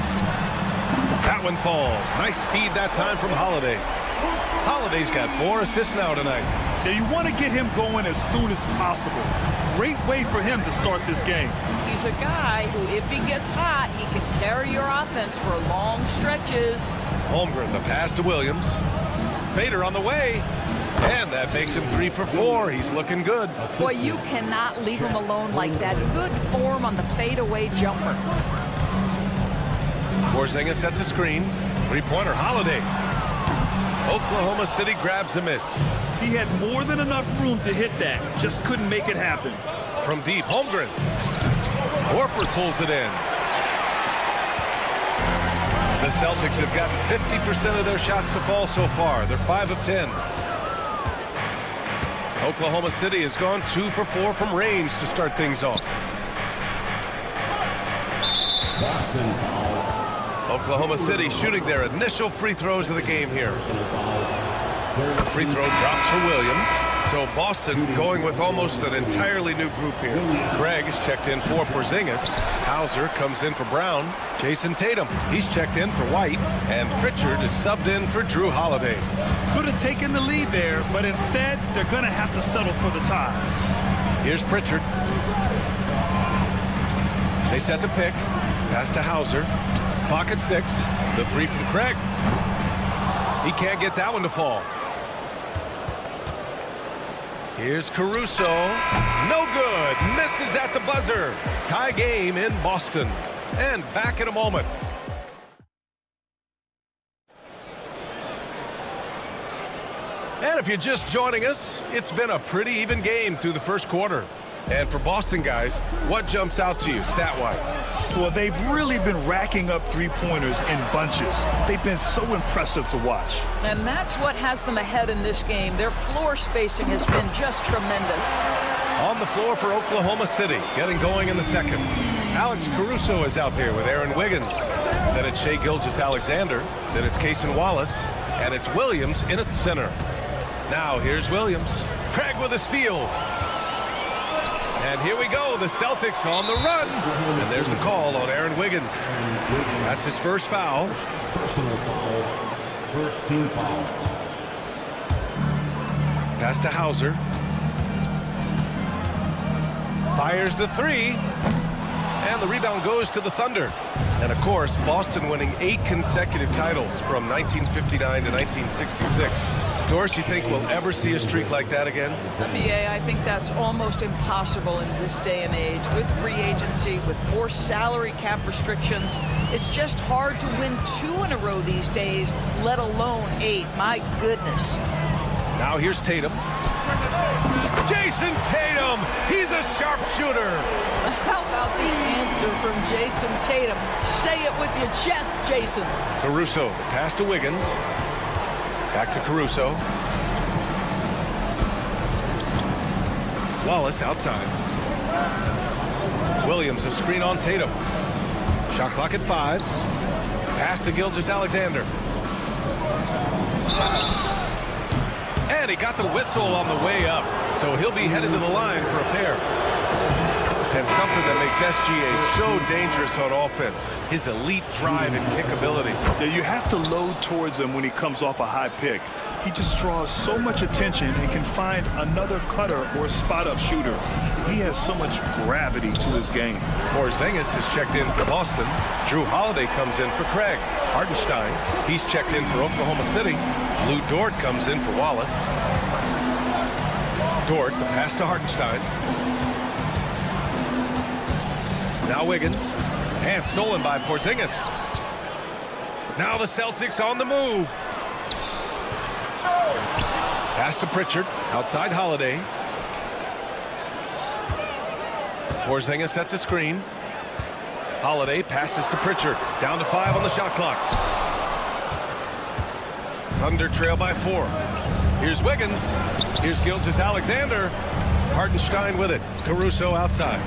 That one falls. Nice feed that time from Holiday. Holiday's got 4 assists now tonight. Yeah, you want to get him going as soon as possible. Great way for him to start this game. He's a guy who, if he gets hot, he can carry your offense for long stretches. Holmgren, the pass to Williams. Fader on the way. And that makes him 3 for 4. He's looking good. Boy, you cannot leave him alone like that. Good form on the fadeaway jumper. Porzingis sets a screen. Three-pointer, Holiday. Oklahoma City grabs the miss. He had more than enough room to hit that. Just couldn't make it happen. From deep, Holmgren. Horford pulls it in. The Celtics have gotten 50% of their shots to fall so far. They're 5 of 10. Oklahoma City has gone 2 for 4 from range to start things off. Oklahoma City shooting their initial free throws of the game here. The free throw drops for Williams. So Boston going with almost an entirely new group here. Craig is checked in for Porzingis. Hauser comes in for Brown. Jason Tatum, he's checked in for White. And Pritchard is subbed in for Drew Holiday. Could have taken the lead there, but instead they're going to have to settle for the tie. Here's Pritchard. They set the pick. Pass to Hauser. Clock at 6. The three from Craig. He can't get that one to fall. Here's Caruso. No good. Misses at the buzzer. Tie game in Boston. And back in a moment. And if you're just joining us, it's been a pretty even game through the first quarter. And for Boston guys, what jumps out to you stat-wise? Well, they've really been racking up three-pointers in bunches. They've been so impressive to watch. And that's what has them ahead in this game. Their floor spacing has been just tremendous. On the floor for Oklahoma City, getting going in the second. Alex Caruso is out there with Aaron Wiggins. Then it's Shai Gilgeous-Alexander. Then it's Cason Wallace. And it's Williams in at the center. Now here's Williams. Craig with a steal. And here we go, the Celtics on the run. And there's the call on Aaron Wiggins. That's his first foul. Personal foul. First team foul. Pass to Hauser. Fires the three. And the rebound goes to the Thunder. And of course, Boston winning 8 consecutive titles from 1959 to 1966. Doris, you think we'll ever see a streak like that again? BA, I think that's almost impossible in this day and age. With free agency, with more salary cap restrictions, it's just hard to win 2 in a row these days, let alone 8. My goodness. Now here's Tatum. Jason Tatum! He's a sharpshooter! How about the answer from Jason Tatum? Say it with your chest, Jason. Caruso, the pass to Wiggins. Back to Caruso. Wallace outside. Williams, a screen on Tatum. Shot clock at 5. Pass to Gilgeous-Alexander. And he got the whistle on the way up. So he'll be headed to the line for a pair. And something that makes SGA so dangerous on offense, his elite drive and kick ability. Yeah, you have to load towards him when he comes off a high pick. He just draws so much attention and can find another cutter or spot-up shooter. He has so much gravity to his game. Porzingis is checked in for Boston. Drew Holiday comes in for Craig. Hartenstein, he's checked in for Oklahoma City. Lou Dort comes in for Wallace. Dort, the pass to Hartenstein. Now Wiggins. And stolen by Porzingis. Now the Celtics on the move. Pass to Pritchard. Outside Holiday. Porzingis sets a screen. Holiday passes to Pritchard. Down to 5 on the shot clock. Thunder trail by 4. Here's Wiggins. Here's Gilgeous-Alexander. Hartenstein with it. Caruso outside.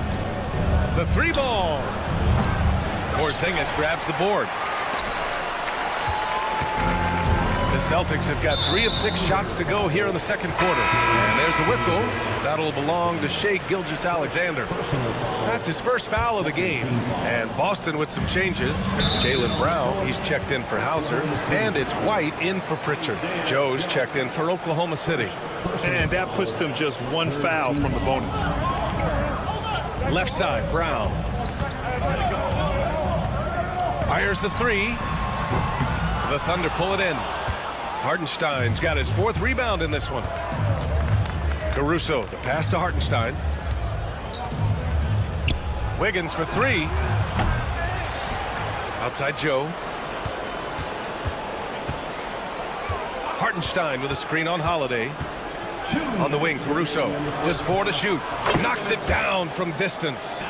The 3 ball. Porzingis grabs the board. The Celtics have got 3 of 6 shots to go here in the second quarter. And there's the whistle. That'll belong to Shai Gilgeous-Alexander. That's his first foul of the game. And Boston with some changes. Jaylen Brown, he's checked in for Hauser. And it's White in for Pritchard. Joe's checked in for Oklahoma City. And that puts them just 1 foul from the bonus. Left side, Brown. Fires the 3. The Thunder pull it in. Hartenstein's got his 4th rebound in this one. Caruso, the pass to Hartenstein. Wiggins for 3. Outside Joe. Hartenstein with a screen on Holiday. On the wing, Caruso. Just 4 to shoot. Knocks it down from distance.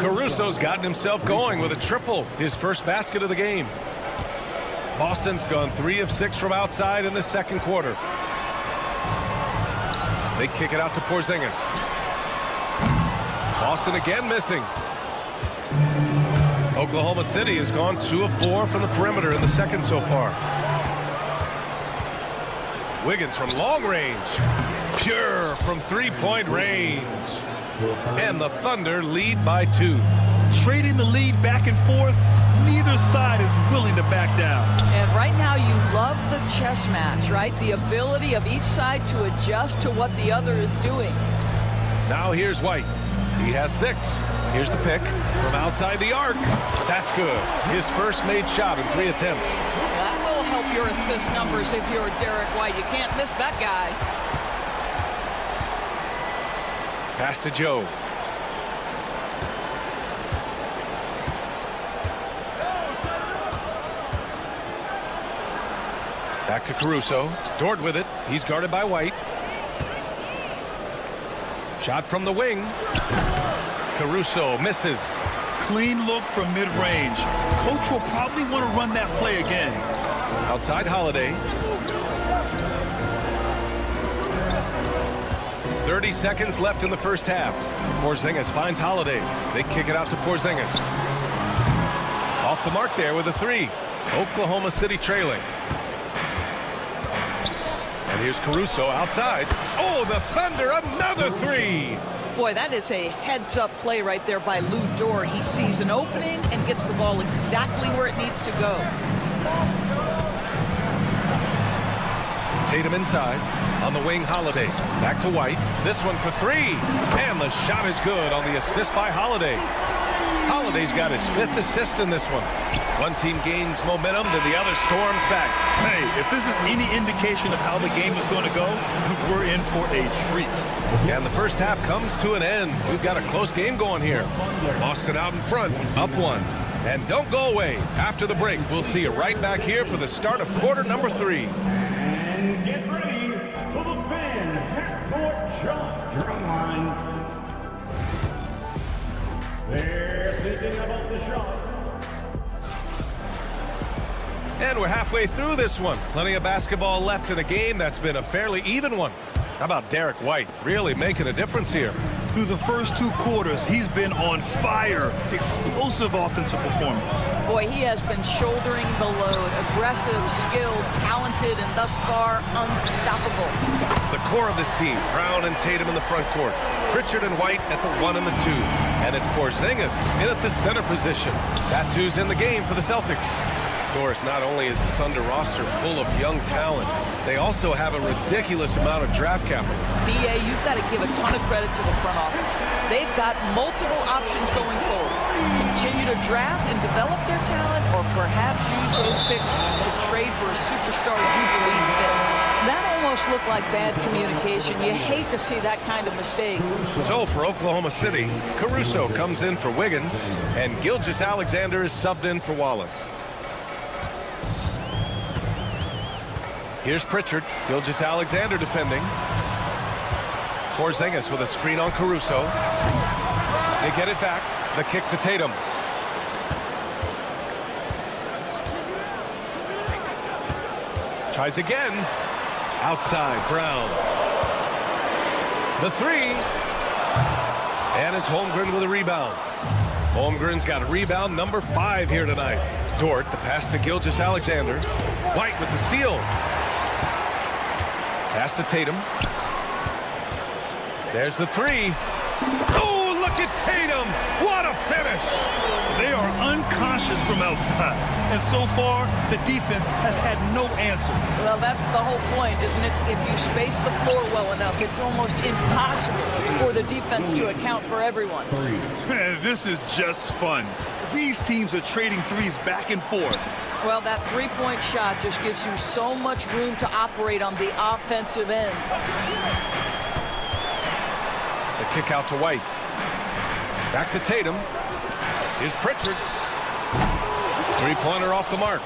Caruso's gotten himself going with a triple. His first basket of the game. Boston's gone 3 of 6 from outside in the second quarter. They kick it out to Porzingis. Boston again missing. Oklahoma City has gone 2 of 4 from the perimeter in the second so far. Wiggins from long range. Pure from three-point range. And the Thunder lead by 2. Trading the lead back and forth, neither side is willing to back down. And right now you love the chess match, right? The ability of each side to adjust to what the other is doing. Now here's White. He has 6. Here's the pick from outside the arc. That's good. His first made shot in 3 attempts. That will help your assist numbers if you're Derek White. You can't miss that guy. Pass to Joe. Back to Caruso. Dort with it. He's guarded by White. Shot from the wing. Caruso misses. Clean look from mid-range. Coach will probably want to run that play again. Outside Holiday. 30 seconds left in the first half. Porzingis finds Holiday. They kick it out to Porzingis. Off the mark there with a 3. Oklahoma City trailing. And here's Caruso outside. Oh, the Thunder, another 3. Boy, that is a heads-up play right there by Lou Dort. He sees an opening and gets the ball exactly where it needs to go. Tatum inside. On the wing, Holiday. Back to White. This one for 3. And the shot is good on the assist by Holiday. Holiday's got his 5th assist in this one. One team gains momentum, then the other storms back. Hey, if this is any indication of how the game is going to go, we're in for a treat. And the first half comes to an end. We've got a close game going here. Boston out in front, up 1. And don't go away. After the break, we'll see you right back here for the start of quarter number 3. And get ready for the Van half-court shot drum line. They're thinking about the shot. And we're halfway through this one. Plenty of basketball left in a game that's been a fairly even one. How about Derek White really making a difference here? Through the first 2 quarters, he's been on fire. Explosive offensive performance. Boy, he has been shouldering the load. Aggressive, skilled, talented, and thus far unstoppable. The core of this team, Brown and Tatum in the front court. Pritchard and White at the 1 and the 2. And it's Porzingis in at the center position. That's who's in the game for the Celtics. Of course, not only is the Thunder roster full of young talent, they also have a ridiculous amount of draft capital. BA, you've got to give a ton of credit to the front office. They've got multiple options going forward. Continue to draft and develop their talent, or perhaps use those picks to trade for a superstar you believe fits. That almost looked like bad communication. You hate to see that kind of mistake. So for Oklahoma City, Caruso comes in for Wiggins, and Gilgeous-Alexander is subbed in for Wallace. Here's Pritchard. Gilgeous-Alexander defending. Porzingis with a screen on Caruso. They get it back. The kick to Tatum. Tries again. Outside, Brown. The 3. And it's Holmgren with a rebound. Holmgren's got a rebound number 5 here tonight. Dort, the pass to Gilgeous-Alexander. White with the steal. Pass to Tatum. There's the 3. Oh, look at Tatum. What a finish. They are unconscious from outside. And so far, the defense has had no answer. Well, that's the whole point, isn't it? If you space the floor well enough, it's almost impossible for the defense to account for everyone. Man, this is just fun. These teams are trading threes back and forth. Well, that three-point shot just gives you so much room to operate on the offensive end. The kick out to White. Back to Tatum. Here's Pritchard. Three-pointer off the mark.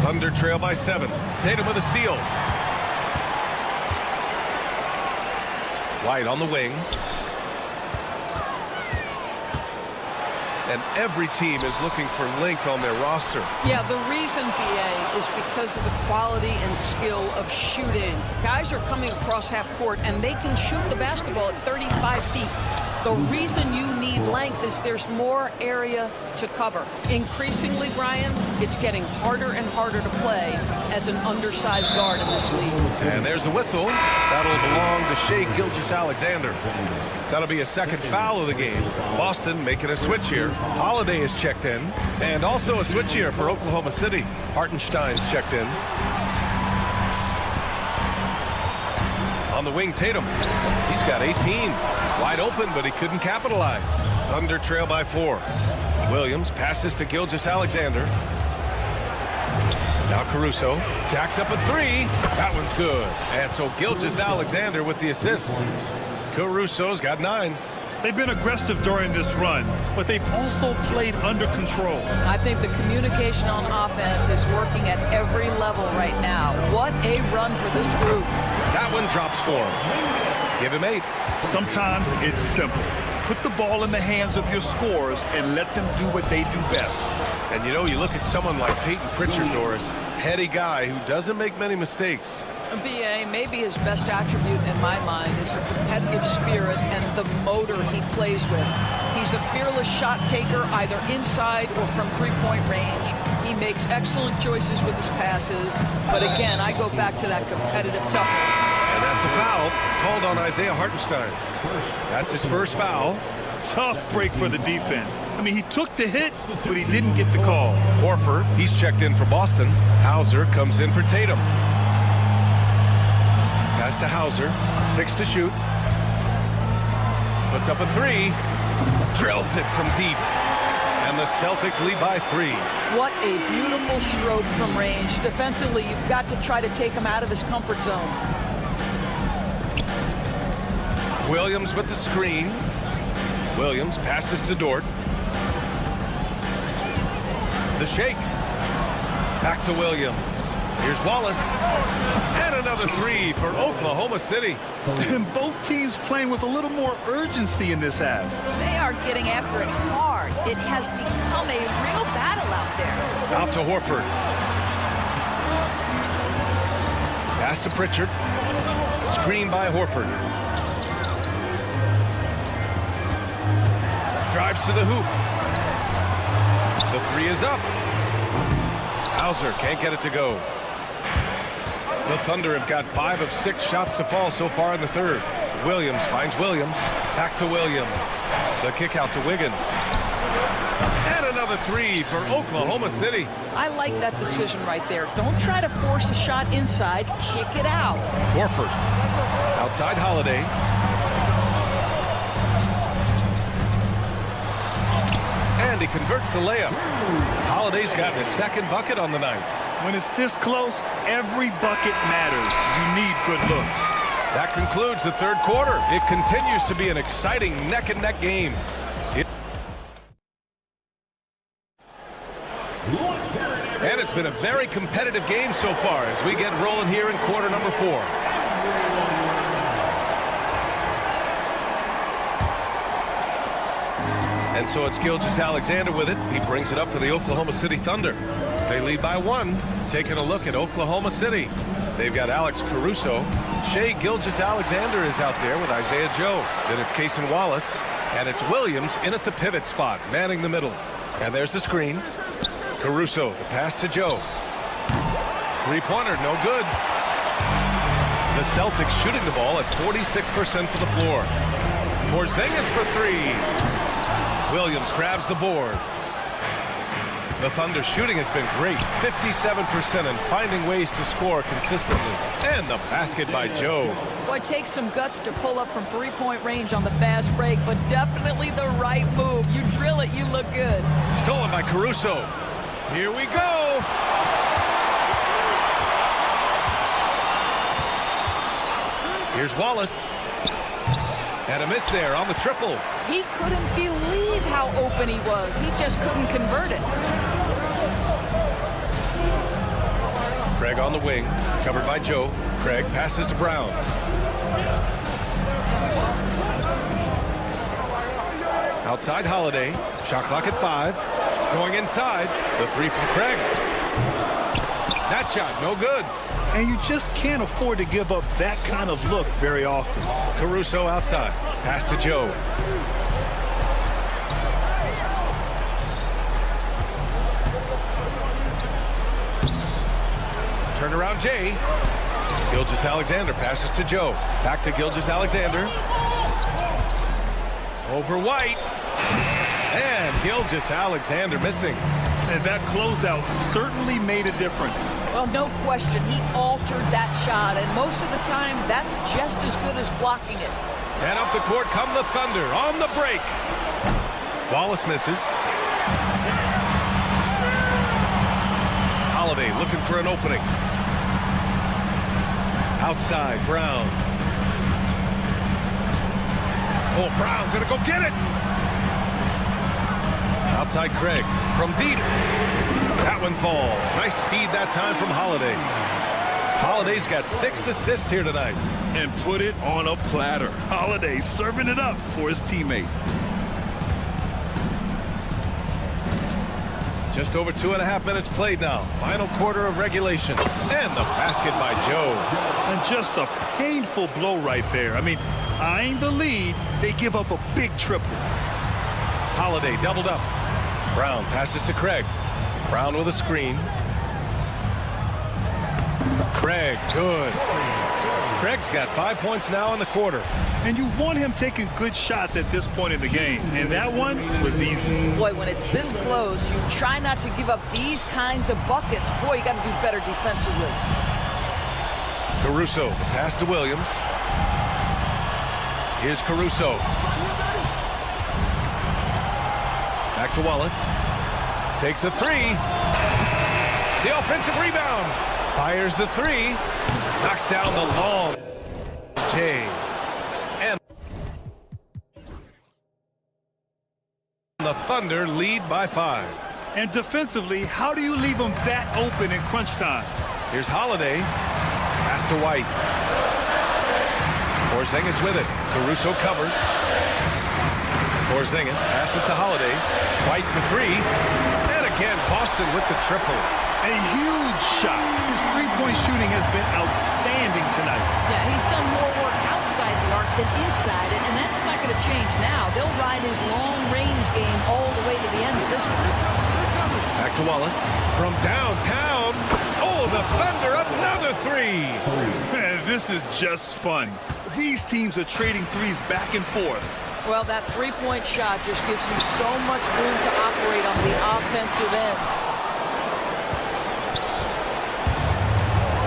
Thunder trail by 7. Tatum with a steal. White on the wing. And every team is looking for length on their roster. Yeah, the reason, BA, is because of the quality and skill of shooting. Guys are coming across half court, and they can shoot the basketball at 35 feet. The reason you need length is there's more area to cover. Increasingly, Brian, it's getting harder and harder to play as an undersized guard in this league. And there's a whistle. That'll belong to Shai Gilgeous-Alexander. That'll be a second foul of the game. Boston making a switch here. Holiday is checked in. And also a switch here for Oklahoma City. Hartenstein's checked in. On the wing, Tatum. He's got 18. Wide open, but he couldn't capitalize. Thunder trail by 4. Williams passes to Gilgeous-Alexander. Now Caruso jacks up a 3. That one's good. And so Gilgeous-Alexander with the assist. Caruso's got 9. They've been aggressive during this run, but they've also played under control. I think the communication on offense is working at every level right now. What a run for this group. That one drops for him. Give him 8. Sometimes it's simple. Put the ball in the hands of your scorers and let them do what they do best. And you know, you look at someone like Peyton Pritchard, Doris, heady guy who doesn't make many mistakes. BA, maybe his best attribute in my mind is the competitive spirit and the motor he plays with. He's a fearless shot taker, either inside or from three-point range. He makes excellent choices with his passes. But again, I go back to that competitive toughness. And that's a foul called on Isaiah Hartenstein. That's his first foul. Tough break for the defense. I mean, he took the hit, but he didn't get the call. Horford, he's checked in for Boston. Hauser comes in for Tatum. Pass to Hauser, 6 to shoot. Puts up a 3. Drills it from deep. And the Celtics lead by 3. What a beautiful stroke from range. Defensively, you've got to try to take him out of his comfort zone. Williams with the screen. Williams passes to Dort. The shake. Back to Williams. Here's Wallace. And another 3 for Oklahoma City. And both teams playing with a little more urgency in this half. They are getting after it hard. It has become a real battle out there. Out to Horford. Pass to Pritchard. Screen by Horford. Drives to the hoop. The 3 is up. Hauser can't get it to go. The Thunder have got 5 of 6 shots to fall so far in the third. Williams finds Williams. Back to Williams. The kick out to Wiggins. And another 3 for Oklahoma City. I like that decision right there. Don't try to force a shot inside. Kick it out. Horford. Outside Holiday. And he converts the layup. Holiday's gotten his second bucket on the night. When it's this close, every bucket matters. You need good looks. That concludes the third quarter. It continues to be an exciting neck-and-neck game. And it's been a very competitive game so far as we get rolling here in quarter number 4. And so it's Gilgeous-Alexander with it. He brings it up for the Oklahoma City Thunder. They lead by 1. Taking a look at Oklahoma City. They've got Alex Caruso. Shai Gilgeous-Alexander is out there with Isaiah Joe. Then it's Cason Wallace. And it's Williams in at the pivot spot, manning the middle. And there's the screen. Caruso, the pass to Joe. Three-pointer, no good. The Celtics shooting the ball at 46% for the floor. Porzingis for 3. Williams grabs the board. The Thunder shooting has been great, 57%, and finding ways to score consistently. And the basket by Joe. Well, it takes some guts to pull up from three-point range on the fast break, but definitely the right move. You drill it, you look good. Stolen by Caruso. Here we go. Here's Wallace. And a miss there on the triple. He couldn't believe how open he was. He just couldn't convert it. Craig on the wing, covered by Joe. Craig passes to Brown. Outside Holiday. Shot clock at 5. Going inside. The 3 from Craig. That shot, no good. And you just can't afford to give up that kind of look very often. Caruso outside. Pass to Joe. around Jay. Gilgeous-Alexander passes to Joe. Back to Gilgeous-Alexander. Over White. And Gilgeous-Alexander missing. And that closeout certainly made a difference. Well, no question. He altered that shot, and most of the time, that's just as good as blocking it. And up the court come the Thunder on the break. Wallace misses. Holiday looking for an opening. Outside, Brown. Oh, Brown gonna go get it. Outside Craig from deep. That one falls. Nice feed that time from Holiday. Holiday's got 6 assists here tonight. And put it on a platter. Holiday serving it up for his teammate. Just over 2.5 minutes played now. Final quarter of regulation. And the basket by Joe. And just a painful blow right there. I mean, eyeing the lead, they give up a big triple. Holiday doubled up. Brown passes to Craig. Brown with a screen. Craig, good. Craig's got 5 points now in the quarter. And you want him taking good shots at this point in the game. And that one was easy. Boy, when it's this close, you try not to give up these kinds of buckets. Boy, you got to do better defensively. Caruso, pass to Williams. Here's Caruso. Back to Wallace. Takes a three. The offensive rebound. Fires the three. Knocks down the long. Jay. And the Thunder lead by 5. And defensively, how do you leave them that open in crunch time? Here's Holiday. Pass to White. Porzingis with it. Caruso covers. Porzingis passes to Holiday. White for three. And again, Boston with the triple. A huge shot. His three-point shooting has been outstanding tonight. Yeah, he's done more work outside the arc than inside it, and that's not going to change now. They'll ride his long-range game all the way to the end of this one. Back to Wallace. From downtown. Oh, the Thunder, another three. Man, this is just fun. These teams are trading threes back and forth. Well, that three-point shot just gives you so much room to operate on the offensive end.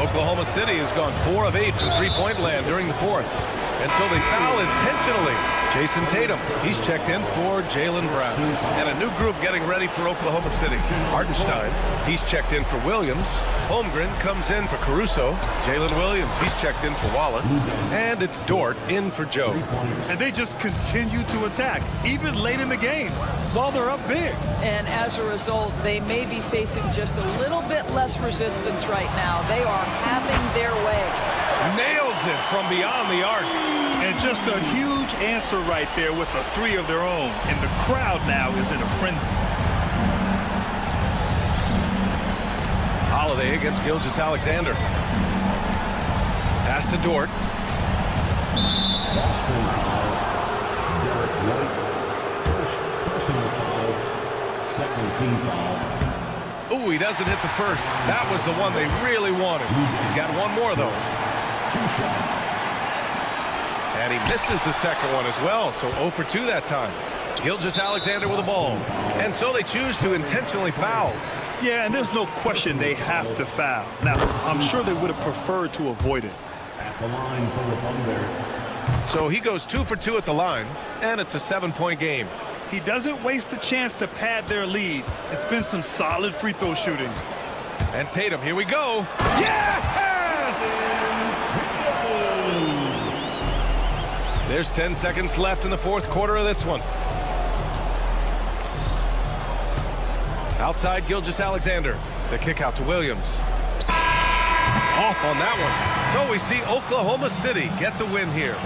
Oklahoma City has gone 4 of 8 from three-point land during the fourth. And so they foul intentionally. Jason Tatum, he's checked in for Jaylen Brown. And a new group getting ready for Oklahoma City. Hartenstein, he's checked in for Williams. Holmgren comes in for Caruso. Jalen Williams, he's checked in for Wallace. And it's Dort in for Joe. And they just continue to attack, even late in the game, while they're up big. And as a result, they may be facing just a little bit less resistance right now. They are having their way. Nails it from beyond the arc. And just a huge answer right there with a three of their own. And the crowd now is in a frenzy. Holiday against Gilgeous-Alexander. Pass to Dort. Boston foul. Derek White. First personal foul. Second team foul. Ooh, he doesn't hit the first. That was the one they really wanted. He's got one more, though. 2 shots. And he misses the second one as well, so 0 for 2 that time. Gilgeous-Alexander with the ball. And so they choose to intentionally foul. Yeah, and there's no question they have to foul. Now, I'm sure they would have preferred to avoid it. At the line for the Thunder. So he goes 2 for 2 at the line, and it's a 7-point game. He doesn't waste a chance to pad their lead. It's been some solid free throw shooting. And Tatum, here we go. Yes! There's 10 seconds left in the fourth quarter of this one. Outside Gilgeous-Alexander. The kick out to Williams. Off on that one. So we see Oklahoma City get the win here.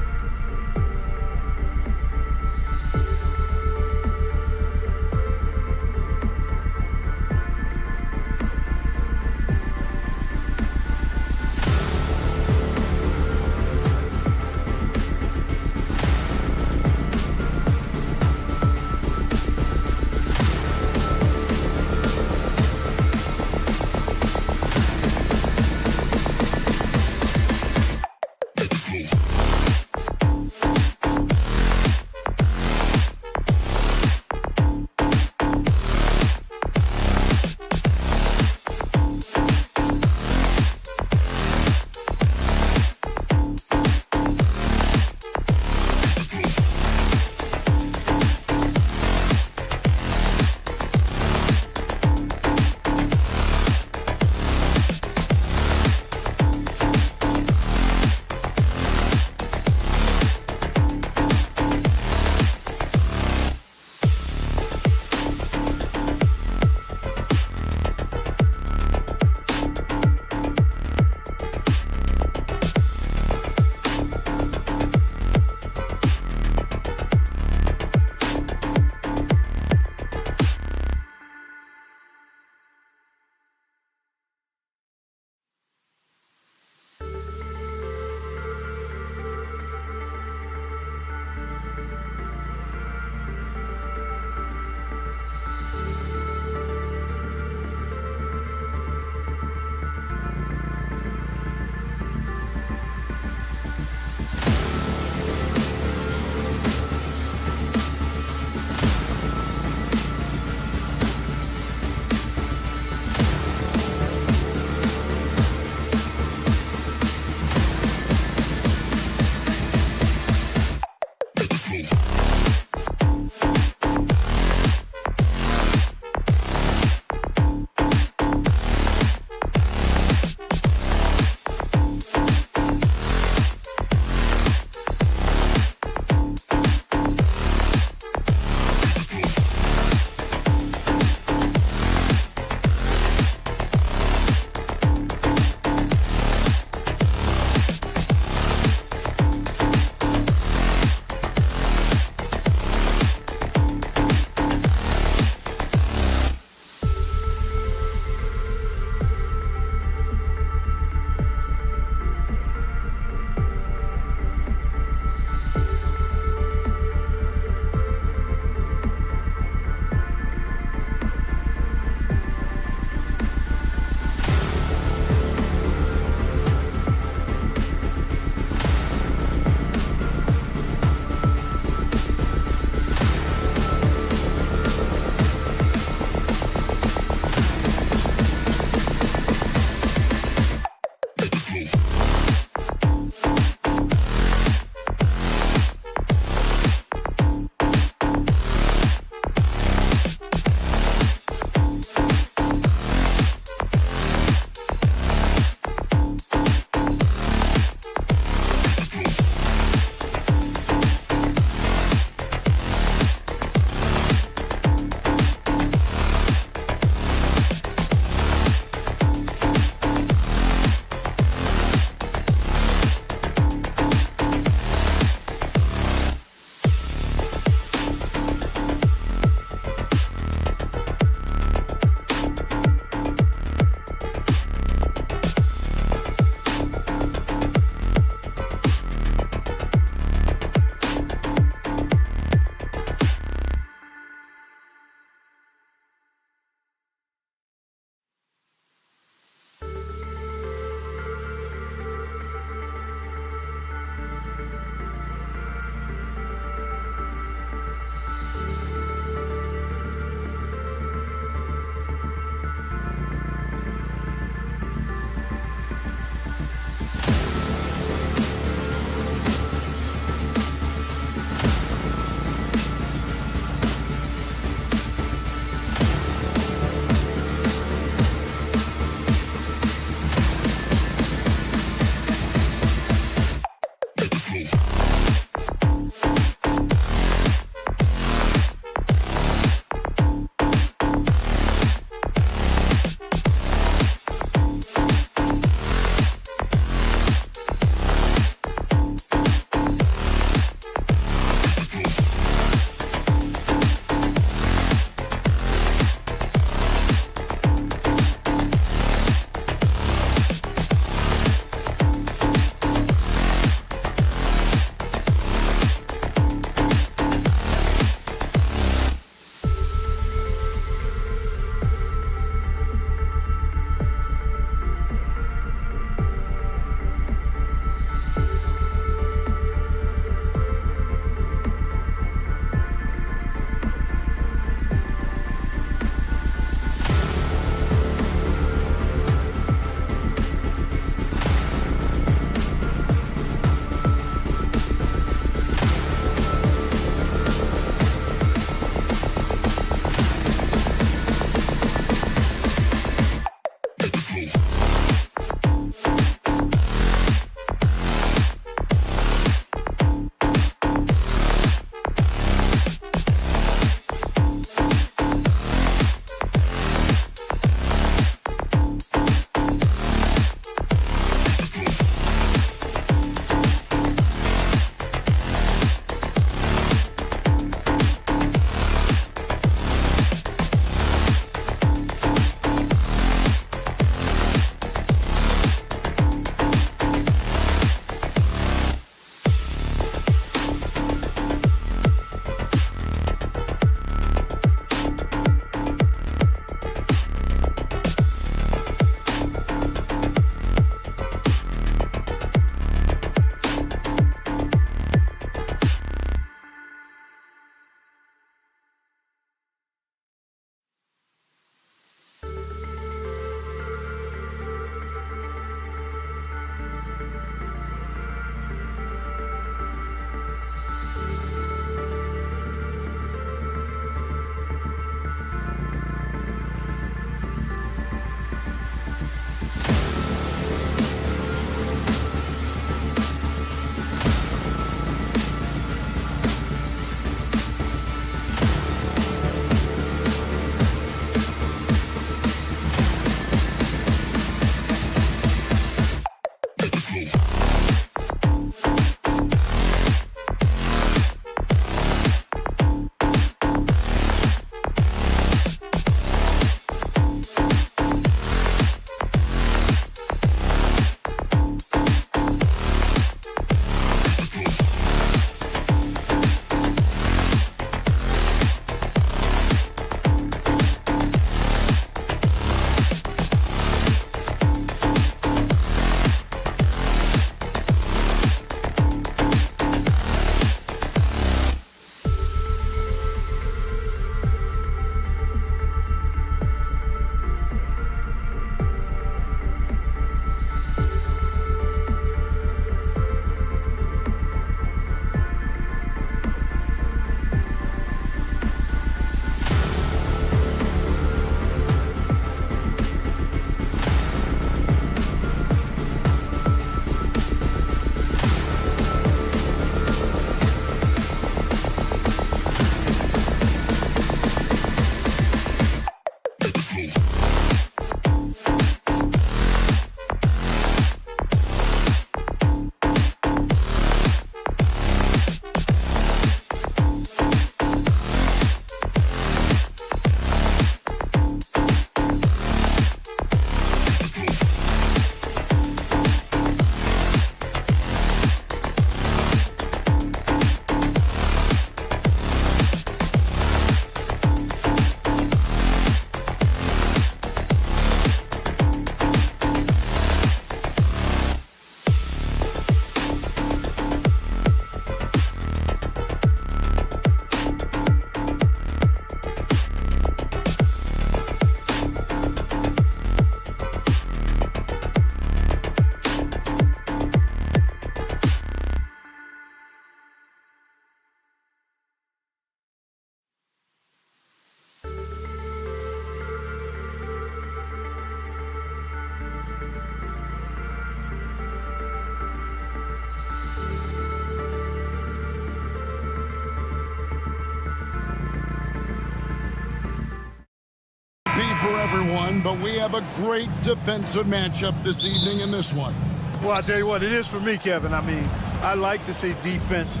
everyone, but we have a great defensive matchup this evening in this one. Well, I'll tell you what, it is for me, Kevin. I mean, I like to see defense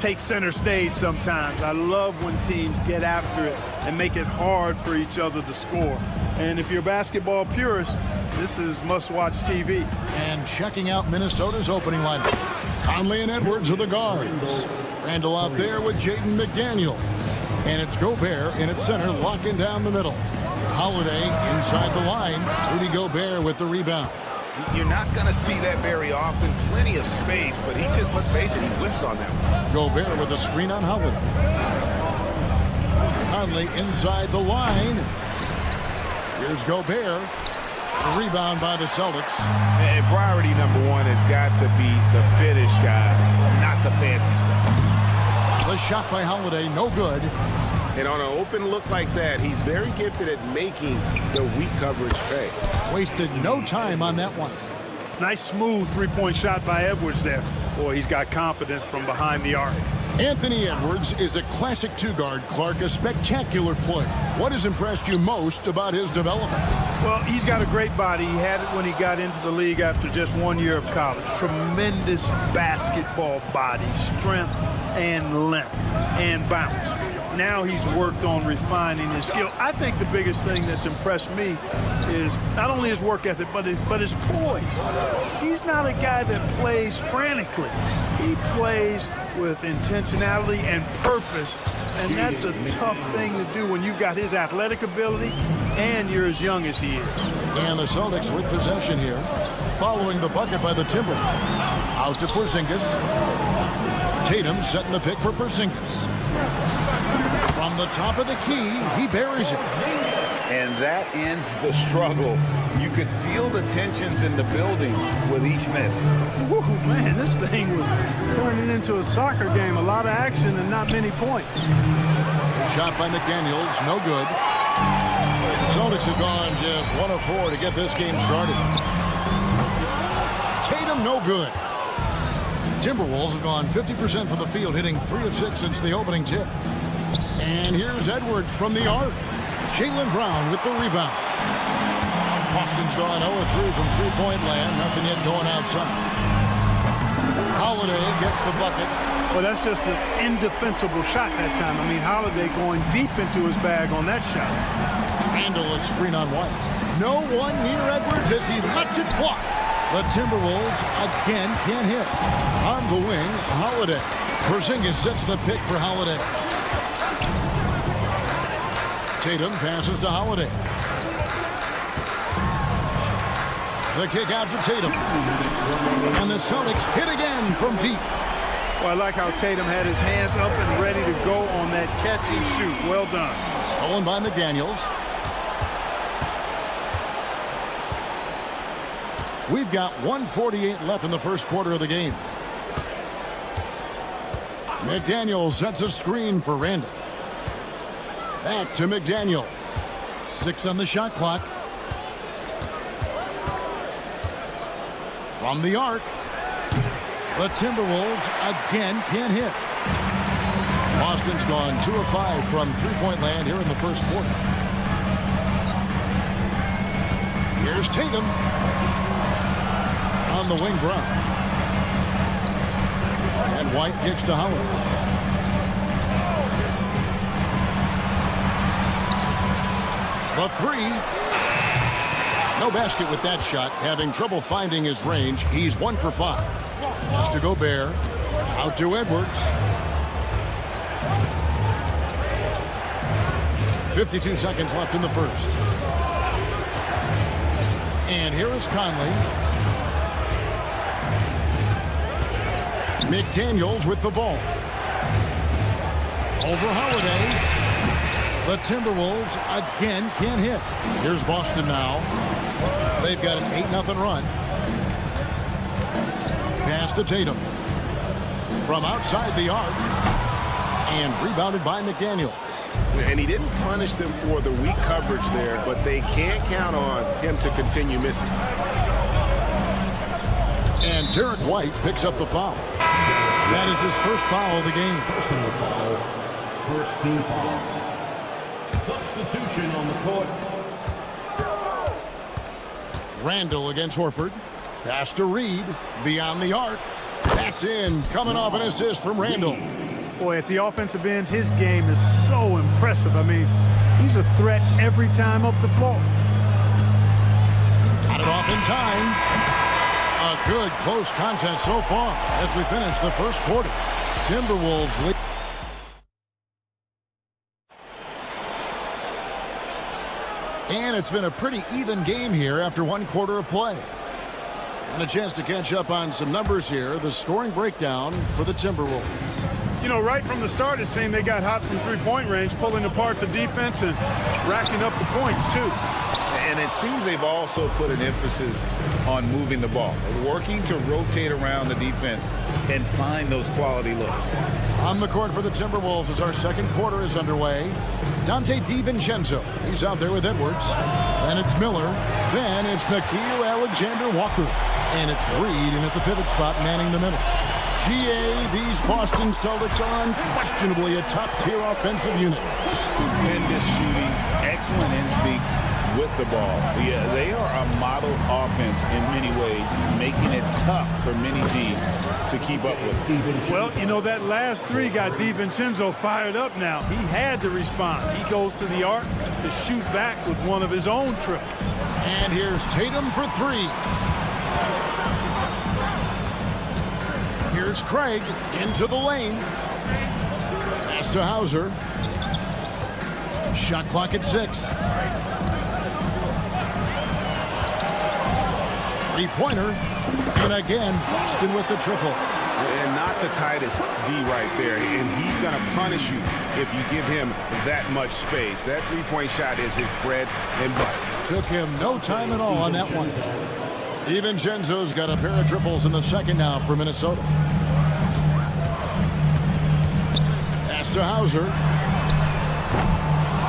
take center stage sometimes. I love when teams get after it and make it hard for each other to score. And if you're a basketball purist, this is must-watch TV. And checking out Minnesota's opening lineup. Conley and Edwards are the guards. Randall out there with Jaden McDaniel. And it's Gobert in at center, locking down the middle. Holiday inside the line. Rudy Gobert with the rebound. You're not going to see that very often. Plenty of space, but he just, let's face it, he whiffs on that one. Gobert with a screen on Holiday. Conley inside the line. Here's Gobert. Rebound by the Celtics. And priority number one has got to be the finish, guys, not the fancy stuff. The shot by Holiday, no good. And on an open look like that, he's very gifted at making the weak coverage pay. Wasted no time on that one. Nice, smooth three-point shot by Edwards there. Boy, he's got confidence from behind the arc. Anthony Edwards is a classic two-guard. Clark, a spectacular player. What has impressed you most about his development? Well, he's got a great body. He had it when he got into the league after just 1 year of college. Tremendous basketball body, strength and length and bounce. Now he's worked on refining his skill. I think the biggest thing that's impressed me is not only his work ethic, but his poise. He's not a guy that plays frantically. He plays with intentionality and purpose, and that's a tough thing to do when you've got his athletic ability and you're as young as he is. And the Celtics with possession here, following the bucket by the Timberwolves. Out to Porzingis. Tatum setting the pick for Porzingis. From the top of the key, he buries it. And that ends the struggle. You could feel the tensions in the building with each miss. Woo, man, this thing was turning into a soccer game. A lot of action and not many points. Shot by McDaniels, no good. The Celtics have gone just 1 of 4 to get this game started. Tatum, no good. Timberwolves have gone 50% from the field, hitting 3 of 6 since the opening tip. And here's Edwards from the arc. Jaylen Brown with the rebound. Boston's gone 0 of 3 from three-point land. Nothing yet going outside. Holiday gets the bucket. Well, that's just an indefensible shot that time. I mean, Holiday going deep into his bag on that shot. Randall a screen on White. No one near Edwards as he lets it fly. The Timberwolves again can't hit. On the wing, Holiday. Porzingis sets the pick for Holiday. Tatum passes to Holiday. The kick out to Tatum. And the Celtics hit again from deep. Well, I like how Tatum had his hands up and ready to go on that catch and shoot. Well done. Stolen by McDaniels. We've got 1:48 left in the first quarter of the game. McDaniels sets a screen for Randall. Back to McDaniels. 6 on the shot clock. From the arc. The Timberwolves again can't hit. Boston's gone 2 of 5 from three-point land here in the first quarter. Here's Tatum. On the wing, Brown. And White kicks to Holiday. The three. No basket with that shot. Having trouble finding his range. He's 1 for 5. Just to Gobert. Out to Edwards. 52 seconds left in the first. And here is Conley. McDaniels with the ball. Over Holiday. The Timberwolves again can't hit. Here's Boston now. They've got an 8-0 run. Pass to Tatum. From outside the arc. And rebounded by McDaniels. And he didn't punish them for the weak coverage there, but they can't count on him to continue missing. And Derek White picks up the foul. That is his first foul of the game. Personal foul. First team foul. Substitution on the court. Randall against Horford. Pass to Reed. Beyond the arc. That's in. Coming off an assist from Randall. Boy, at the offensive end, his game is so impressive. I mean, he's a threat every time up the floor. Got it off in time. A good close contest so far as we finish the first quarter. Timberwolves lead. And it's been a pretty even game here after one quarter of play. And a chance to catch up on some numbers here. The scoring breakdown for the Timberwolves. You know, right from the start, it seemed they got hot from three-point range, pulling apart the defense and racking up the points, too. And it seems they've also put an emphasis on moving the ball, working to rotate around the defense and find those quality looks. On the court for the Timberwolves as our second quarter is underway. Dante DiVincenzo. He's out there with Edwards. Then it's Miller. Then it's Nickeil Alexander-Walker. And it's Reed in at the pivot spot, manning the middle. GA, these Boston Celtics are unquestionably a top-tier offensive unit. Stupendous shooting, excellent instincts with the ball. Yeah, they are a model offense in many ways, making it tough for many teams to keep up with. Well, you know, that last three got DiVincenzo fired up now. He had to respond. He goes to the arc to shoot back with one of his own triples. And here's Tatum for three. Here's Craig into the lane. Pass to Hauser. Shot clock at 6. Three-pointer. And again, Boston with the triple. And not the tightest D right there. And he's going to punish you if you give him that much space. That three-point shot is his bread and butter. Took him no time at all on that one. DiVincenzo's got a pair of triples in the second now for Minnesota. Pass to Hauser.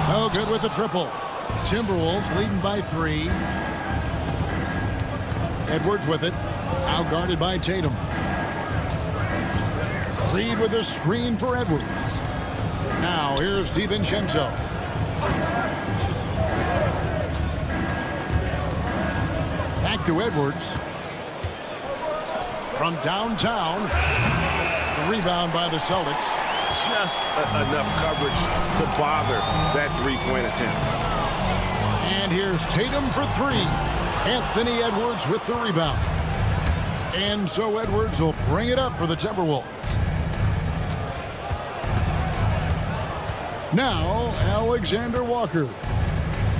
No good with the triple. Timberwolves leading by 3. Edwards with it. Now guarded by Tatum. Reed with a screen for Edwards. Now here's DiVincenzo. Back to Edwards. From downtown. The rebound by the Celtics. Just enough coverage to bother that three-point attempt. And here's Tatum for 3. Anthony Edwards with the rebound. And so Edwards will bring it up for the Timberwolves. Now, Alexander Walker.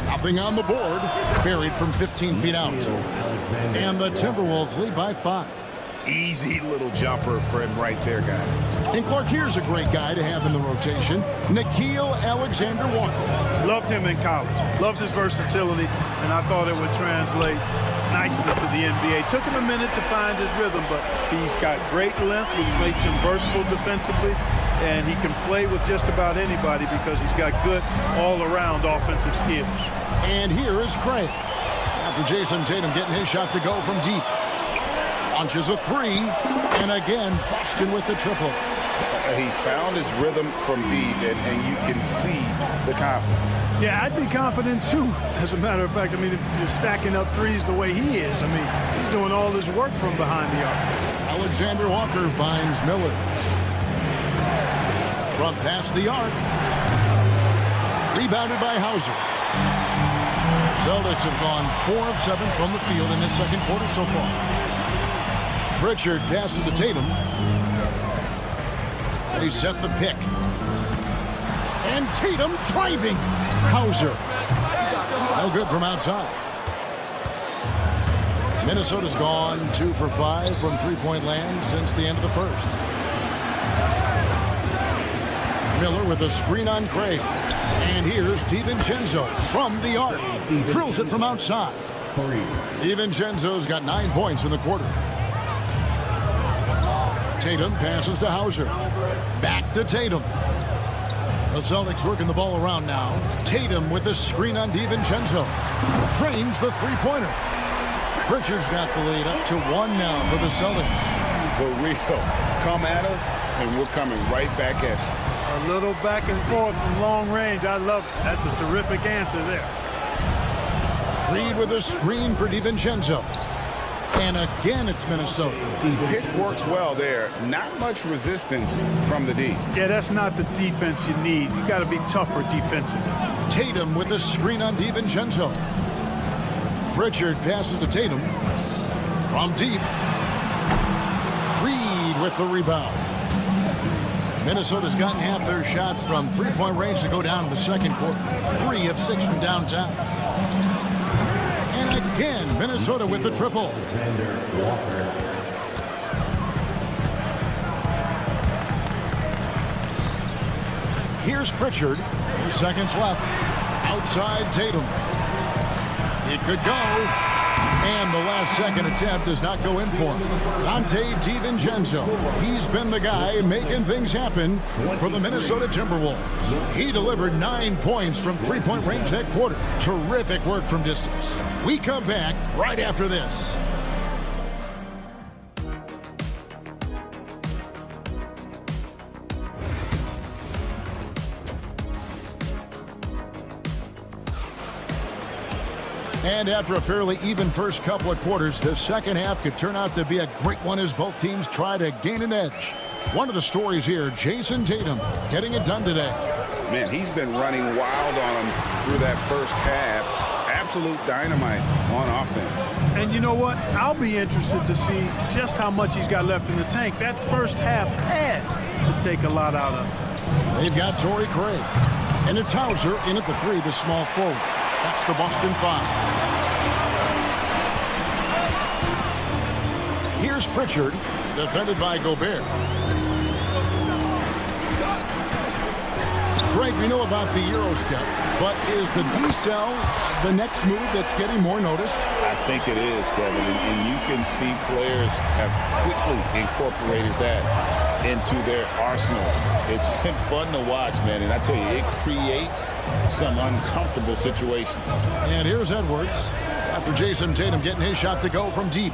Nothing on the board. Buried from 15 feet out. And the Timberwolves lead by 5. Easy little jumper for him right there, guys. And Clark, here's a great guy to have in the rotation. Nickeil Alexander-Walker. Loved him in college. Loved his versatility, and I thought it would translate nicely to the NBA. Took him a minute to find his rhythm, but he's got great length, which makes him versatile defensively, and he can play with just about anybody because he's got good all-around offensive skills. And here is Craig. After Jason Tatum getting his shot to go from deep. Launches a 3, and again, Boston with the triple. He's found his rhythm from deep, and you can see the confidence. Yeah, I'd be confident, too, as a matter of fact. I mean, if you're stacking up threes the way he is, I mean, he's doing all his work from behind the arc. Alexander Walker finds Miller. From past the arc. Rebounded by Hauser. Celtics have gone 4 of 7 from the field in this second quarter so far. Pritchard passes to Tatum. They set the pick. And Tatum driving. Hauser. No good from outside. Minnesota's gone 2 for 5 from three-point land since the end of the first. Miller with a screen on Craig. And here's DiVincenzo from the arc. Drills it from outside. DiVincenzo's got 9 points in the quarter. Tatum passes to Hauser. Back to Tatum. The Celtics working the ball around now. Tatum with the screen on DiVincenzo. Drains the three-pointer. Pritchard's got the lead up to 1 now for the Celtics. The real come at us, and we're coming right back at you. A little back and forth from long range. I love it. That's a terrific answer there. Reed with a screen for DiVincenzo. And again, it's Minnesota. Pick works well there. Not much resistance from the D. Yeah, that's not the defense you need. You got to be tougher defensively. Tatum with a screen on DiVincenzo. Pritchard passes to Tatum. From deep. Reed with the rebound. Minnesota's gotten half their shots from three-point range to go down in the second quarter. 3 of 6 from downtown. And again, Minnesota with the triple. Here's Pritchard. 3 seconds left. Outside Tatum. It could go. And the last second attempt does not go in for him. Dante DiVincenzo. He's been the guy making things happen for the Minnesota Timberwolves. He delivered 9 points from three-point range that quarter. Terrific work from distance. We come back right after this. And after a fairly even first couple of quarters, the second half could turn out to be a great one as both teams try to gain an edge. One of the stories here, Jason Tatum getting it done today. Man, he's been running wild on him through that first half. Absolute dynamite on offense. And you know what? I'll be interested to see just how much he's got left in the tank. That first half had to take a lot out of him. They've got Torrey Craig. And it's Hauser in at the 3, the small forward. That's the Boston 5. Here's Pritchard, defended by Gobert. Greg, we know about the Euro step, but is the D-cell the next move that's getting more notice? I think it is, Kevin, and you can see players have quickly incorporated that into their arsenal. It's been fun to watch, man, and I tell you, it creates some uncomfortable situations. And here's Edwards after Jason Tatum getting his shot to go from deep.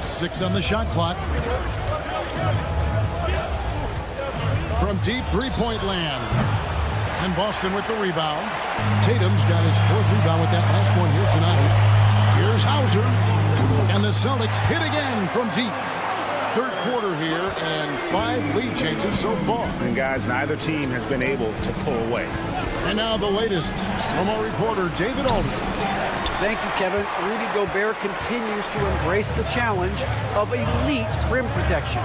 6 on the shot clock. From deep, three-point land. And Boston with the rebound. Tatum's got his 4th rebound with that last one here tonight. Here's Hauser. And the Celtics hit again from deep. Third quarter here and 5 lead changes so far. And guys, neither team has been able to pull away. And now the latest from our reporter, David Aldridge. Thank you, Kevin. Rudy Gobert continues to embrace the challenge of elite rim protection.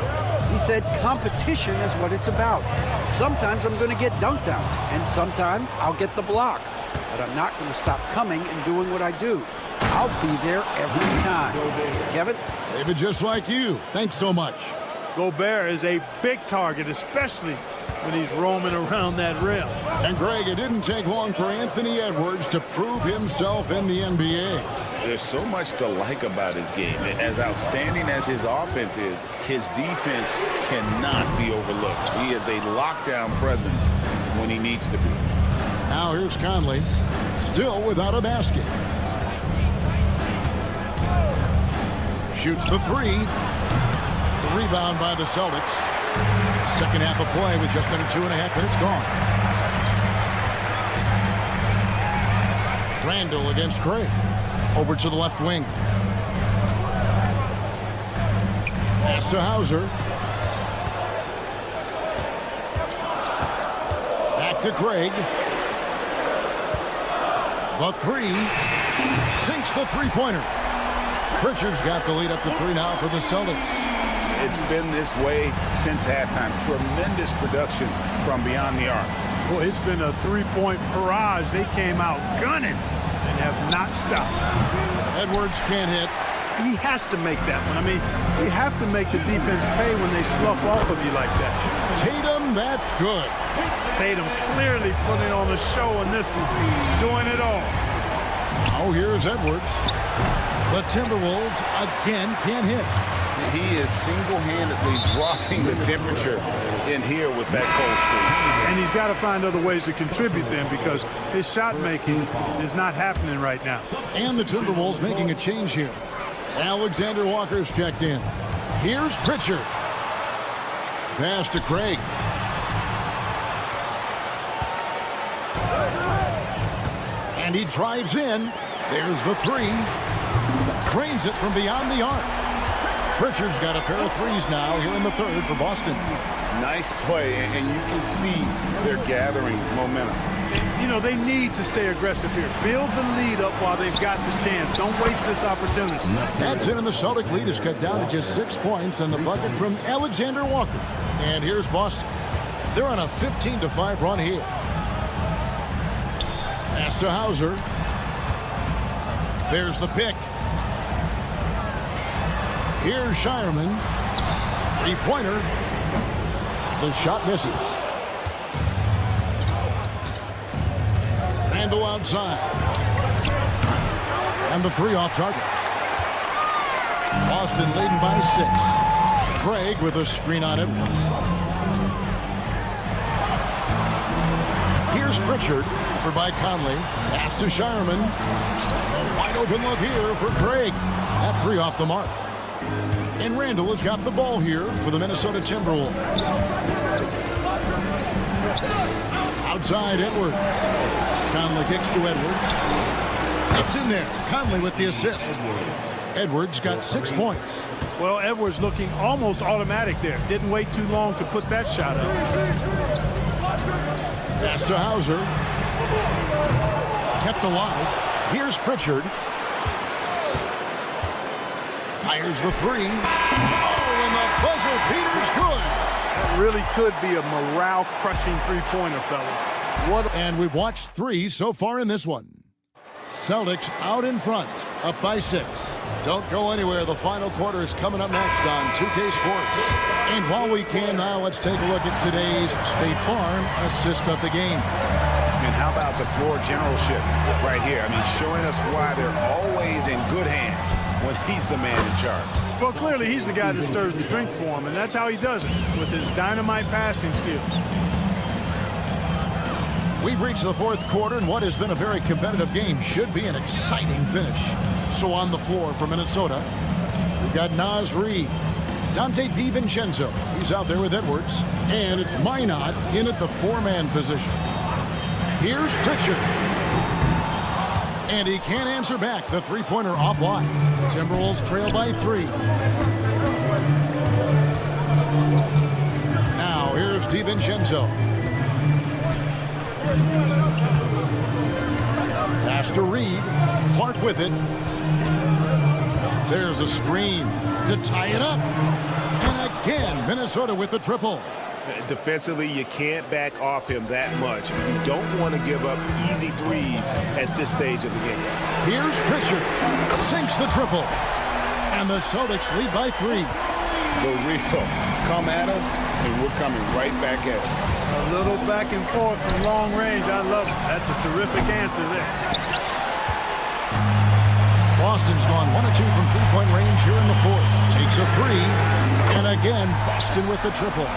He said competition is what it's about. Sometimes I'm going to get dunked on, and sometimes I'll get the block. But I'm not going to stop coming and doing what I do. I'll be there every time. Kevin? David, just like you. Thanks so much. Gobert is a big target, especially when he's roaming around that rim. And Greg, it didn't take long for Anthony Edwards to prove himself in the NBA. There's so much to like about his game. As outstanding as his offense is, his defense cannot be overlooked. He is a lockdown presence when he needs to be. Now here's Conley, still without a basket. Shoots the 3. The rebound by the Celtics. Second half of play with just under 2.5 minutes gone. Randall against Craig. Over to the left wing. Pass to Hauser. Back to Craig. The 3. Sinks the three-pointer. Pritchard's got the lead up to 3 now for the Celtics. It's been this way since halftime. Tremendous production from beyond the arc. Well, it's been a three-point barrage. They came out gunning and have not stopped. Edwards can't hit. He has to make that one. I mean, you have to make the defense pay when they slough off of you like that. Tatum, that's good. Tatum clearly putting on a show in this one, doing it all. Oh, here's Edwards. The Timberwolves again can't hit. He is single-handedly dropping the temperature in here with that cold streak. And he's got to find other ways to contribute then, because his shot making is not happening right now. And the Timberwolves making a change here. Alexander Walker's checked in. Here's Pritchard. Pass to And he drives in. There's the three. Drains it from beyond the arc. Pritchard's got a pair of threes now here in the third for Boston. Nice play, and you can see they're gathering momentum. You know, they need to stay aggressive here. Build the lead up while they've got the chance. Don't waste this opportunity. That's in, and the Celtic lead is cut down to just 6 points, and the bucket from Alexander Walker. And here's Boston. They're on a 15-5 run here. Pass to Hauser. There's the pick. Here's Shireman. Three-pointer. The shot misses. Randall outside. And the three off target. Boston leading by 6. Craig with a screen on Edwards. Here's Pritchard. Over by Conley. Pass to Shireman. A wide open look here for Craig. That three off the mark. And Randall has got the ball here for the Minnesota Timberwolves. Outside Edwards. Conley kicks to Edwards. It's in there. Conley with the assist. Edwards got 6 points. Well, Edwards looking almost automatic there. Didn't wait too long to put that shot up. Pass to Hauser. Kept alive. Here's Pritchard. Fires the three. Oh, and the buzzer beater's good. That really could be a morale-crushing three-pointer, fellas. And we've watched 3 so far in this one. Celtics out in front, up by 6. Don't go anywhere. The final quarter is coming up next on 2K Sports. And while we can now, let's take a look at today's State Farm assist of the game. And how about the floor generalship right here? I mean, showing us why they're always in good hands when he's the man in charge. Well, clearly he's the guy that stirs the drink for him, and that's how he does it, with his dynamite passing skills. We've reached the fourth quarter, and what has been a very competitive game should be an exciting finish. So on the floor for Minnesota, we've got Naz Reid, Dante DiVincenzo. He's out there with Edwards, and it's Minot in at the 4-man position. Here's Pritchard. And he can't answer back. The three-pointer offline. Timberwolves trail by 3. Now here's DiVincenzo. Pass to Reid. Clark with it. There's a screen to tie it up. And again, Minnesota with the triple. Defensively, you can't back off him that much. You don't want to give up easy threes at this stage of the game. Here's Pritchard. Sinks the triple. And the Celtics lead by 3. The real come at us, and we're coming right back at it. A little back and forth from long range. I love it. That's a terrific answer there. Boston's gone 1 of 2 from three-point range here in the fourth. Takes a 3. And again, Boston with the triple.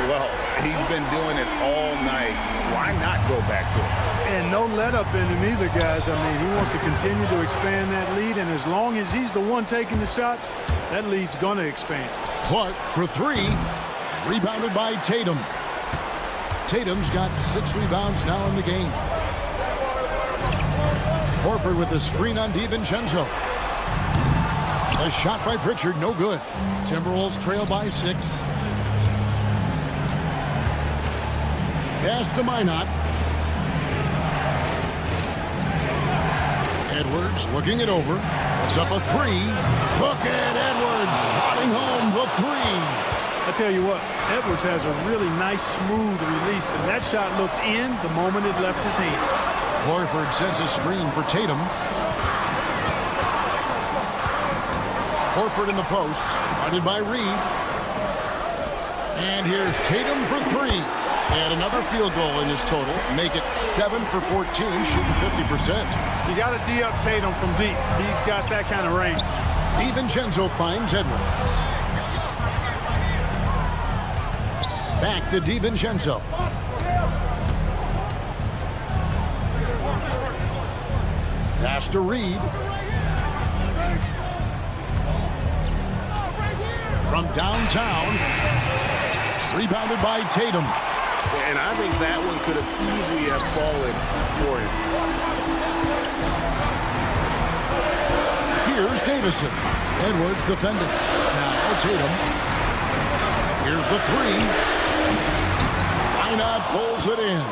Well, he's been doing it all night. Why not go back to it? And no let up in him either, guys. I mean, he wants to continue to expand that lead, and as long as he's the one taking the shots, that lead's going to expand. Clark for 3. Rebounded by Tatum. Tatum's got 6 rebounds now in the game. Horford with the screen on DiVincenzo. A shot by Pritchard, no good. Timberwolves trail by 6. Pass to Minot. Edwards looking it over. It's up a 3. Look at Edwards shotting home the 3. I tell you what, Edwards has a really nice, smooth release, and that shot looked in the moment it left his hand. Horford sends a screen for Tatum. Horford in the post, guarded by Reid. And here's Tatum for 3. And another field goal in his total. Make it 7 for 14, shooting 50%. You got to D up Tatum from deep. He's got that kind of range. DiVincenzo finds Edwards. Back to DiVincenzo. Pass to Reid. From downtown. Rebounded by Tatum. And I think that one could have easily have fallen for him. Here's Davison. Edwards defending. Now Tatum. Here's the three. Minot pulls it in.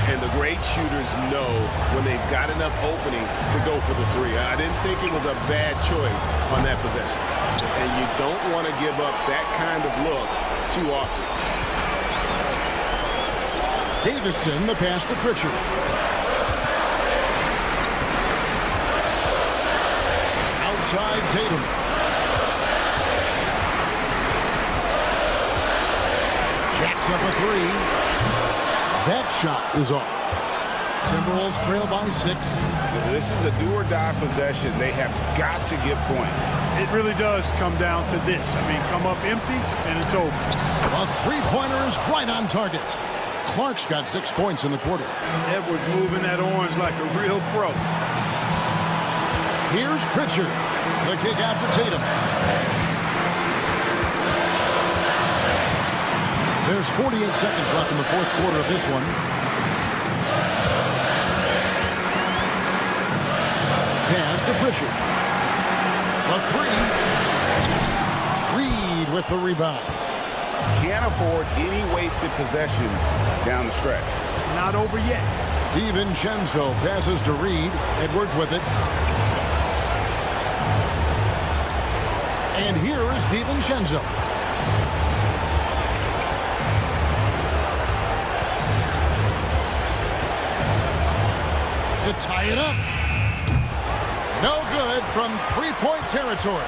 And the great shooters know when they've got enough opening to go for the three. I didn't think it was a bad choice on that possession. And you don't want to give up that kind of look too often. Davison, the pass to Pritchard. Outside Tatum. Jacks up a three. That shot is off. Timberwolves trail by 6. This is a do-or-die possession. They have got to get points. It really does come down to this. I mean, come up empty, and it's over. A three-pointer is right on target. Clark's got 6 points in the quarter. Edwards moving that orange like a real pro. Here's Pritchard. The kick out to Tatum. There's 48 seconds left in the fourth quarter of this one. Pass to Pritchard. A three. Reed with the rebound. Can't afford any wasted possessions down the stretch. It's not over yet. DiVincenzo passes to Reed. Edwards with it. And here is DiVincenzo. To tie it up. No good from three-point territory.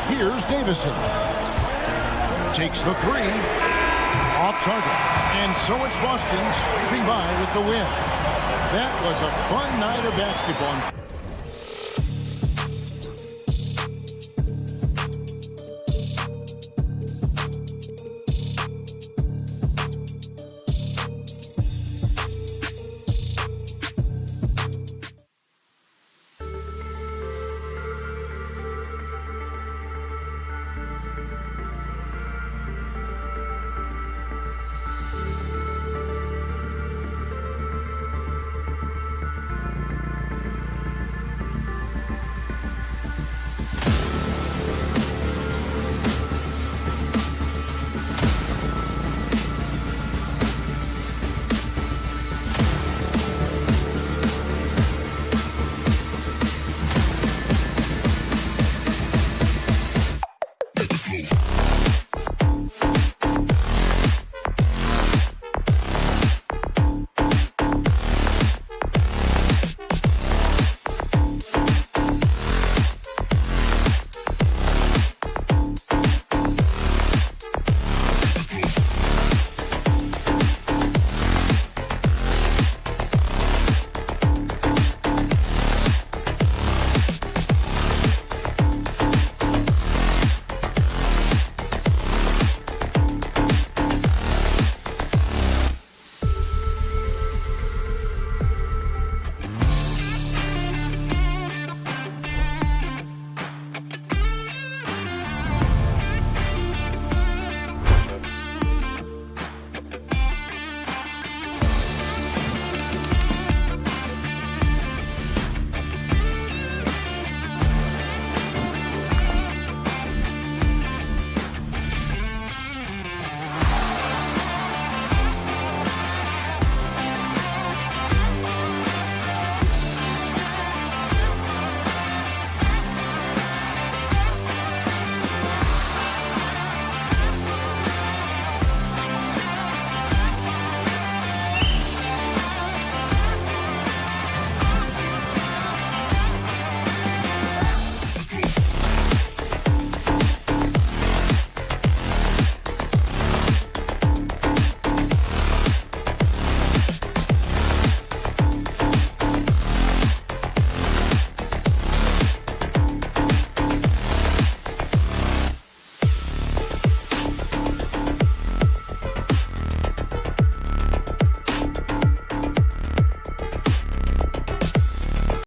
Here's Davison. Takes the three. Off target. And so it's Boston scraping by with the win. That was a fun night of basketball.